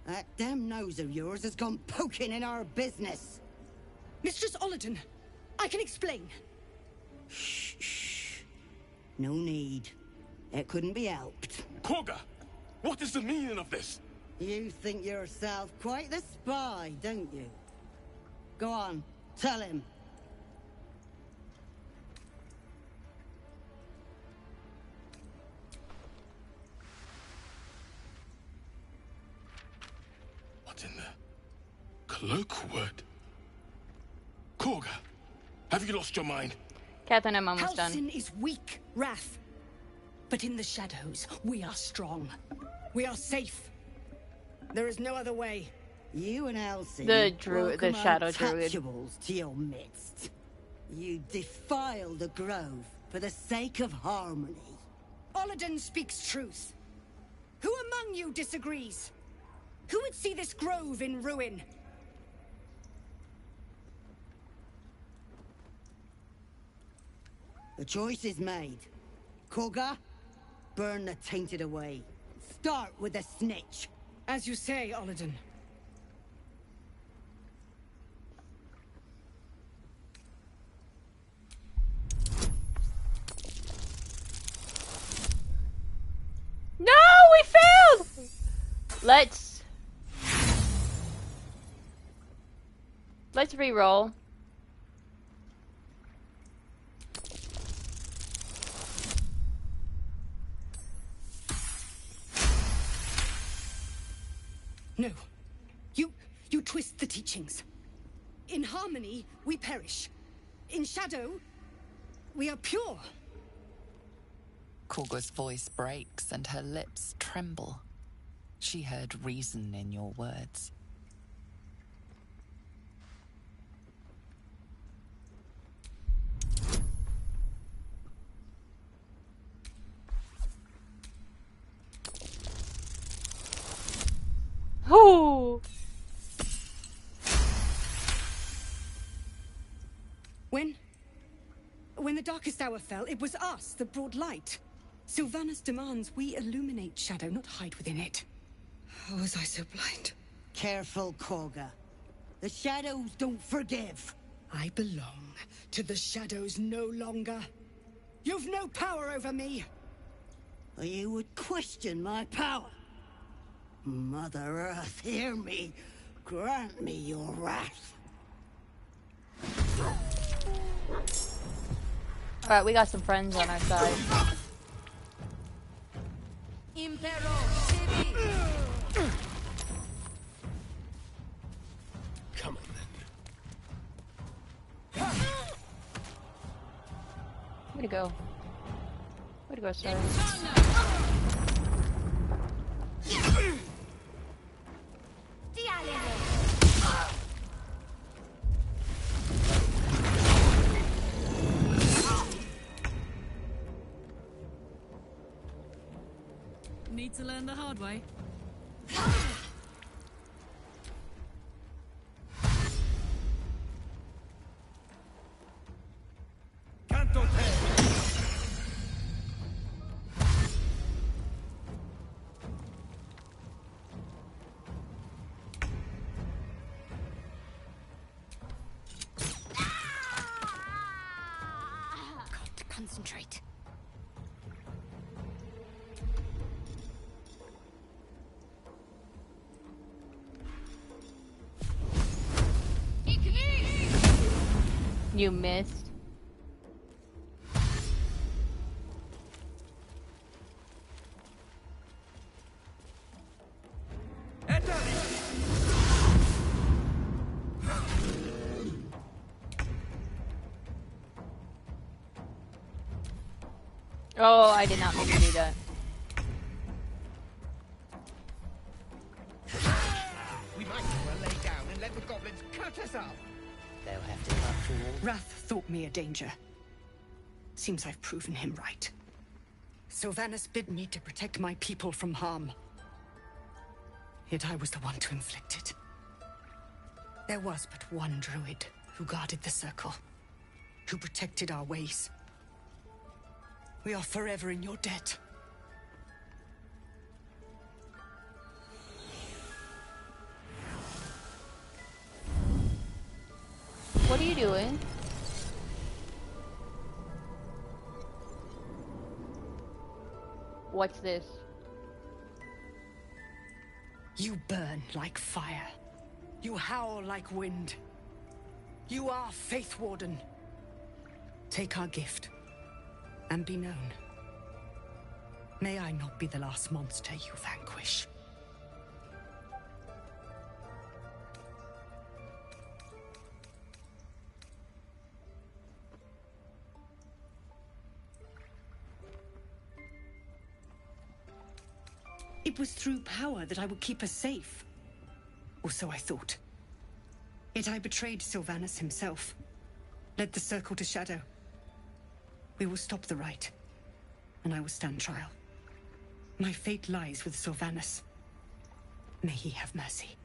That damn nose of yours has gone poking in our business. Mistress Ollerton, I can explain. Shh. No need. It couldn't be helped. Korga, what is the meaning of this? You think yourself quite the spy, don't you? Go on, tell him. What's in there? Colloquial word? Korga, have you lost your mind? Catherine, I'm almost done. Halsin is weak, Wrath. But in the shadows, we are strong. We are safe. There is no other way. You and Halsin, the Druid, the Shadow Druid, to your midst. You defile the grove for the sake of harmony. Ollerton speaks truth. Who among you disagrees? Who would see this grove in ruin? The choice is made. Korga, burn the tainted away. Start with the snitch. As you say, Ollerton. No, we failed! Let's re-roll. No. You twist the teachings. In harmony, we perish. In shadow, we are pure. Korga's voice breaks and her lips tremble. She heard reason in your words. Ooh. When the darkest hour fell, it was us that brought light. Sylvanas demands we illuminate shadow, not hide within it. How was I so blind? Careful, Korga. The shadows don't forgive. I belong to the shadows no longer. You've no power over me. You would question my power. Mother Earth, hear me. Grant me your wrath. Alright, we got some friends on our side. Come on, then. Way to go. Way to go, sir. Need to learn the hard way. Concentrate. You missed. Oh, I did not mean to do that. We might as well lay down and let the goblins cut us up. They'll have to cut through all. Wrath thought me a danger. Seems I've proven him right. Sylvanas bid me to protect my people from harm. Yet I was the one to inflict it. There was but one druid who guarded the circle, who protected our ways. We are forever in your debt. What are you doing? What's this? You burn like fire. You howl like wind. You are Faith Warden. Take our gift, and be known. May I not be the last monster you vanquish. It was through power that I would keep us safe. Or so I thought. Yet I betrayed Sylvanas himself. Led the circle to shadow. We will stop the rite, and I will stand trial. My fate lies with Sylvanas. May he have mercy.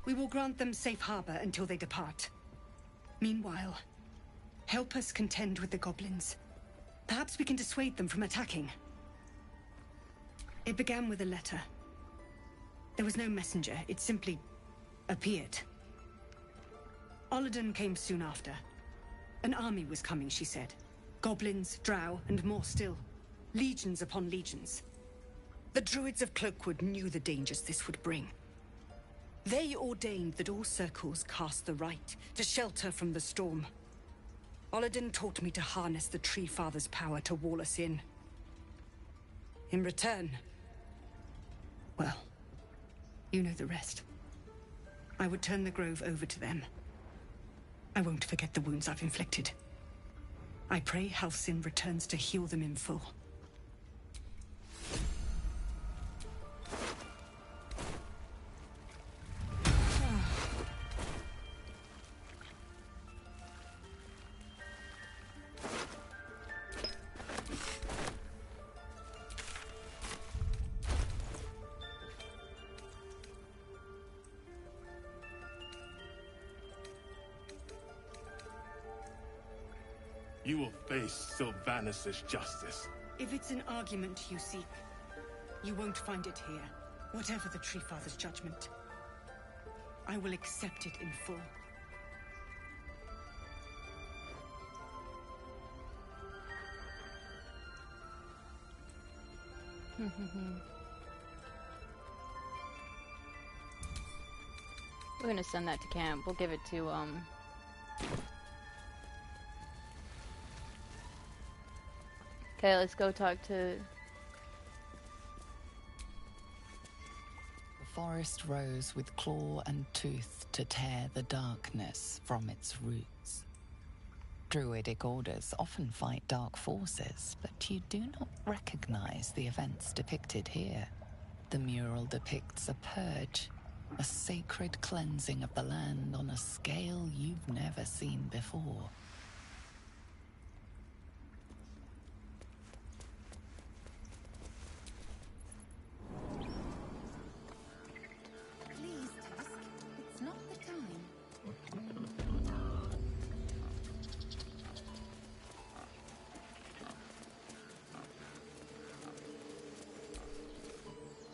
We will grant them safe harbor until they depart. Meanwhile, help us contend with the goblins. Perhaps we can dissuade them from attacking. It began with a letter. There was no messenger, it simply appeared. Olladin came soon after. An army was coming, she said. Goblins, drow, and more still. Legions upon legions. The Druids of Cloakwood knew the dangers this would bring. They ordained that all circles cast the rite to shelter from the storm. Olladin taught me to harness the Tree Father's power to wall us in. In return, well, you know the rest. I would turn the grove over to them. I won't forget the wounds I've inflicted. I pray Halcyon returns to heal them in full. You will face Sylvanas' justice. If it's an argument you seek, you won't find it here, whatever the Tree Father's judgment. I will accept it in full. We're gonna send that to camp. We'll give it to, Okay, let's go talk to... The forest rose with claw and tooth to tear the darkness from its roots. Druidic orders often fight dark forces, but you do not recognize the events depicted here. The mural depicts a purge, a sacred cleansing of the land on a scale you've never seen before.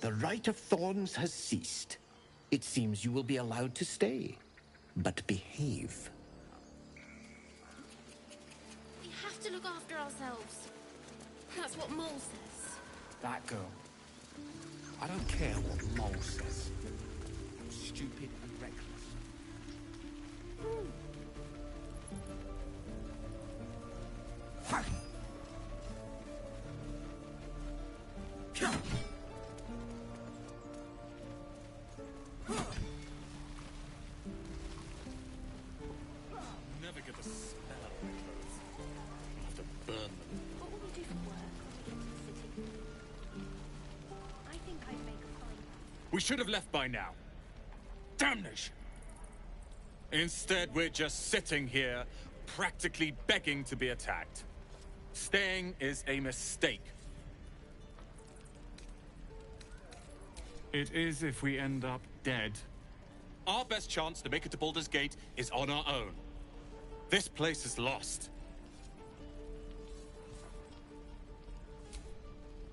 The Rite of Thorns has ceased. It seems you will be allowed to stay, but behave. We have to look after ourselves. That's what Mole says. That girl. I don't care what Mole says. Stupid and reckless. Never get the smell out of my clothes. I'll have to burn them. What will we do for work in the city? I think I'd make a fine. We should have left by now. Damnation! Instead, we're just sitting here, practically begging to be attacked. Staying is a mistake. It is if we end up dead. Our best chance to make it to Baldur's Gate is on our own. This place is lost.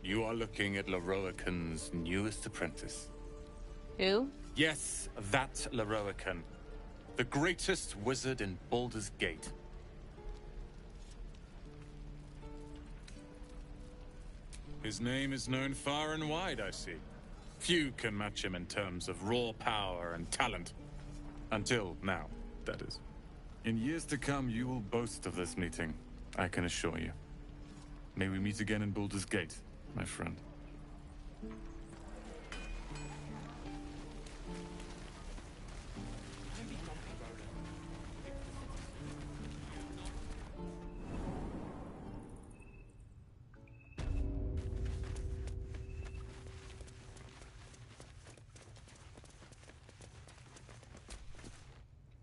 You are looking at Leroican's newest apprentice. Who? Yes, that Leroican. The greatest wizard in Baldur's Gate. His name is known far and wide, I see. Few can match him in terms of raw power and talent. Until now, that is. In years to come, you will boast of this meeting, I can assure you. May we meet again in Baldur's Gate, my friend.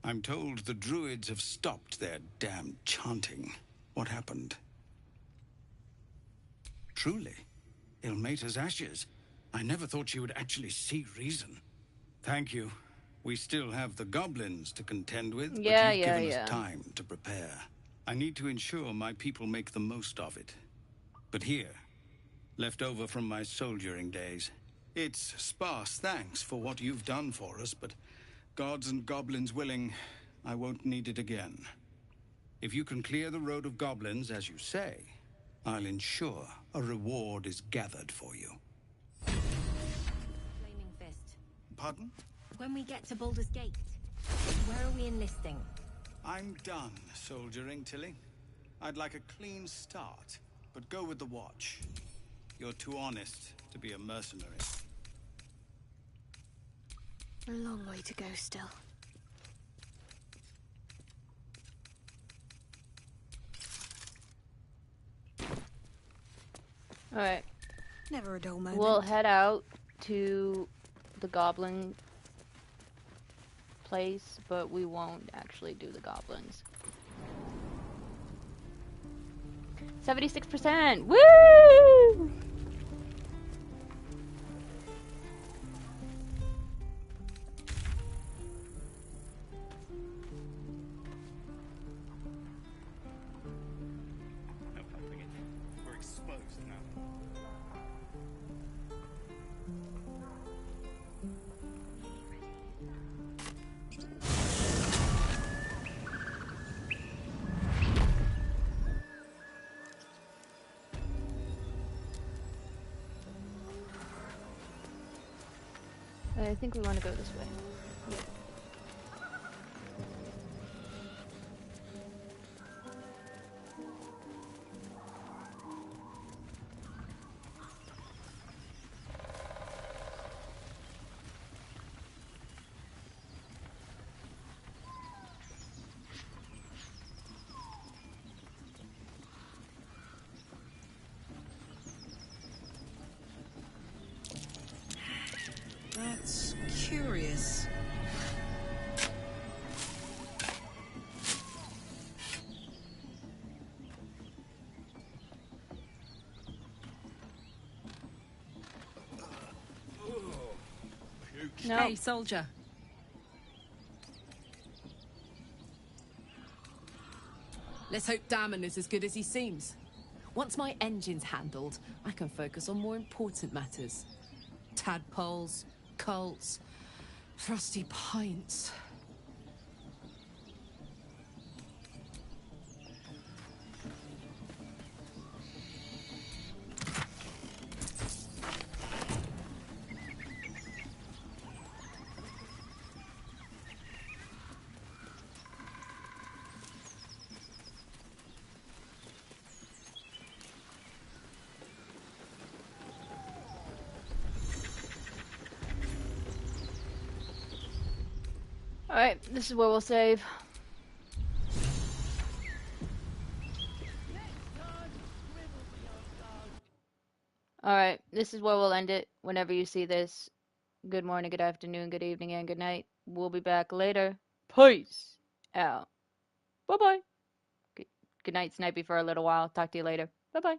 I'm told the Druids have stopped their damn chanting. What happened? Truly, Ilmater's ashes. I never thought she would actually see reason. Thank you. We still have the goblins to contend with, but you've given us time to prepare. I need to ensure my people make the most of it. But here, left over from my soldiering days, it's sparse thanks for what you've done for us, but gods and goblins willing, I won't need it again. If you can clear the road of goblins, as you say, I'll ensure a reward is gathered for you. Flaming Fist. Pardon? When we get to Baldur's Gate, where are we enlisting? I'm done soldiering, Tilly. I'd like a clean start, but go with the Watch. You're too honest to be a mercenary. A long way to go still. Alright. Never a dull moment. We'll head out to the goblin place, but we won't actually do the goblins. 76%! Woo! We're exposed now. I think we want to go this way. That's curious. No. Hey, soldier. Let's hope Damon is as good as he seems. Once my engine's handled, I can focus on more important matters. Tadpoles, cults, frosty pints. Alright, this is where we'll save. Alright, this is where we'll end it. Whenever you see this, good morning, good afternoon, good evening, and good night. We'll be back later. Peace out. Bye-bye. Good night, Snipey, for a little while. Talk to you later. Bye-bye.